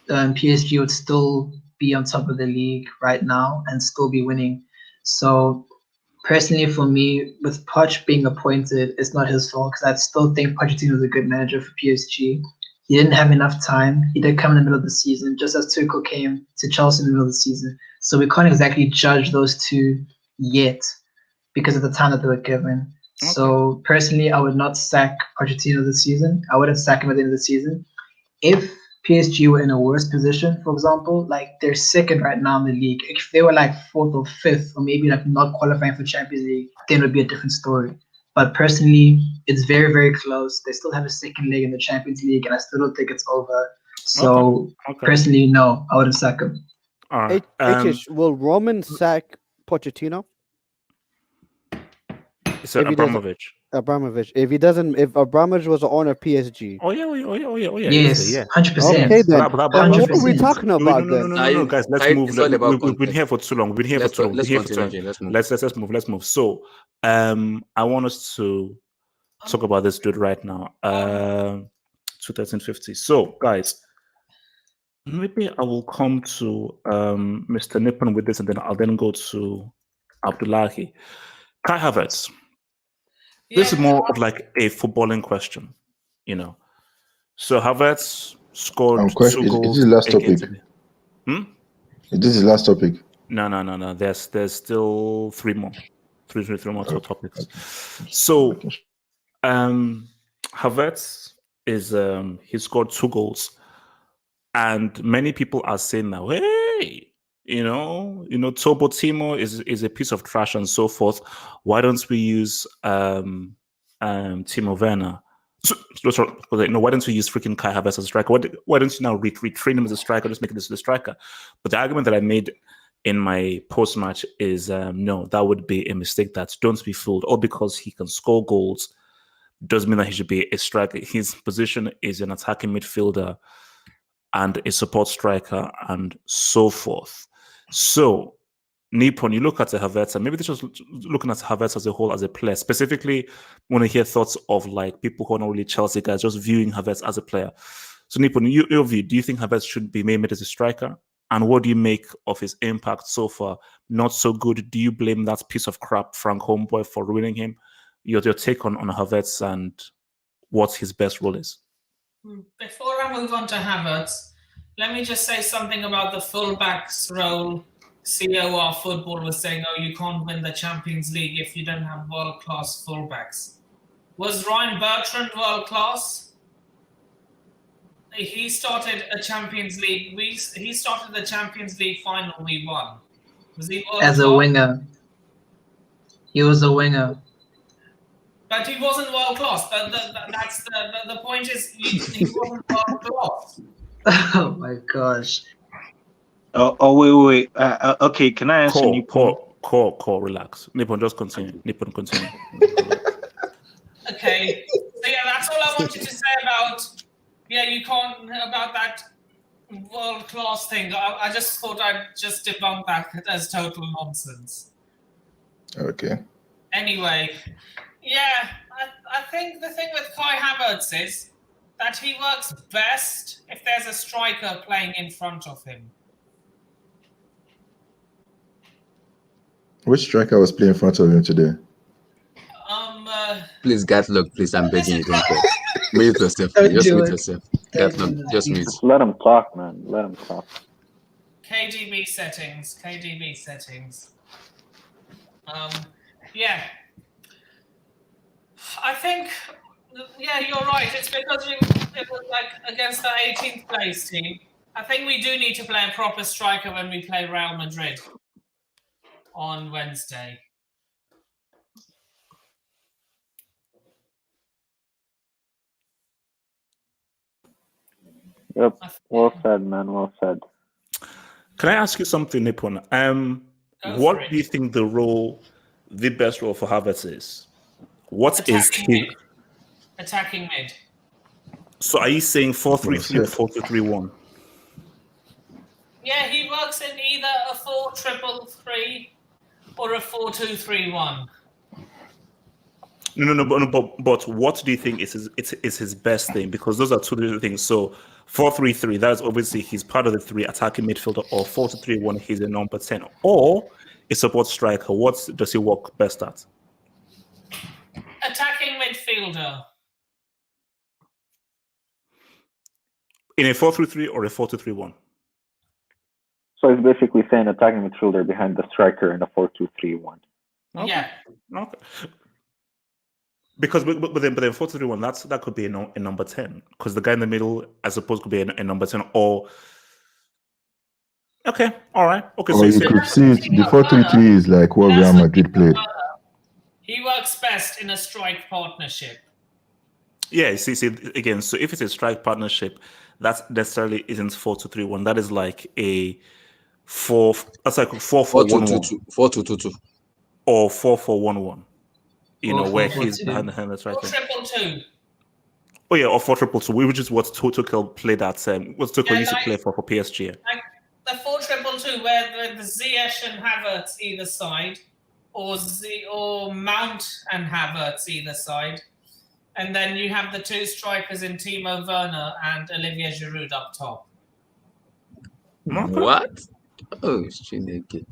PSG would still be on top of the league right now and still be winning. So personally, for me, with Poch being appointed, it's not his fault, because I still think Pochettino is a good manager for PSG. He didn't have enough time. He did come in the middle of the season, just as Tuchel came to Chelsea in the middle of the season. So we can't exactly judge those two yet because of the time that they were given. Okay. So personally, I would not sack Pochettino this season. I wouldn't sack him at the end of the season. If PSG were in a worse position, for example, like they're second right now in the league, if they were like fourth or fifth, or maybe like not qualifying for Champions League, then it would be a different story. But personally, it's very, very close. They still have a second leg in the Champions League, and I still don't think it's over. So personally, no, I wouldn't sack him. All right. Will Roman sack Pochettino? Is it Abramovich? Abramovich. If Abramovich was the owner of PSG. Oh yeah. Yes, 100%. Okay then. But Then what are we 100%. talking about then? No, guys, let's move. It's all about We've been context. here for too long. Let's continue. Okay, let's move. Let's move. So, I want us to talk about this dude right now. 2050. So, guys, maybe I will come to Mr. Nippon with this, and then I'll then go to Abdullahi. Kai Havertz. This is more of like a footballing question, you know. So Havertz scored 2 goals. Is this the last topic? Is this the last topic? No. There's still 3 more. Three more topics. So Havertz is he scored 2 goals, and many people are saying now, hey, you know, Tobo Timo is a piece of trash and so forth. Why don't we use Timo Werner? Why don't we use freaking Kai Havertz as a striker? Why don't you now retrain him as a striker, just make this the striker? But the argument that I made in my post-match is no, that would be a mistake. Don't be fooled. All because he can score goals doesn't mean that he should be a striker. His position is an attacking midfielder and a support striker and so forth. So, Nippon, you look at the Havertz, and maybe they're just looking at Havertz as a whole, as a player. Specifically, when I hear thoughts of like people who are not really Chelsea guys, just viewing Havertz as a player. So, Nippon, your view, do you think Havertz should be made as a striker? And what do you make of his impact so far? Not so good. Do you blame that piece of crap, Frank Homeboy, for ruining him? Your take on Havertz and what his best role is? Before I move on to Havertz, let me just say something about the fullbacks role. COR Football was saying, oh, you can't win the Champions League if you don't have world-class fullbacks. Was Ryan Bertrand world-class? He started a Champions League. He started the Champions League final we won. Was he world-class? As a winger. He was a winger. But he wasn't world-class. That's the point is he wasn't world-class. Oh my gosh. Wait. Okay, can I ask you? Core, relax. Nippon, just continue. Continue. Okay. So yeah, that's all I wanted to say about. Yeah, you can't about that world-class thing. I just thought I'd just debunk that as total nonsense. Okay. Anyway, yeah, I think the thing with Kai Havertz is that he works best if there's a striker playing in front of him. Which striker was playing in front of him today? Please, Gatlock, please, I'm begging you, don't talk. Mute yourself. Just mute yourself. Gatlock, just mute. Just let him talk, man. Let him talk. KDB settings. Yeah. I think, yeah, you're right. It's because it was like against the 18th place team. I think we do need to play a proper striker when we play Real Madrid on Wednesday. Yep. Well said, man. Well said. Can I ask you something, Nippon? What do you think the best role for Havertz is? What is he? Attacking mid. So are you saying 4-3-3 or 4-2-3-1? Yeah, he works in either a 4-3-3 or a 4-2-3-1. No, but what do you think is his best thing? Because those are two different things. So 4-3-3, that's obviously he's part of the 3 attacking midfielder, or 4-2-3-1, he's a number 10, or a support striker. What does he work best at? Attacking midfielder. In a 4-3-3 or a 4-2-3-1? So he's basically saying attacking midfielder behind the striker in a 4-2-3-1. Okay. Yeah. Okay. Because but then 4-2-3-1, that could be a number 10, because the guy in the middle, I suppose, could be a number 10, or okay, all right, okay. Or So you could see it, the 4-3-3 is like what Real Madrid played. He works best in a strike partnership. Yeah, see again. So if it's a strike partnership, that necessarily isn't 4-2-3-1. That is like a 4. That's like 4-4-1-1. 4-2-2-2. Or 4-4-1-1. where he's behind the hand striker. 4-2-2. Oh yeah, or 4-2-2, which is what Tuchel played at. What Tuchel used to play for PSG. Like the 4-2-2, where the Ziyech and Havertz either side, or Mount and Havertz either side, and then you have the two strikers in Timo Werner and Olivier Giroud up top. What? Oh, Chineke.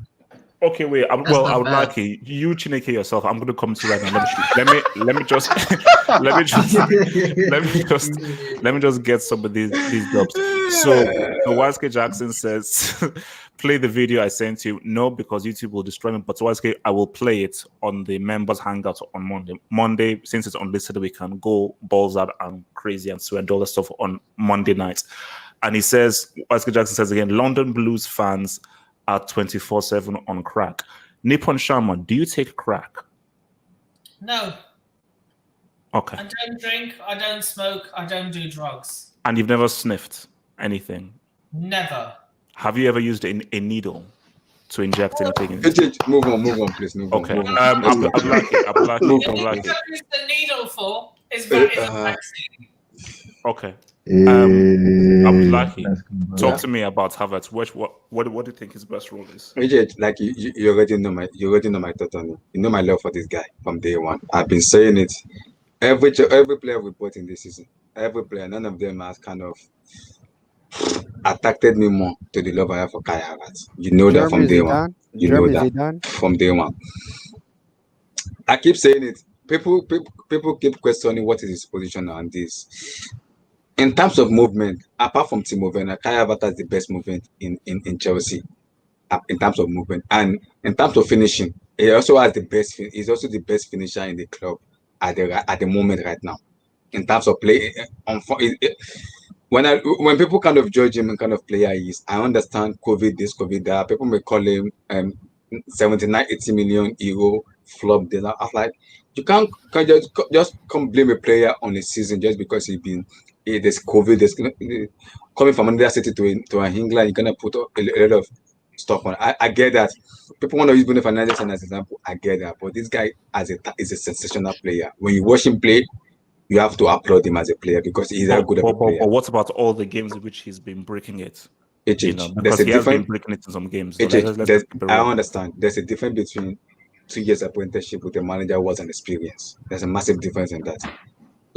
Okay, wait. I would like you, Chineke, yourself. I'm going to come to you right now. Let me just get some of these jobs. So YSK Jackson says, play the video I sent you. No, because YouTube will destroy me. But YSK, I will play it on the members hangout on Monday. Monday, since it's unlisted, we can go balls out and crazy and swear dollar stuff on Monday night. And he says, YSK Jackson says again, London Blues fans are 24/7 on crack. Nippon Shaman, do you take crack? No. Okay. I don't drink, I don't smoke, I don't do drugs. And you've never sniffed anything? Never. Have you ever used a needle to inject anything? Move on, please. Okay. Move on. I'm like it. The needle for is a vaccine. Okay. Abdullahi, talk to me about Havertz. What do you think his best role is? Like you already know my thought on it. You know my love for this guy from day one. I've been saying it. Every player we bought in this season, every player, none of them has kind of attracted me more to the love I have for Kai Havertz. You know that from day one. You know that from day one. I keep saying it. People keep questioning what is his position on this. In terms of movement, apart from Timo Werner, Kai Havertz has the best movement in Chelsea. In terms of movement, and in terms of finishing, he also has the best. He's also the best finisher in the club at the moment right now. In terms of play, when people kind of judge him and kind of player he is, I understand COVID this, COVID that. People may call him 79-80 million euro flop. I was like, you can't just come blame a player on a season just because there's COVID. There's coming from another city to England, you're gonna put a lot of stuff on. I get that. People want to use Bruno Fernandes as an example. I get that, but this guy is a sensational player. When you watch him play, you have to applaud him as a player because he's that good of a player. But what about all the games in which he's been breaking it? Because he has been breaking it in some games. So I understand. There's a difference between 2 years apprenticeship with a manager who was an experience. There's a massive difference in that.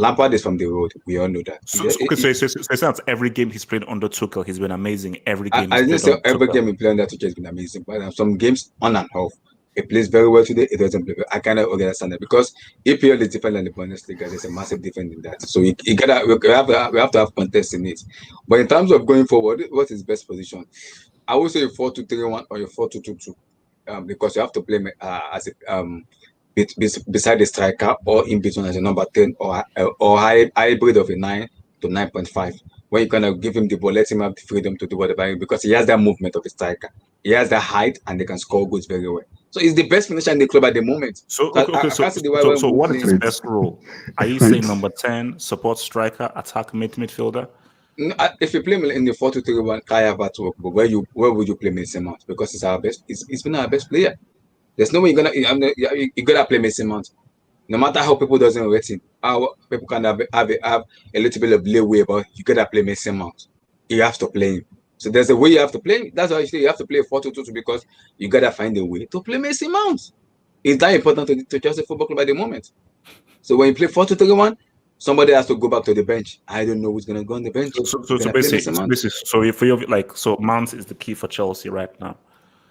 Lampard is from the road. We all know that. So it's not every game he's played under Tuchel, he's been amazing. Every game. I didn't say every game he played under Tuchel has been amazing, but some games on and off. He plays very well today. It doesn't play well. I kind of understand that because EPL is different than the Bundesliga. There's a massive difference in that. So we have to have context in it. But in terms of going forward, what is best position? I would say a 4-2-3-1 or a 4-2-2-2, because you have to play as a beside the striker or in between as a number 10 or hybrid of a 9 to 9.5. When you kind of give him the ball, let him have the freedom to do whatever, because he has that movement of a striker. He has the height and they can score goals very well. So he's the best finisher in the club at the moment. So what is his best role? Are you saying number 10, support striker, attack midfielder? If you play in the 4-2-3-1, Kai Havertz work, but where would you play Mason Mount? Because he's our best. He's been our best player. There's no way you're gonna play Mason Mount. No matter how people doesn't rate him, how people can have a little bit of leeway, but you gotta play Mason Mount. You have to play him. So there's a way you have to play him. That's why I say you have to play 4-2-2 because you gotta find a way to play Mason Mount. It's that important to Chelsea Football Club at the moment. So when you play 4-2-3-1, somebody has to go back to the bench. I don't know who's gonna go on the bench. So Mount is the key for Chelsea right now.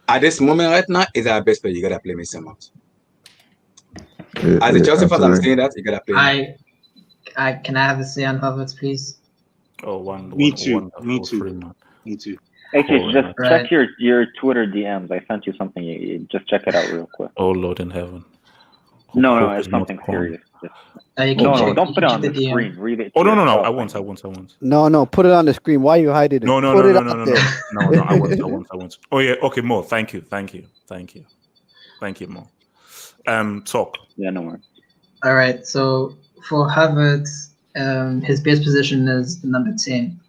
At this moment right now, is our best player. You gotta play Mason Mount. As a Chelsea fan, I'm saying that you gotta play. Can I have a say on Havertz, please? Me too. Actually, just check your Twitter DMs. I sent you something. You just check it out real quick. Oh Lord in heaven. No, it's something serious. No, don't put it on the screen. Read it. Oh no, I won't. No, put it on the screen. Why are you hiding it? No, I won't. Oh yeah, okay, Mo. Thank you, Mo. Talk. Yeah, no more. All right. So for Havertz, his best position is the number 10.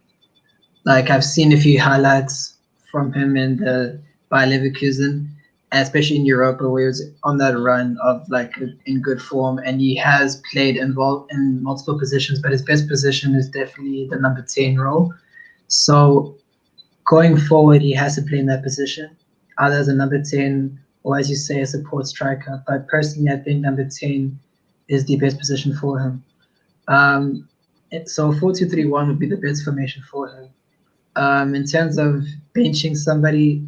Like I've seen a few highlights from him in the Bayer Leverkusen, especially in Europa, where he was on that run of like in good form, and he has played involved in multiple positions, but his best position is definitely the number 10 role. So going forward, he has to play in that position, either as a number 10 or, as you say, a support striker. But personally, I think number 10 is the best position for him. So 4-2-3-1 would be the best formation for him. In terms of benching somebody,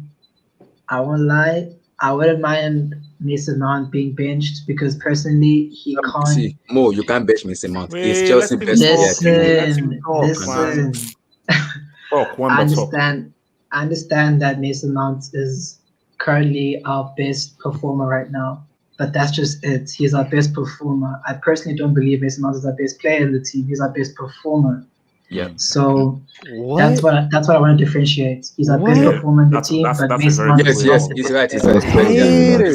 I won't lie, I wouldn't mind Mason Mount being benched because personally he can't. See, Mo, you can't bench Mason Mount. He's Wait, Chelsea let him best talk. Listen. Talk, I understand that Mason Mount is currently our best performer right now, but that's just it. He's our best performer. I personally don't believe Mason Mount is our best player in the team. He's our best performer. Yeah. So that's what I want to differentiate. He's our best performer in the team, but Mason Mount is Yes, he's right. He's right. He's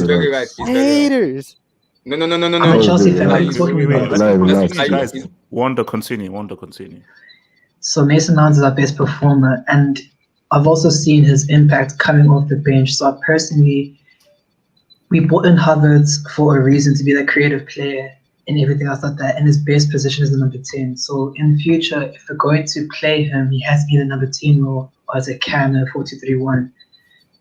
very right. He's very right. No. I'm a Chelsea fan. What are you talking about? Guys, Wanda, continue. So Mason Mount is our best performer, and I've also seen his impact coming off the bench. So personally, we brought in Havertz for a reason, to be that creative player and everything else like that, and his best position is the number 10. So in the future, if we're going to play him, he has to be the number 10 role, or as a can in 4-2-3-1.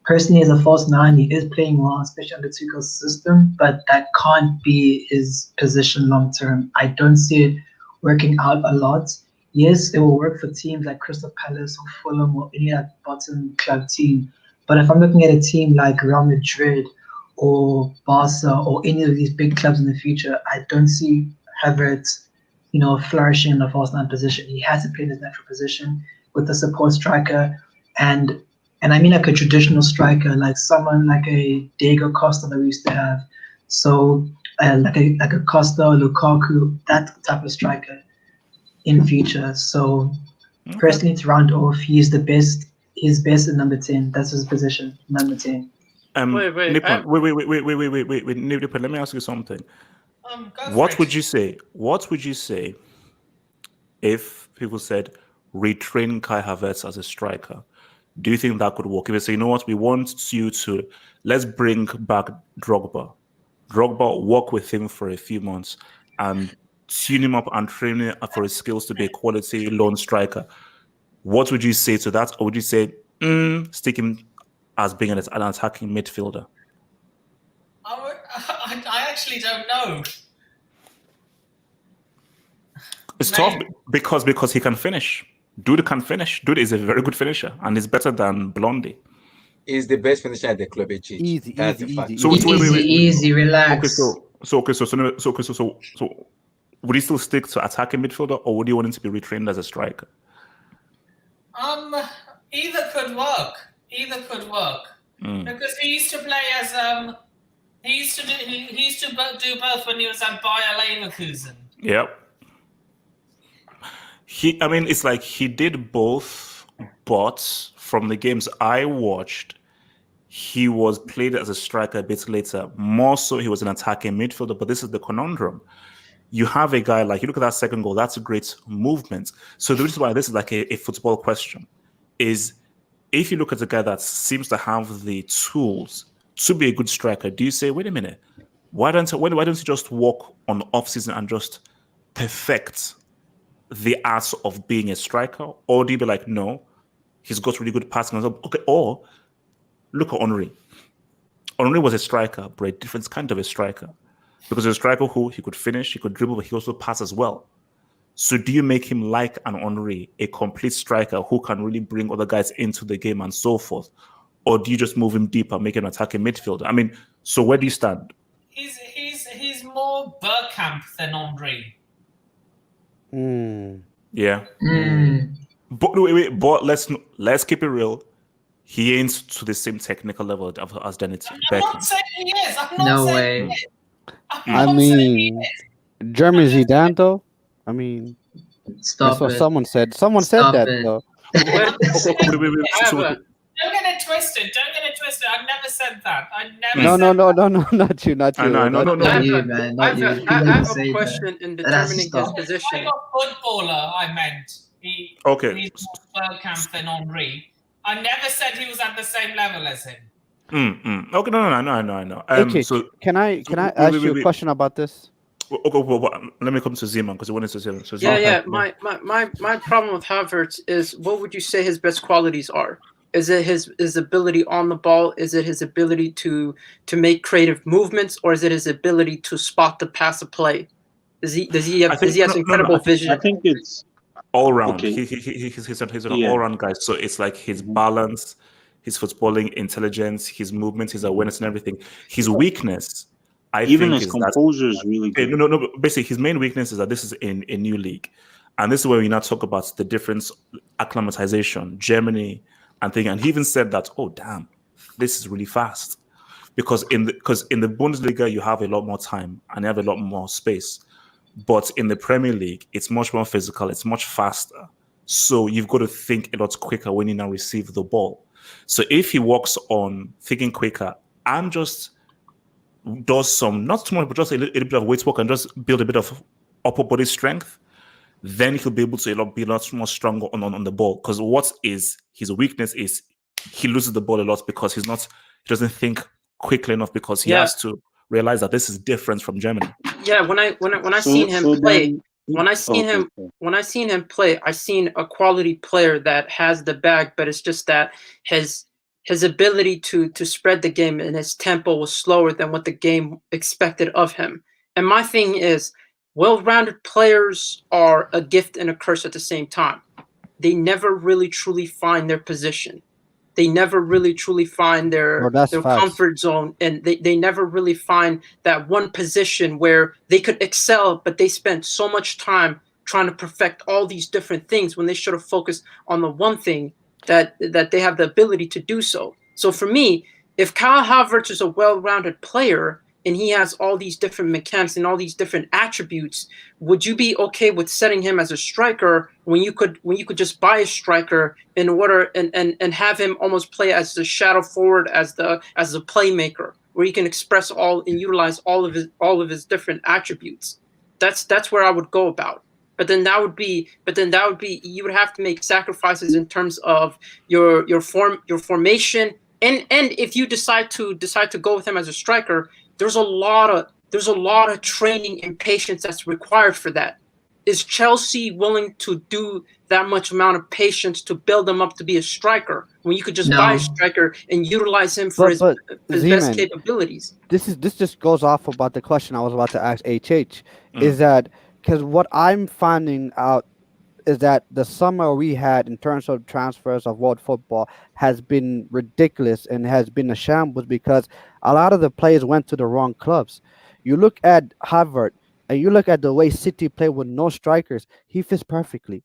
Personally, as a false 9, he is playing well, especially under Tuchel's system, but that can't be his position long term. I don't see it working out a lot. Yes, it will work for teams like Crystal Palace or Fulham or any other bottom club team. But if I'm looking at a team like Real Madrid or Barca or any of these big clubs in the future, I don't see Havertz, flourishing in the false 9 position. He has to play in his natural position with a support striker, and I mean like a traditional striker, like someone like a Diego Costa that we used to have. So like a Costa, Lukaku, that type of striker in future. So personally, to round off, he's best at number 10. That's his position, number 10. Wait, Nippon, let me ask you something. What would you say if people said retrain Kai Havertz as a striker? Do you think that could work? If they say, you know what, we want you to, let's bring back Drogba, work with him for a few months and tune him up and train him for his skills to be a quality lone striker. What would you say to that? Or would you say, stick him as being an attacking midfielder? I actually don't know. It's tough because he can finish. Dude can finish. Dude is a very good finisher and is better than Blondie. He's the best finisher at the club. Easy, Okay, relax. so would he still stick to attacking midfielder, or would you want him to be retrained as a striker? Either could work. Because he used to play as he used to do both when he was at Bayer Leverkusen. Yep. It's like he did both, but from the games I watched, he was played as a striker a bit later. More so, he was an attacking midfielder. But this is the conundrum. You have a guy like, you look at that second goal, that's a great movement. So the reason why this is like a football question is, if you look at a guy that seems to have the tools to be a good striker, do you say, wait a minute, why don't you just work on off season and just perfect the art of being a striker? Or do you be like, no, he's got really good passing? Okay, or look at Henry. Henry was a striker, but a different kind of a striker. Because a striker who he could finish, he could dribble, but he also pass as well. So do you make him like an Henry, a complete striker who can really bring other guys into the game and so forth? Or do you just move him deeper, make him an attacking midfielder? So where do you stand? He's more Bergkamp than Henry. Yeah. But let's keep it real. He ain't to the same technical level as Dennis. I'm not saying he is. No way. German Zidane though. Stop that's what it. someone said. Someone said that though. Don't get it twisted. I never said that. No, not you. Not you, man. Not you. I have a question in determining his position. Like a footballer, I meant. He's more Bergkamp than Henry. I never said he was at the same level as him. Okay, no, I know. AJ, can I ask you a question about this? Let me come to Zeman because he wanted to say. So Yeah. My problem with Havertz is, what would you say his best qualities are? Is it his ability on the ball? Is it his ability to make creative movements, or is it his ability to spot the pass of play? Does he have incredible vision? I think it's all round. Okay. He's an all-round guy. So it's like his balance, his footballing intelligence, his movement, his awareness, and everything. His weakness, even his composure is really good. No. Basically, his main weakness is that this is in a new league, and this is where we now talk about the difference, acclimatization, Germany, and thing. And he even said that, oh damn, this is really fast, because in the Bundesliga you have a lot more time and you have a lot more space. But in the Premier League, it's much more physical, it's much faster. So you've got to think a lot quicker when you now receive the ball. So if he works on thinking quicker and just does some, not too much, but just a little bit of weight work and just build a bit of upper body strength, then he'll be able to be a lot more stronger on the ball. Because what is his weakness is he loses the ball a lot because he doesn't think quickly enough, because he has to realize that this is different from Germany. Yeah, when I seen him play, when I seen him play, I seen a quality player that has the bag, but it's just that his ability to spread the game and his tempo was slower than what the game expected of him. And my thing is, well-rounded players are a gift and a curse at the same time. They never really truly find their position. They never really truly find their comfort zone, and they never really find that one position where they could excel, but they spend so much time trying to perfect all these different things when they should have focused on the one thing that they have the ability to do so. So for me, if Kai Havertz is a well-rounded player and he has all these different mechanics and all these different attributes, would you be okay with setting him as a striker when you could just buy a striker in order and have him almost play as the shadow forward, as the playmaker, where he can express all and utilize all of his different attributes? That's where I would go about. But then that would be you would have to make sacrifices in terms of your formation, and if you decide to go with him as a striker, there's a lot of training and patience that's required for that. Is Chelsea willing to do that much amount of patience to build him up to be a striker when you could just buy a striker and utilize him for his best capabilities? This just goes off about the question I was about to ask HH. Is that because what I'm finding out is that the summer we had in terms of transfers of world football has been ridiculous and has been a shambles, because a lot of the players went to the wrong clubs. You look at Havertz and you look at the way City play with no strikers. He fits perfectly.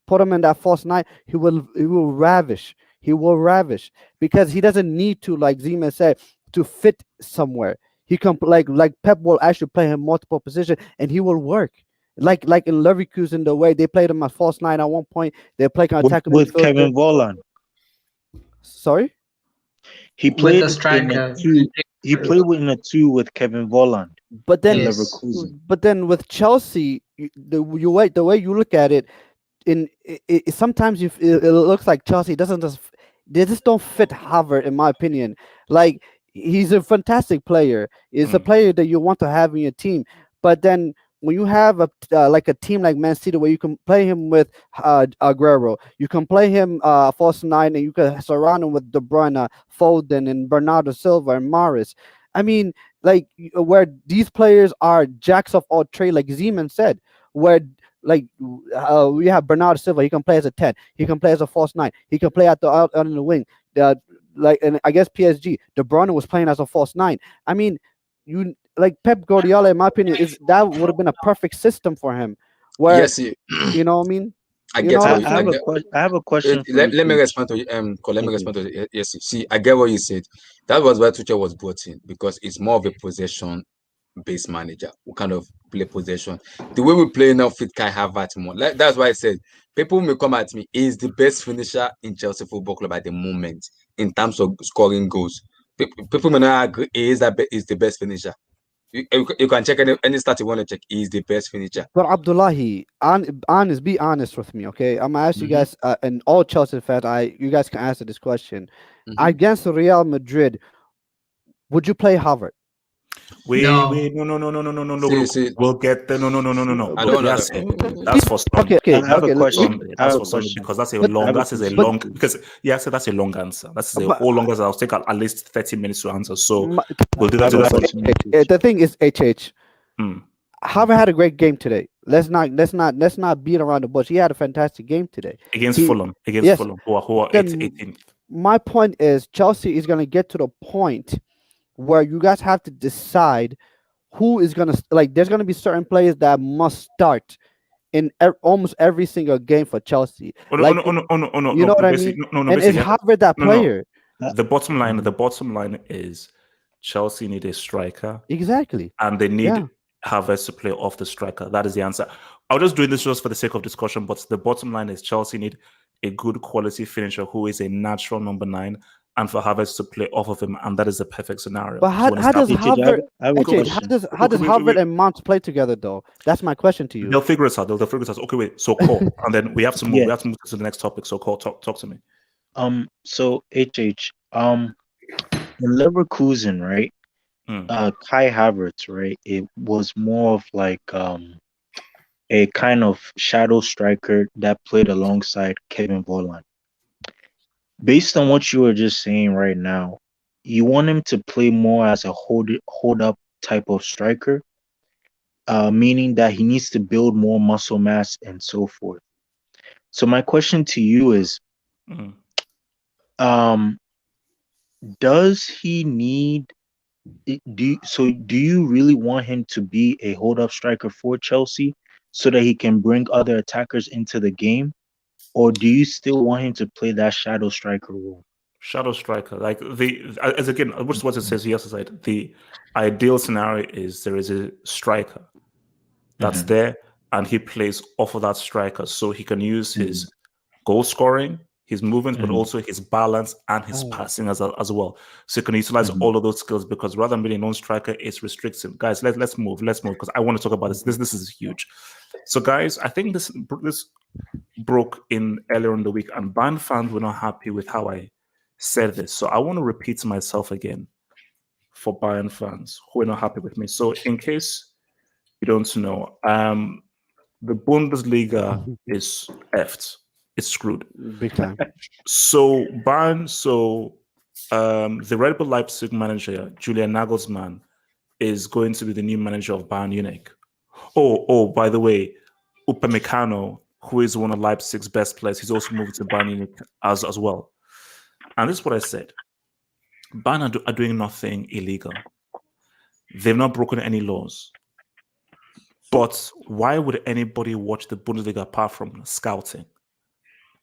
Put him in that false nine, he will ravish. He will ravish because he doesn't need to, like Zima said, to fit somewhere. He can like Pep will actually play him multiple positions and he will work. Like in Leverkusen, the way they played him at false nine at one point, they play attack with Kevin Volland. Sorry, he played in a two. He played in a two with Kevin Volland. But then with Chelsea, the way you look at it, sometimes it looks like Chelsea they just don't fit Havertz, in my opinion. Like, he's a fantastic player. He's a player that you want to have in your team, but then when you have a team like Man City where you can play him with Aguero, you can play him false nine, and you can surround him with De Bruyne, Foden, and Bernardo Silva and Mahrez. I mean, like, where these players are jacks of all trade, like Zeman said, where we have Bernardo Silva, he can play as a 10, he can play as a false nine, he can play out in the wing. And I guess PSG, De Bruyne was playing as a false nine. I mean, Pep Guardiola, in my opinion, that would have been a perfect system for him. Where, yes, you know what I mean? I get. I have a question. Let me respond to you. Let me respond to you. Yes, see, I get what you said. That was why Tuchel was brought in, because it's more of a possession-based manager who kind of play possession. The way we play now fit Kai Havertz more. That's why I said people may come at me. He's the best finisher in Chelsea Football Club at the moment in terms of scoring goals. People may not agree. He is the best finisher. You can check any stat you want to check. He's the best finisher. But Abdullahi, be honest with me, okay? I'm gonna ask you guys, and all Chelsea fans, you guys can answer this question. Against Real Madrid, would you play Havertz? No. We'll get there. No. I don't know. That's for Sunday. Okay. That's for Sunday because that's a long. Because that's a long answer. That's a whole long answer. I'll take at least 30 minutes to answer. So we'll do that. The thing is, HH. Havertz had a great game today. Let's not beat around the bush. He had a fantastic game today against Fulham. Fulham, who are 18th. My point is, Chelsea is going to get to the point where you guys have to decide who is going to there's going to be certain players that must start in almost every single game for Chelsea. You know what I mean? And is Havertz that player? The bottom line is Chelsea need a striker. Exactly. And they need Havertz to play off the striker. That is the answer. I'm just doing this just for the sake of discussion, but the bottom line is Chelsea need a good quality finisher who is a natural number 9, and for Havertz to play off of him, and that is the perfect scenario. But how does Havertz and Mount play together, though? That's my question to you. They'll figure it out. Okay, wait. So call, and then we have to move. We have to move to the next topic. So call, talk to me. So HH, in Leverkusen, right? Kai Havertz, right? It was more of like a kind of shadow striker that played alongside Kevin Volland. Based on what you were just saying right now, you want him to play more as a hold up type of striker, meaning that he needs to build more muscle mass and so forth. So my question to you is, does he need? Do you really want him to be a hold up striker for Chelsea so that he can bring other attackers into the game? Or do you still want him to play that shadow striker role? Shadow striker, which is what it says here, the ideal scenario is there is a striker that's there, and he plays off of that striker, so he can use his goal scoring, his movement, but also his balance and his passing as well. So you can utilize all of those skills, because rather than being a non-striker, it's restrictive. Guys, let's move, because I want to talk about this. This is huge. So guys, I think this broke in earlier in the week, and Bayern fans were not happy with how I said this. So I want to repeat myself again for Bayern fans who are not happy with me. So in case you don't know, the Bundesliga is effed. It's screwed. Big time. So Bayern, the Red Bull Leipzig manager, Julian Nagelsmann, is going to be the new manager of Bayern Munich. Oh, by the way, Upamecano, who is one of Leipzig's best players, he's also moved to Bayern Munich as well. And this is what I said. Bayern are doing nothing illegal. They've not broken any laws. But why would anybody watch the Bundesliga apart from scouting?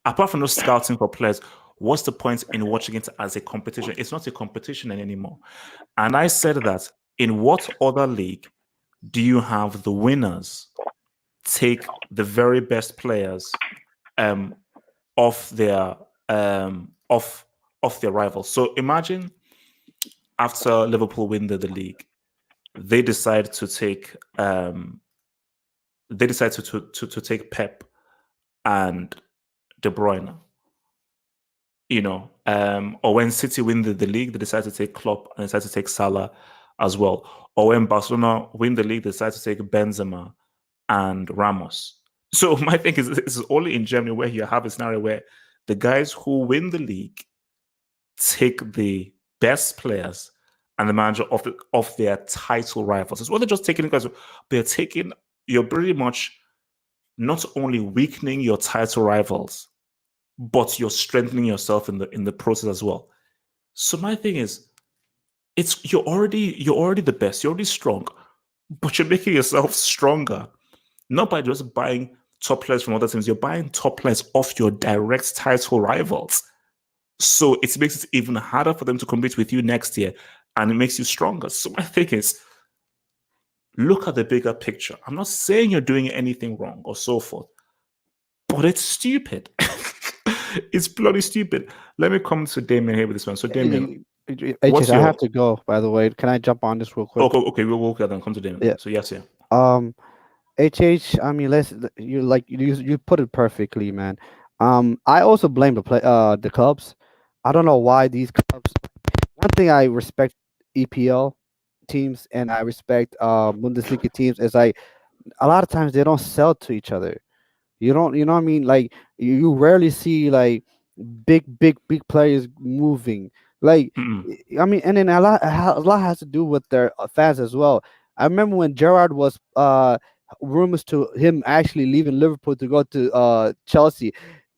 Apart from just scouting for players, what's the point in watching it as a competition? It's not a competition anymore. And I said that in what other league do you have the winners take the very best players off their rivals? So imagine after Liverpool win the league, they decide to take to take Pep and De Bruyne, or when City win the league, they decide to take Klopp and decide to take Salah as well. Or when Barcelona win the league, they decide to take Benzema and Ramos. So my thing is, this is only in Germany where you have a scenario where the guys who win the league take the best players and the manager of their title rivals. It's what they're just taking, guys. You're pretty much not only weakening your title rivals, but you're strengthening yourself in the process as well. So my thing is, you're already the best, you're already strong, but you're making yourself stronger, not by just buying top players from other teams. You're buying top players off your direct title rivals. So it makes it even harder for them to compete with you next year, and it makes you stronger. So my thing is, look at the bigger picture. I'm not saying you're doing anything wrong or so forth, but it's stupid. It's bloody stupid. Let me come to Damien here with this one. So Damien, HH, I have to go. By the way, can I jump on this real quick? Okay, we'll walk out and come to them. Yeah. So yes, yeah. HH, I mean, you put it perfectly, man. I also blame the clubs. I don't know why these clubs. One thing I respect EPL teams and I respect Bundesliga teams is like a lot of times they don't sell to each other. You know what I mean? Like you rarely see like big players moving. Like I mean, and then a lot has to do with their fans as well. I remember when Gerrard was rumors to him actually leaving Liverpool to go to Chelsea.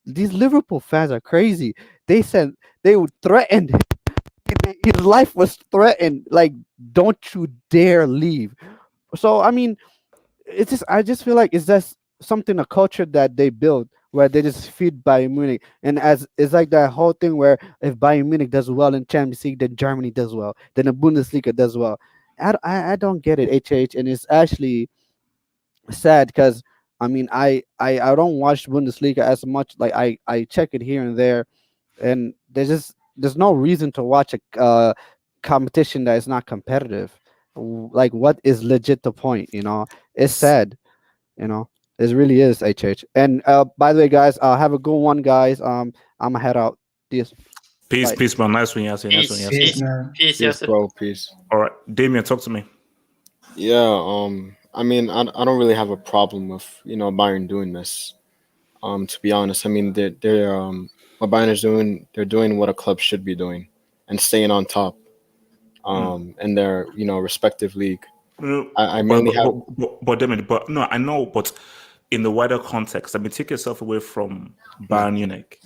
These Liverpool fans are crazy. They said they would threaten his life was threatened. Like, don't you dare leave. So I mean, I just feel like it's just something, a culture that they build where they just feed Bayern Munich, and as it's like that whole thing where if Bayern Munich does well in Champions League, then Germany does well, then the Bundesliga does well. I don't get it, HH, and it's actually sad because I mean I don't watch Bundesliga as much. Like I check it here and there, and there's no reason to watch a competition that is not competitive. Like what is legit the point? It's sad. It really is, HH. And by the way, guys, have a good one, guys. I'm gonna head out. Peace. Peace, man. Nice one, Yasin. Nice one, Yasin. Peace, bro. Peace. All right, Damien, talk to me. Yeah. I mean, I don't really have a problem with Bayern doing this. To be honest, I mean they're what Bayern is doing. They're doing what a club should be doing, and staying on top. In their respective league. I mainly but no, I know, but in the wider context, I mean, take yourself away from Bayern Munich.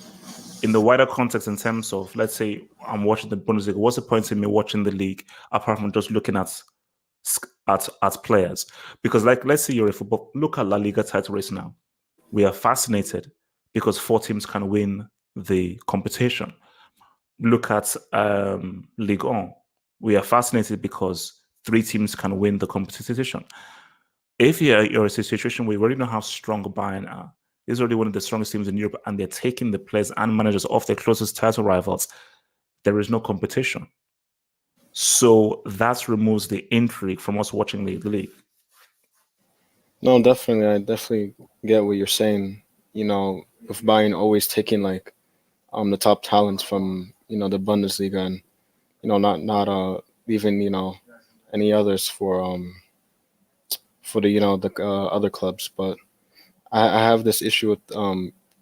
In the wider context, in terms of, let's say, I'm watching the Bundesliga. What's the point in me watching the league apart from just looking at players? Because, like, let's say you're a football. Look at La Liga title race now. We are fascinated because 4 teams can win the competition. Look at Ligue. We are fascinated because 3 teams can win the competition. If you're in a situation where you already know how strong Bayern are, this is already one of the strongest teams in Europe, and they're taking the players and managers off their closest title rivals, there is no competition. So that removes the intrigue from us watching the league. No, definitely. I definitely get what you're saying. With Bayern always taking like the top talents from the Bundesliga and not leaving any others for the other clubs. But I have this issue with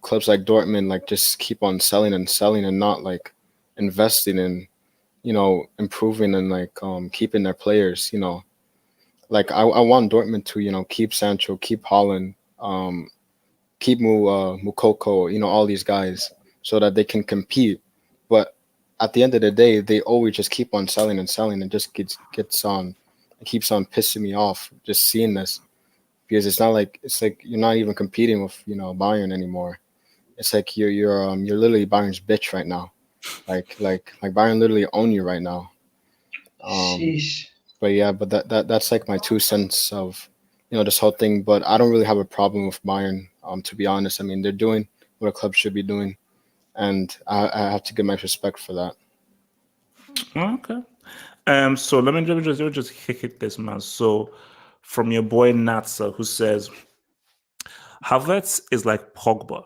clubs like Dortmund, like just keep on selling and not like investing in improving and like keeping their players. Like I want Dortmund to keep Sancho, keep Haaland, keep Mukoko, all these guys, so that they can compete. But at the end of the day, they always just keep on selling and just keeps on pissing me off just seeing this, because it's like you're not even competing with Bayern anymore. It's like you're literally Bayern's bitch right now. Like Bayern literally own you right now. But yeah, but that's like my 2 cents of this whole thing. But I don't really have a problem with Bayern. To be honest, I mean they're doing what a club should be doing. And I have to give my respect for that. Okay. So let me just hit this, man. So from your boy Natsa, who says Havertz is like Pogba,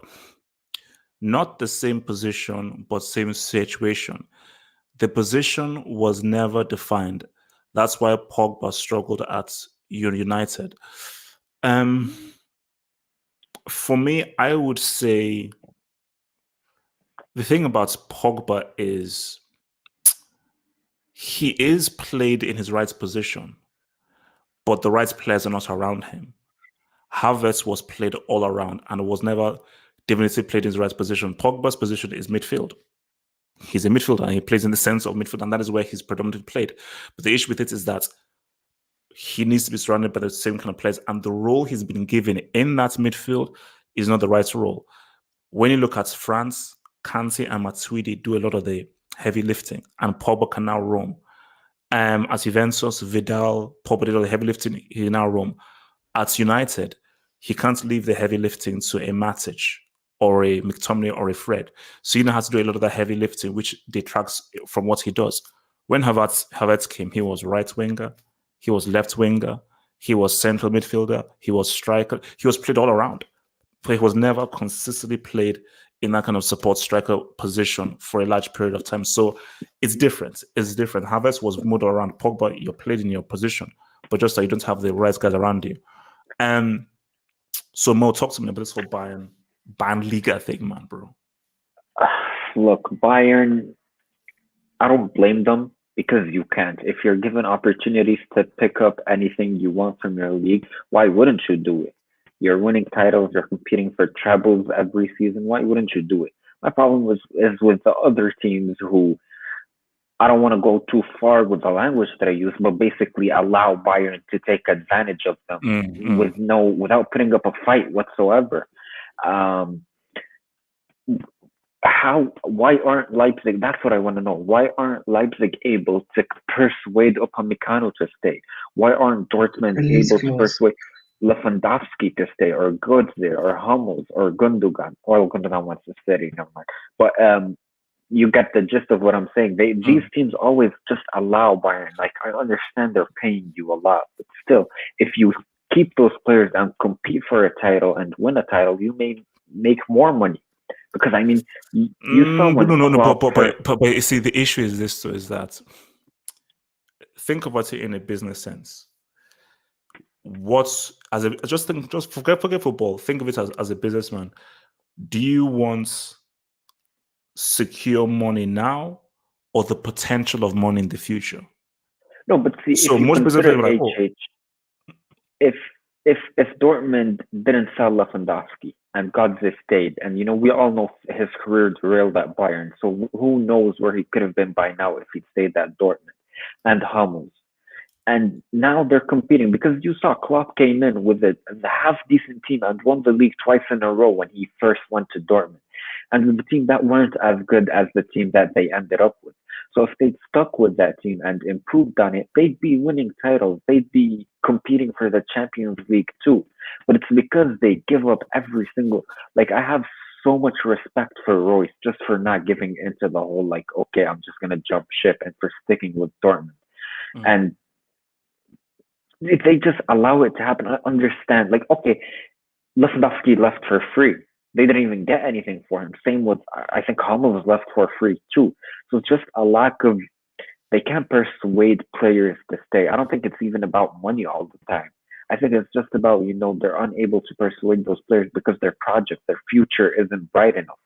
not the same position but same situation. The position was never defined. That's why Pogba struggled at United. For me, I would say the thing about Pogba is he is played in his right position, but the right players are not around him. Havertz was played all around and was never definitively played in his right position. Pogba's position is midfield. He's a midfielder and he plays in the sense of midfield, and that is where he's predominantly played. But the issue with it is that he needs to be surrounded by the same kind of players, and the role he's been given in that midfield is not the right role. When you look at France, Kante and Matuidi do a lot of the heavy lifting, and Pogba can now roam. At Juventus, Vidal, Pogba did all the heavy lifting, he now roam. At United, he can't leave the heavy lifting to a Matic or a McTominay or a Fred. So he now has to do a lot of that heavy lifting, which detracts from what he does. When Havertz came, he was right winger, he was left winger, he was central midfielder, he was striker, he was played all around. But he was never consistently played in that kind of support striker position for a large period of time. So it's different. It's different. Havertz was moved around. Pogba, you're played in your position, but just that you don't have the right guys around you. And so Mo, talk to me about this whole Bayern Liga thing, man, bro. Look, Bayern, I don't blame them because you can't. If you're given opportunities to pick up anything you want from your league, why wouldn't you do it? You're winning titles, you're competing for trebles every season. Why wouldn't you do it? My problem is with the other teams who, I don't want to go too far with the language that I use, but basically allow Bayern to take advantage of them without putting up a fight whatsoever. Why aren't Leipzig, that's what I want to know. Why aren't Leipzig able to persuade Upamecano to stay? Why aren't Dortmund able to persuade Lewandowski to stay, or Götze, or Hummels, or Gundogan? Well, Gundogan wants to stay, never mind. But you get the gist of what I'm saying. These teams always just allow Bayern. Like, I understand they're paying you a lot, but still, if you keep those players and compete for a title and win a title, you may make more money. Because I mean, you saw when but you see, the issue is this: is that think about it in a business sense. Just forget football. Think of it as a businessman. Do you want secure money now, or the potential of money in the future? No, but see, so if you most consider like, if Dortmund didn't sell Lewandowski and Götze stayed, and we all know his career derailed at Bayern, so who knows where he could have been by now if he'd stayed at Dortmund, and Hummels. And now they're competing because you saw Klopp came in with a half-decent team and won the league twice in a row when he first went to Dortmund. And with the team that weren't as good as the team that they ended up with. So if they'd stuck with that team and improved on it, they'd be winning titles. They'd be competing for the Champions League too. But it's because they give up every single... Like, I have so much respect for Royce just for not giving into the whole, like, okay, I'm just going to jump ship, and for sticking with Dortmund. And if they just allow it to happen, I understand. Like, okay, Lewandowski left for free. They didn't even get anything for him. Same with, I think Hummels was left for free too. So it's just a lack of, they can't persuade players to stay. I don't think it's even about money all the time. I think it's just about, they're unable to persuade those players because their project, their future isn't bright enough.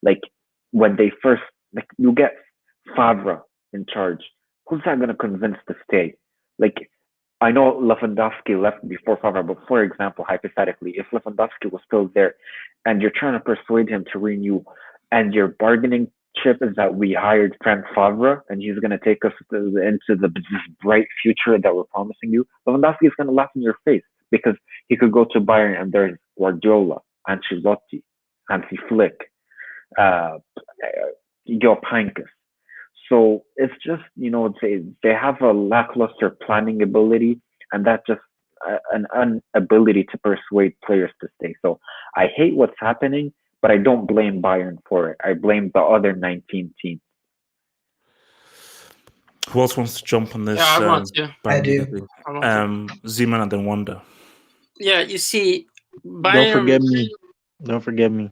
Like, when they first, you get Favre in charge. Who's that going to convince to stay? Like, I know Lewandowski left before Favre, but for example, hypothetically, if Lewandowski was still there and you're trying to persuade him to renew, and your bargaining chip is that we hired Frank Favre and he's going to take us into this bright future that we're promising you, Lewandowski is going to laugh in your face because he could go to Bayern and there's Guardiola, Ancelotti, Hansi Flick, Jupp Heynckes. So it's just, they have a lackluster planning ability, and that's just an inability to persuade players to stay. So I hate what's happening, but I don't blame Bayern for it. I blame the other 19 teams. Who else wants to jump on this? Yeah, I want to. I do. Zeman and then Wonder. Yeah, you see, Bayern... Don't forget me.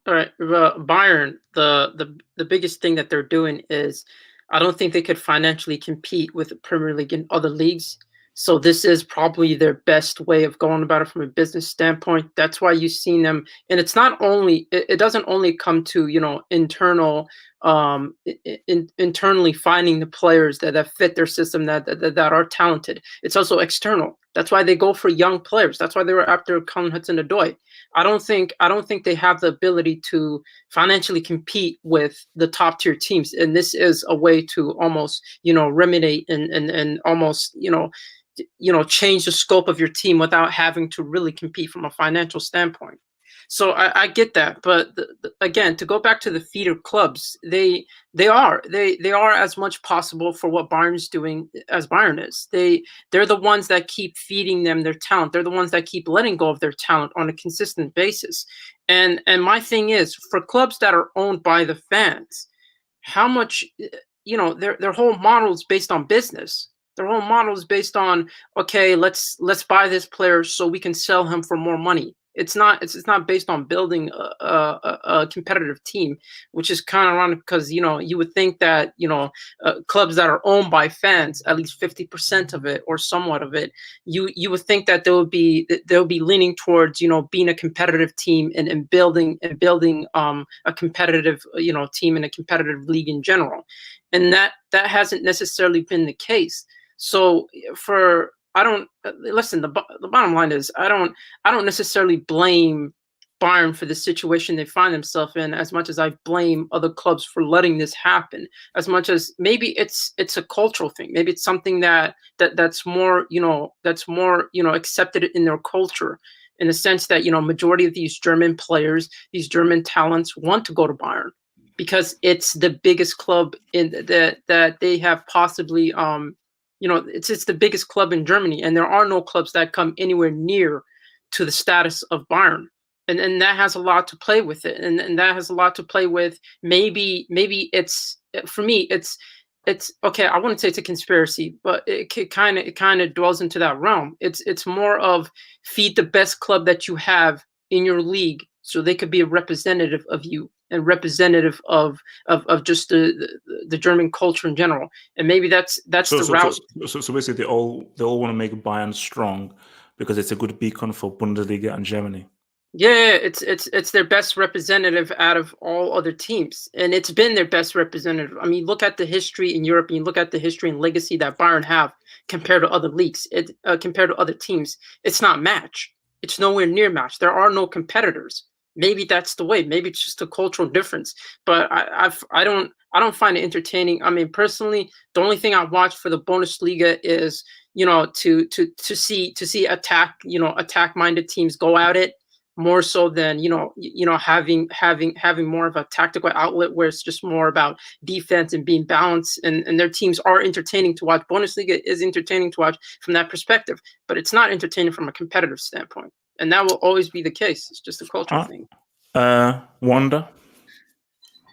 All right, Bayern, the biggest thing that they're doing is I don't think they could financially compete with the Premier League and other leagues. So this is probably their best way of going about it from a business standpoint. That's why you've seen them, and it's not only it doesn't only come to internal internally finding the players that fit their system that are talented. It's also external. That's why they go for young players. That's why they were after Colin Hudson-Odoi. I don't think they have the ability to financially compete with the top tier teams, and this is a way to almost remedy and almost change the scope of your team without having to really compete from a financial standpoint. So I get that, but again, to go back to the feeder clubs, they are as much possible for what Bayern's doing as Bayern is. They're the ones that keep feeding them their talent. They're the ones that keep letting go of their talent on a consistent basis. And my thing is, for clubs that are owned by the fans, how much their whole model is based on business. Their whole model is based on, okay, let's buy this player so we can sell him for more money. It's not based on building a competitive team, which is kind of ironic because you would think that clubs that are owned by fans, at least 50% of it or somewhat of it, you would think that they'll be leaning towards being a competitive team and building a competitive team in a competitive league in general, and that hasn't necessarily been the case. So listen. The bottom line is I don't necessarily blame Bayern for the situation they find themselves in as much as I blame other clubs for letting this happen. As much as maybe it's a cultural thing. Maybe it's something that's more accepted in their culture, in the sense that majority of these German players, these German talents want to go to Bayern because it's the biggest club that they have possibly it's the biggest club in Germany, and there are no clubs that come anywhere near to the status of Bayern, and that has a lot to play with it, and that has a lot to play with. Maybe it's, for me, it's okay. I wouldn't say it's a conspiracy, but it kind of dwells into that realm. It's more of feed the best club that you have in your league, so they could be a representative of you and representative of just the German culture in general. And maybe that's the route. So basically, they all want to make Bayern strong because it's a good beacon for Bundesliga and Germany. Yeah, it's their best representative out of all other teams, and it's been their best representative. I mean, look at the history in Europe, and you look at the history and legacy that Bayern have compared to other leagues, compared to other teams. It's not match. It's nowhere near match. There are no competitors. Maybe that's the way. Maybe it's just a cultural difference. But I don't find it entertaining. I mean, personally, the only thing I watch for the Bundesliga is to see attack-minded teams go at it, more so than having more of a tactical outlet where it's just more about defense and being balanced, and their teams are entertaining to watch. Bundesliga is entertaining to watch from that perspective, but it's not entertaining from a competitive standpoint, and that will always be the case. It's just a cultural thing. Wanda?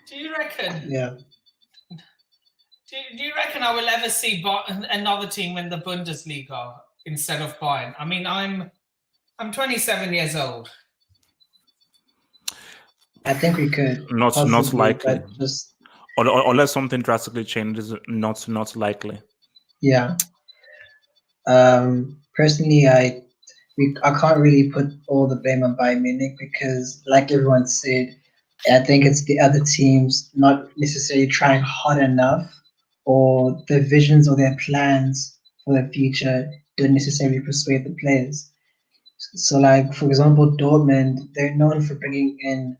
Do you reckon? Yeah. Do you reckon I will ever see another team win the Bundesliga instead of Bayern? I mean, I'm 27 years old. I think we could. Not likely. Just unless something drastically changes, not likely. Yeah. Personally, I can't really put all the blame on Bayern Munich because, like everyone said, I think it's the other teams not necessarily trying hard enough, or their visions or their plans for the future don't necessarily persuade the players. So, like, for example, Dortmund, they're known for bringing in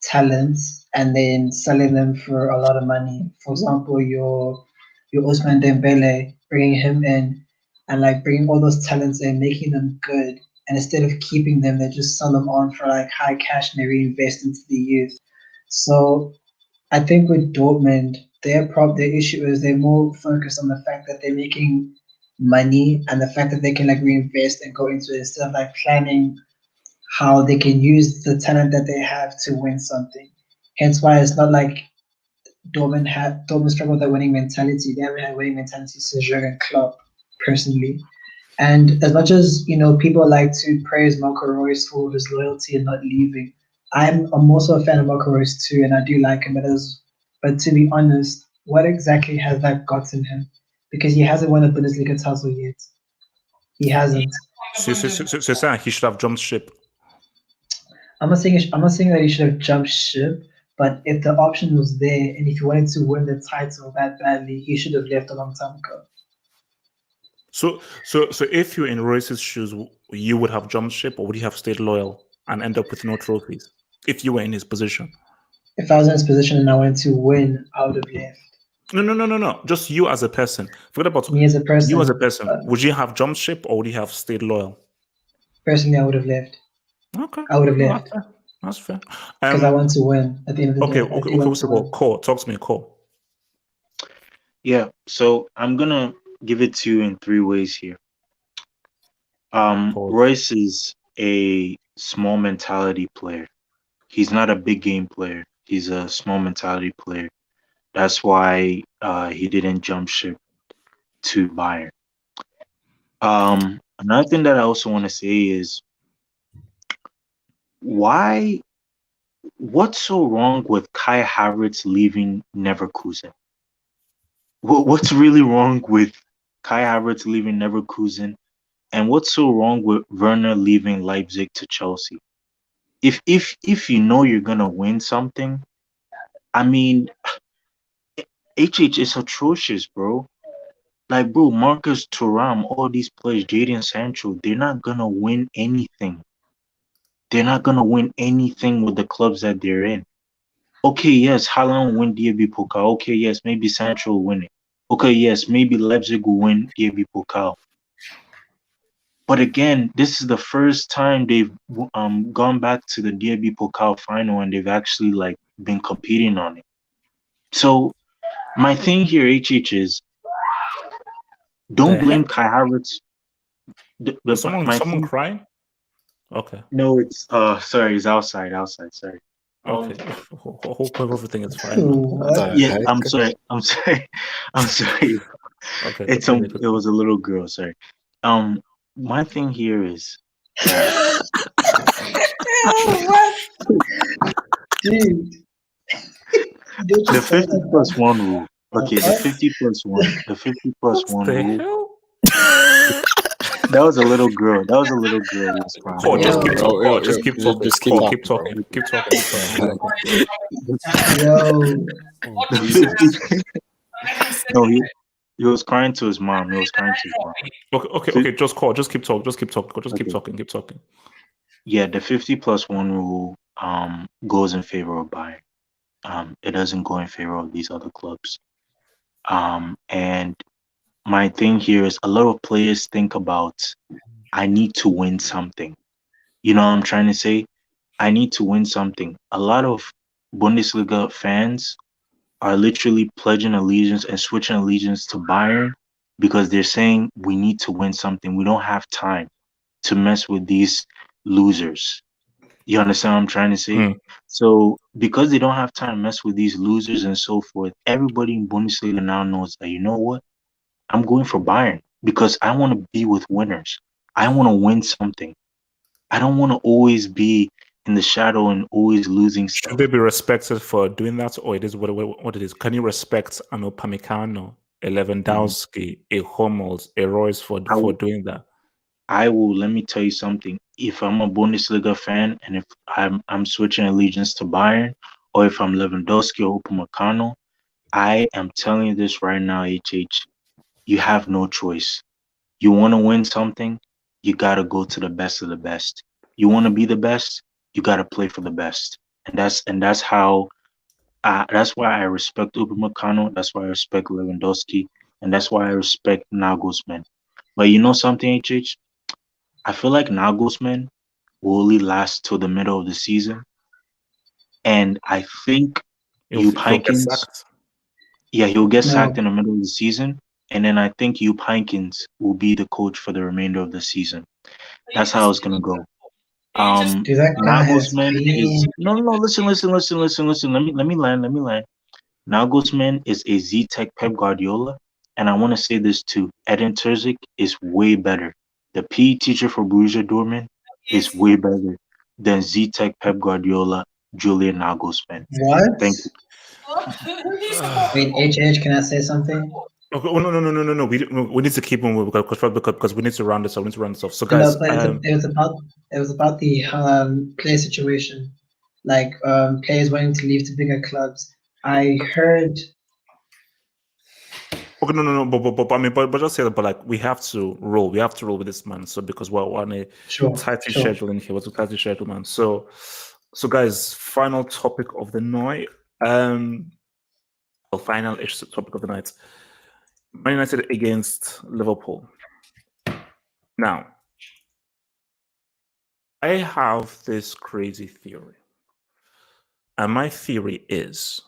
talents and then selling them for a lot of money. For example, your Ousmane Dembele, bringing him in and like bringing all those talents in, making them good, and instead of keeping them, they just sell them on for like high cash and they reinvest into the youth. So I think with Dortmund, their issue is they're more focused on the fact that they're making money and the fact that they can like reinvest and go into it instead of like planning how they can use the talent that they have to win something. Hence why it's not like Dortmund struggle with that winning mentality. They haven't had winning mentality since Jurgen Klopp, personally. And as much as people like to praise Marco Reus for his loyalty and not leaving, I'm also a fan of Marco Reus too, and I do like him. But to be honest, what exactly has that gotten him? Because he hasn't won a Bundesliga title yet. He hasn't. So he should have jumped ship. I'm not saying that he should have jumped ship, but if the option was there and if he wanted to win the title that badly, he should have left a long time ago. So if you're in Royce's shoes, you would have jumped ship, or would you have stayed loyal and end up with no trophies if you were in his position? If I was in his position and I wanted to win, I would have left. No. Just you as a person. Forget about me as a person. You as a person. Would you have jumped ship, or would you have stayed loyal? Personally, I would have left. Okay. I would have left. That's fair. Because I want to win at the end of the day. Okay. First of all, Cole, talk to me, Cole. Yeah, so I'm gonna give it to you in 3 ways here. Royce is a small mentality player. He's not a big game player. He's a small mentality player. That's why he didn't jump ship to Bayern. Another thing that I also want to say is what's so wrong with Kai Havertz leaving Leverkusen? What's really wrong with Kai Havertz leaving Leverkusen? And what's so wrong with Werner leaving Leipzig to Chelsea? If you know you're gonna win something, I mean, HH is atrocious, bro. Like, bro, Marcus Thuram, all these players, Jadon Sancho, they're not gonna win anything. They're not gonna win anything with the clubs that they're in. Okay, yes, Haaland will win DFB Pokal. Okay, yes, maybe Sancho will win it. Okay, yes, maybe Leipzig will win DFB Pokal. But again, this is the first time they've gone back to the DFB Pokal final and they've actually like been competing on it. So my thing here, HH, is don't blame Kai Havertz. Someone crying? Okay. No, it's sorry, it's outside, sorry. Okay. Hope everything is fine. Yeah, I'm sorry. Okay. It was a little girl, sorry. My thing here is the 50+1 rule. Okay, the 50+1 rule. That was a little girl. Oh, just keep talking. Oh, just keep talking. Keep talking. No, he was crying to his mom. Okay. Just keep talking. Yeah, the 50+1 rule goes in favor of Bayern. It doesn't go in favor of these other clubs. And my thing here is a lot of players think about, I need to win something. You know what I'm trying to say? I need to win something. A lot of Bundesliga fans are literally pledging allegiance and switching allegiance to Bayern because they're saying we need to win something. We don't have time to mess with these losers. You understand what I'm trying to say? So because they don't have time to mess with these losers and so forth, everybody in Bundesliga now knows that, you know what? I'm going for Bayern because I want to be with winners. I want to win something. I don't want to always be in the shadow and always losing stuff. Should they be respected for doing that, or it is what it is? Can you respect an Upamecano, a Lewandowski, a Hummels, a Royce for doing that? Let me tell you something. If I'm a Bundesliga fan and if I'm switching allegiance to Bayern, or if I'm Lewandowski or Upamecano, I am telling you this right now, HH. You have no choice. You want to win something, you got to go to the best of the best. You want to be the best, you got to play for the best. And that's how that's why I respect Upamecano, that's why I respect Lewandowski, and that's why I respect Nagelsmann. But you know something, HH? I feel like Nagelsmann will only last till the middle of the season. And I think Jupp Heynckes, he'll get sacked in the middle of the season. And then I think Jupp Heynckes will be the coach for the remainder of the season. That's how it's gonna go. Nagelsmann is listen. Let me land. Nagelsmann is a Z-Tech Pep Guardiola, and I want to say this too. Edin Terzic is way better. The PE teacher for Borussia Dortmund is way better than Z-Tech Pep Guardiola, Julian Nagelsmann. What? Thank you. Wait, HH, can I say something? Okay, no. We need to keep on because we need to round this off. So guys, it was about the player situation, like players wanting to leave to bigger clubs. I heard. Okay, no. But just say that. But like, we have to roll. We have to roll with this, man. So because we're on a tight schedule in here. What's a tight schedule, man? So guys, final topic of the night. Final topic of the night. Man United against Liverpool. Now, I have this crazy theory. And my theory is,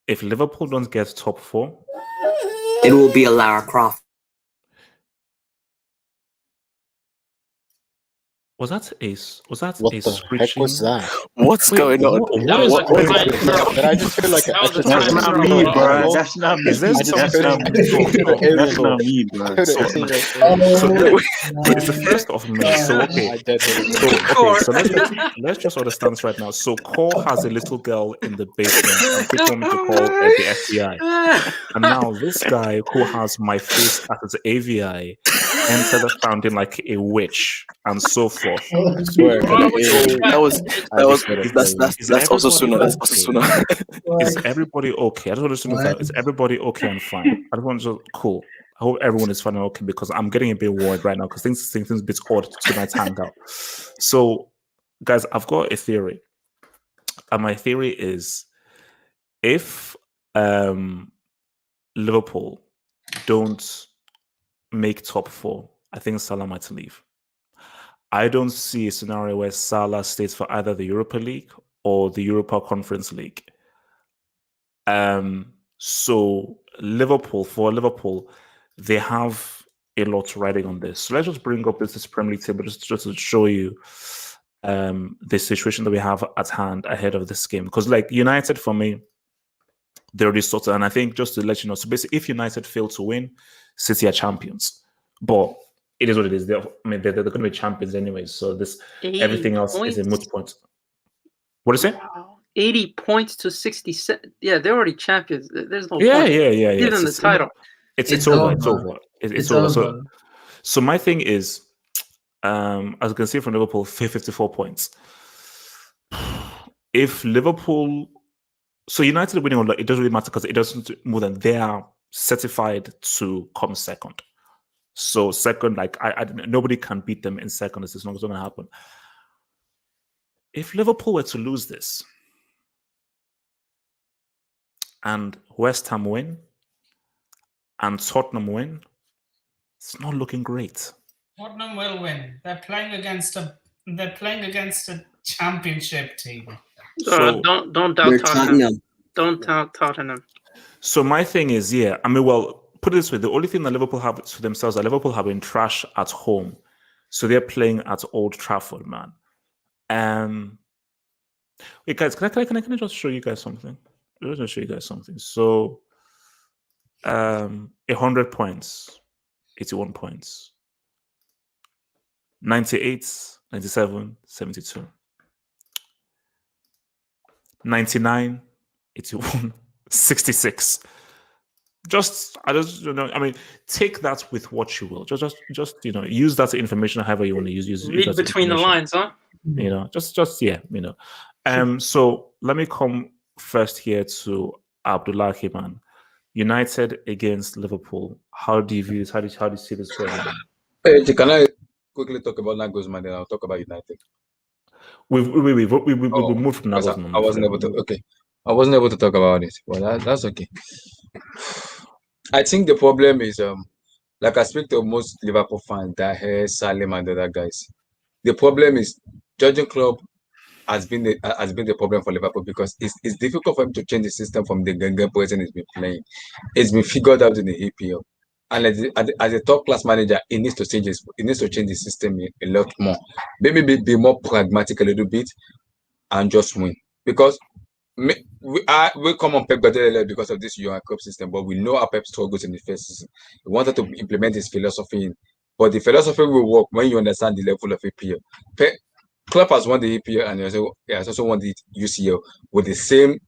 if Liverpool don't get top 4, it will be a Lara Croft. Was that a What the heck was that? What's going on? Did I just feel like an echo That's chamber? not me, bro. That's not me. Is there That's something? not me. That's not me, bro. It's the 1st of May, so okay. Let's just understand this right now. So Cole has a little girl in the basement, and people want me to call the FBI. And now this guy who has my face as his AVI entered the fountain like a witch, and so forth. I swear. That's also sooner. That's also sooner. Is everybody okay? I just want to know that is everybody okay and fine? I just want to cool. I hope everyone is fine and okay because I'm getting a bit worried right now because things a bit odd tonight's hangout. So, guys, I've got a theory, and my theory is if Liverpool don't make top 4, I think Salah might leave. I don't see a scenario where Salah stays for either the Europa League or the Europa Conference League. So Liverpool, they have a lot riding on this. So let's just bring up this Premier League table just to show you the situation that we have at hand ahead of this game. Because like United, for me, they're already sorted. And I think just to let you know, so basically if United fail to win, City are champions. But it is what it is. They're going to be champions anyway. So everything else is a moot point. What is it? Wow. 80 points to 67. Yeah, they're already champions. There's no Yeah. point. Give them the title. It's over. It's over. So my thing is, as you can see from Liverpool, 54 points. If Liverpool, so United winning or not, it doesn't really matter because it doesn't more than they are certified to come second. So second, like nobody can beat them in second. It's not going to happen. If Liverpool were to lose this and West Ham win and Tottenham win, it's not looking great. Tottenham will win. They're playing against a championship team. So don't doubt Tottenham. Don't doubt Tottenham. So my thing is, put it this way: the only thing that Liverpool have to themselves is that Liverpool have been trash at home, so they're playing at Old Trafford, man. Wait, guys, can I just show you guys something? Let me just show you guys something. So, 100 points, 81 points, 98, 97, 72, 99, 81, 66. Take that with what you will. Just use that information however you want to use. Read between the lines, huh? So let me come first here to Abdullah Himan. United against Liverpool. How do you view this? How do you see this going on? Can I quickly talk about Nagelsmann, then I'll talk about United. We moved from Nagelsmann. I wasn't able to. Okay, I wasn't able to talk about it. Well, that's okay. I think the problem is, like I speak to most Liverpool fans, Daher, Salim, and other guys. The problem is Jurgen Klopp has been the problem for Liverpool because it's difficult for him to change the system from the Gengen person he's been playing. It's been figured out in the EPL, and as a top class manager, he needs to change the system a lot more. Maybe be more pragmatic a little bit and just win because. We come on Pep Guardiola because of this Johan Cruyff system, but we know how Pep struggles in the first season. He wanted to implement his philosophy but the philosophy will work when you understand the level of EPL. Klopp has won the EPL and he has also won the UCL with the same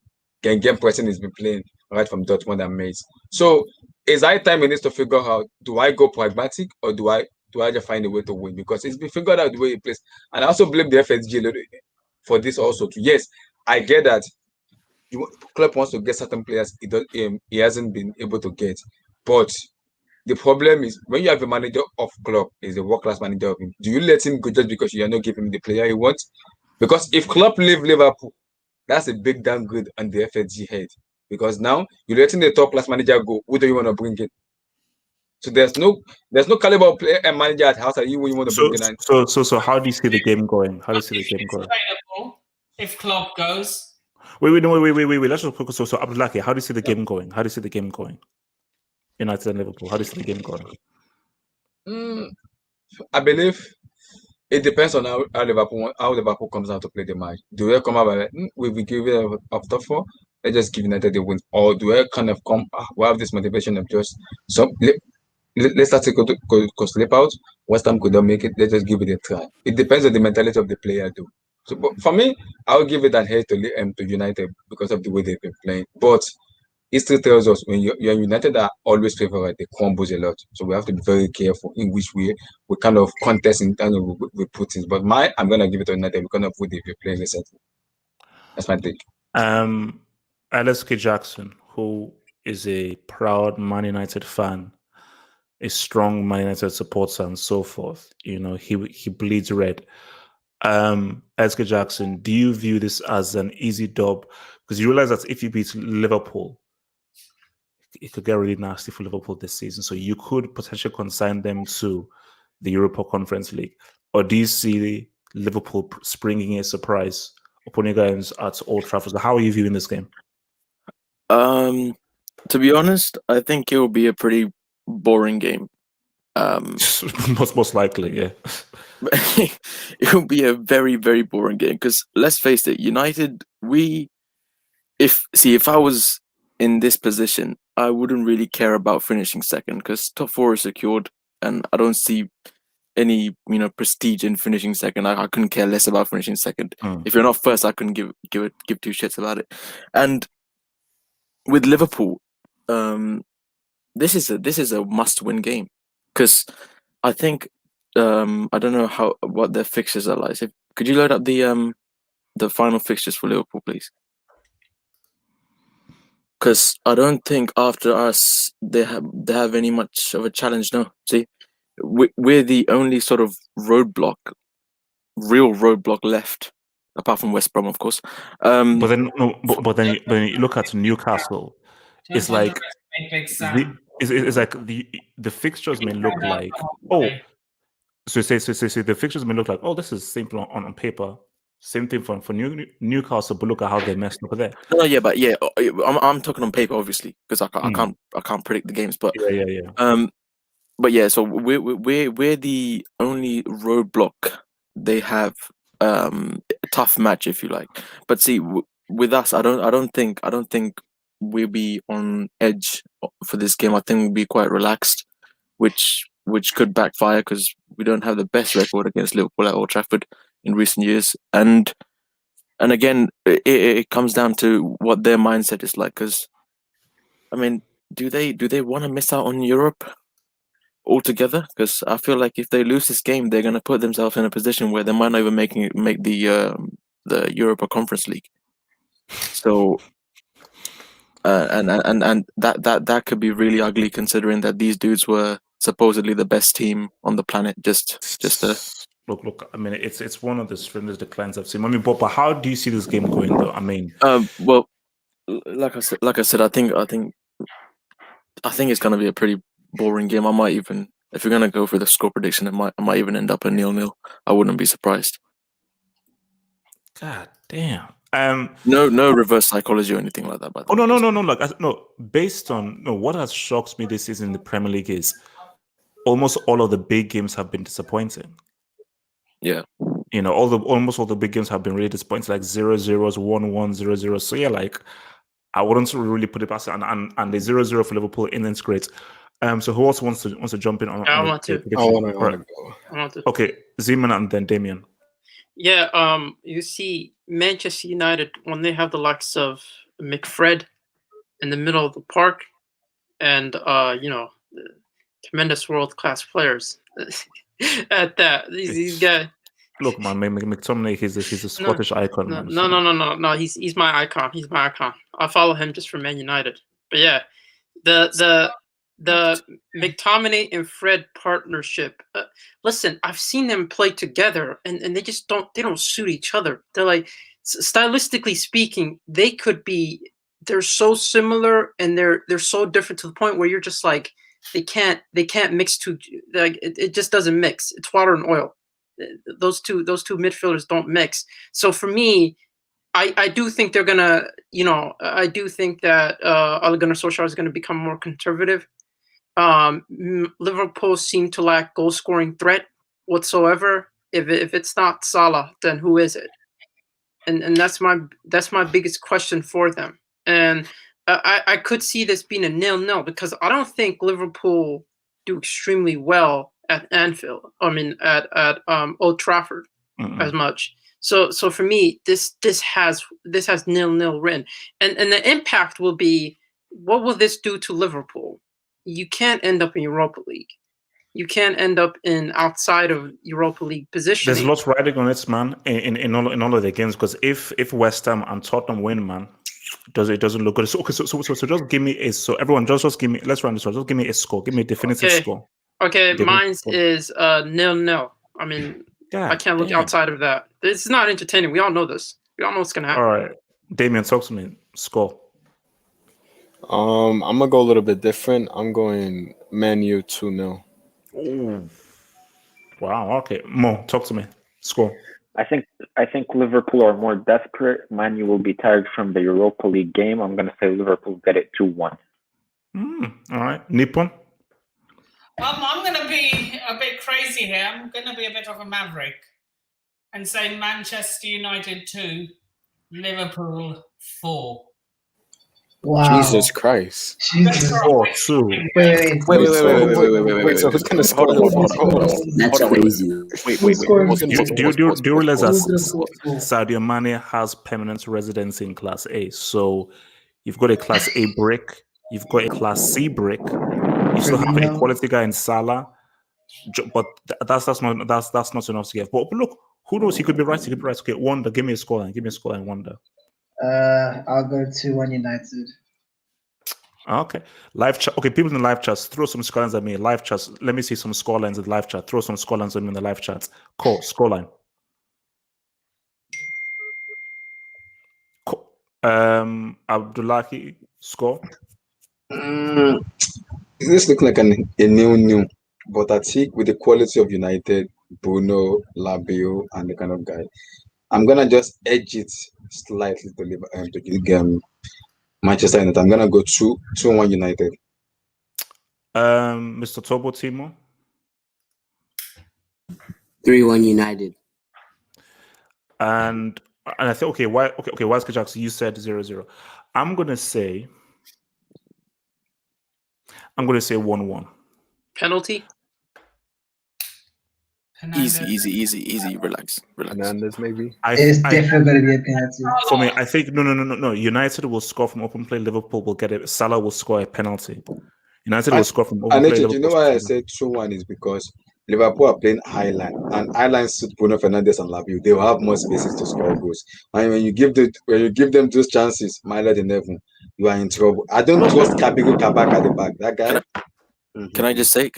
game person he's been playing right from Dortmund and Mainz. So it's high time he needs to figure out: do I go pragmatic or do I just find a way to win? Because it's been figured out the way he plays, and I also blame the FSG a little for this also too. Yes, I get that. Klopp wants to get certain players he hasn't been able to get, but the problem is when you have a manager of Klopp, is a world-class manager of him. Do you let him go just because you are not giving him the player he wants? Because if Klopp leave Liverpool, that's a big downgrade on the FSG head. Because now you're letting the top-class manager go. Who do you want to bring in? So there's no caliber player and manager at house that you want to bring in. So how do you see the game going? How do you see the game going? If Klopp goes. Wait. Let's just focus. So Abdullahi, how do you see the game going? How do you see the game going? United and Liverpool. How do you see the game going? I believe it depends on how Liverpool comes out to play the match. Do they come out like, we will give it up top four? Let's just give United the win, or do they kind of come? We have this motivation of just let's start to go slip out. West Ham could not make it. Let's just give it a try. It depends on the mentality of the player, too. So, but for me, I'll give it an head to United because of the way they've been playing. But history tells us when you're United are always favourite, they crumbles a lot. So we have to be very careful in which way we kind of contest in terms of we put things. But I'm gonna give it to United because of what they've been playing recently. That's my take. LSK Jackson, who is a proud Man United fan, a strong Man United supporter, and so forth. You know, he bleeds red. LSK Jackson, do you view this as an easy dub? Because you realize that if you beat Liverpool, it could get really nasty for Liverpool this season. So you could potentially consign them to the Europa Conference League. Or do you see Liverpool springing a surprise upon you guys at Old Trafford? So how are you viewing this game? To be honest, I think it will be a pretty boring game. Most likely, yeah. It will be a very, very boring game because let's face it, United, if I was in this position, I wouldn't really care about finishing second because top four is secured, and I don't see any prestige in finishing second. I couldn't care less about finishing second. If you're not first, I couldn't give two shits about it. And with Liverpool, this is a must-win game because I think I don't know what their fixtures are like. So could you load up the final fixtures for Liverpool, please? Because I don't think after us they have any much of a challenge. No, see, we're the only sort of real roadblock left, apart from West Brom, of course. But then you look at Newcastle. It's like the fixtures may look like So the fixtures may look like this is simple on paper. Same thing for Newcastle, but look at how they messed up there. No, yeah, but yeah, I'm talking on paper, obviously, because I can't predict the games, but yeah. But yeah, so we're the only roadblock they have. A tough match, if you like. But see, with us, I don't think we'll be on edge for this game. I think we'll be quite relaxed, which could backfire because we don't have the best record against Liverpool at Old Trafford in recent years. And again, it comes down to what their mindset is like. Because I mean, do they want to miss out on Europe altogether? Because I feel like if they lose this game, they're going to put themselves in a position where they might not even make the Europa Conference League. So, and that could be really ugly, considering that these dudes were supposedly the best team on the planet. Look. I mean, it's one of the strangest declines I've seen. I mean, but how do you see this game going, though? I mean, well, like I said, I think it's going to be a pretty boring game. I might even, if you're going to go for the score prediction, I might even end up a 0-0. I wouldn't be surprised. God damn. No reverse psychology or anything like that. By the way. No. Based on what has shocked me this season in the Premier League is almost all of the big games have been disappointing. Yeah. Almost all the big games have been really disappointing, like 0-0s, 1-1, 0-0. So yeah, like I wouldn't really put it past it. And the 0-0 for Liverpool isn't great. So who else wants to jump in on? I want to. I want to. Okay, Zeman and then Damien. Yeah. You see, Manchester United, when they have the likes of McFred in the middle of the park, and tremendous world-class players at that. These guys. Look, man, McTominay, he's a Scottish icon. No. He's my icon. He's my icon. I follow him just for Man United. But yeah, the McTominay and Fred partnership. Listen, I've seen them play together, and they just don't suit each other. They're like, stylistically speaking, they're so similar and they're so different to the point where you're just like, they can't mix it just doesn't mix. It's water and oil. Those two midfielders don't mix. So for me, I do think they're gonna, I do think that Ole Gunnar Solskjaer is gonna become more conservative. Liverpool seem to lack goal scoring threat whatsoever. If it's not Salah, then who is it? And that's my biggest question for them. And I could see this being a 0-0 because I don't think Liverpool do extremely well at Anfield. I mean at Old Trafford as much. So for me, this has 0-0 written, and the impact will be, what will this do to Liverpool? You can't end up in Europa League. You can't end up in outside of Europa League positioning. There's lots riding on it, man, in all of the games. Because if West Ham and Tottenham win, man, it doesn't look good. So just give me everyone just give me. Let's run this one. Just give me a score. Give me a definitive score. Okay, mine is 0-0. I mean, I can't look outside of that. This is not entertaining. We all know this. We all know what's gonna happen. All right, Damien, talk to me. Score. I'm gonna go a little bit different. I'm going Man U 2-0. Ooh. Wow. Okay, Mo, talk to me. Score. I think Liverpool are more desperate. Man U will be tired from the Europa League game. I'm gonna say Liverpool get it 2-1. All right, Nippon. I'm going to be a bit crazy here. I'm going to be a bit of a maverick and say Manchester United 2, Liverpool 4. Wow. Jesus Christ. Jesus. 4-2. Wait. So who's gonna score? That's crazy. Wait. Do you realize that Sadio Mane has permanent residency in Class A? So you've got a Class A brick, you've got a Class C brick, you still have a quality guy in Salah, but that's not enough to get. But look, who knows? He could be right. Okay, Wonder, give me a scoreline. Wonder. I'll go 2-1 United. Okay, live chat. Okay, people in the live chats, throw some scorelines at me. Live chats. Let me see some scorelines in the live chat. Throw some scorelines at me in the live chats. Cool. Scoreline. Cool. Abdullahi, score. This looks like a new, but I think with the quality of United, Bruno, Labio, and the kind of guy, I'm gonna just edge it slightly to Manchester United. I'm gonna go 2-1 United. Mr. Tobo Timo. 3-1 United. And I think why Jackson, you said 0-0. I'm gonna say 1-1. Penalty. Easy. Relax. Hernandez, maybe. It's definitely going to be a penalty. For me, I think no. United will score from open play. Liverpool will get it. Salah will score a penalty. United will score from open play. You know why I said 2-1 is because Liverpool are playing high line, and high line suit Bruno Fernandes and Labio. They will have more spaces to score goals. And when you give them those chances, Milan and Neville, you are in trouble. I don't trust Kabigo Kabak at the back. That guy. Can I just say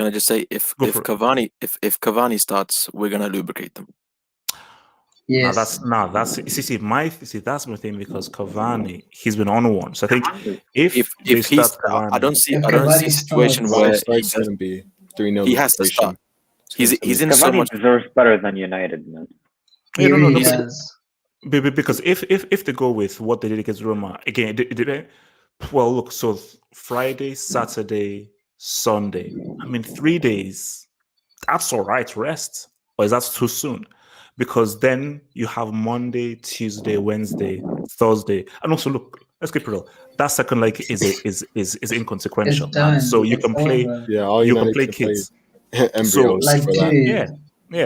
if Cavani starts, we're gonna lubricate them. Yes. That's my thing, because Cavani, he's been on one. So I think if he's Cavani, I don't see a situation where he has to start. He's in Cavani so much. deserves better than United, man. Because if they go with what they did against Roma again, well, look, so Friday, Saturday, Sunday. I mean, 3 days. That's all right. Rest, or is that too soon? Because then you have Monday, Tuesday, Wednesday, Thursday, and also look. Let's keep it real. That second leg is inconsequential. So you can play. You can play kids. Embryos.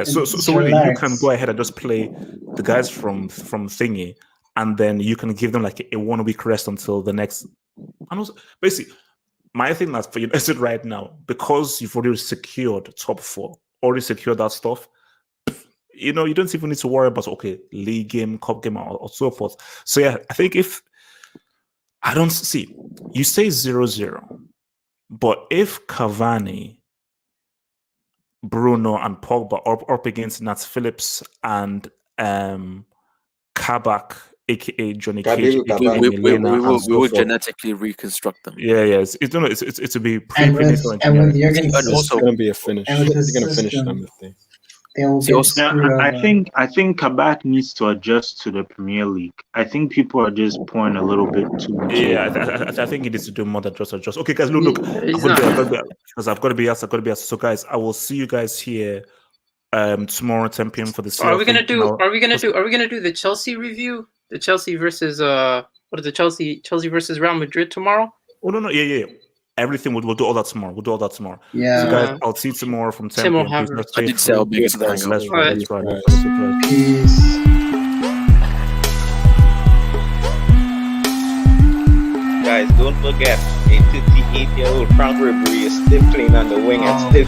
So really, you can go ahead and just play the guys from thingy, and then you can give them like a 1 week rest until the next. And also, basically, my thing that's for United right now, because you've already secured top 4, already secured that stuff. You don't even need to worry about league game, cup game, or so forth. So yeah, I think if I don't see you say 0-0, but if Cavani, Bruno, and Pogba are up against Nat Phillips and Kabak, aka Johnny Cage, we will genetically reconstruct them. It's to be and with it's going to be a finish. They're going to finish them if they. I think Kabak needs to adjust to the Premier League. I think people are just pouring a little bit too much. I think he needs to do more than just adjust. Okay, guys, look. I've got to be asked. So, guys, I will see you guys here tomorrow 10 p.m. for the Are we gonna do the Chelsea review? The Chelsea versus what is it? Chelsea versus Real Madrid tomorrow? Oh no, yeah. Everything we'll do all that tomorrow. Yeah. So guys, I'll see you tomorrow from 10 p.m. I did say I'll be at the Hangout. Let's ride. Guys, don't forget, a 58-year-old Frank Ribery is still playing on the wing and still.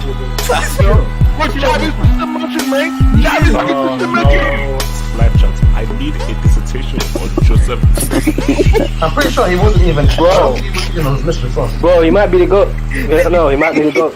What Jarvis was the motion, man? Jarvis was the motion. Live chat. I need a dissertation on Joseph. I'm pretty sure he wasn't even. Bro, he was Mr. Frost. Bro, he might be the GOAT. No, he might be the GOAT.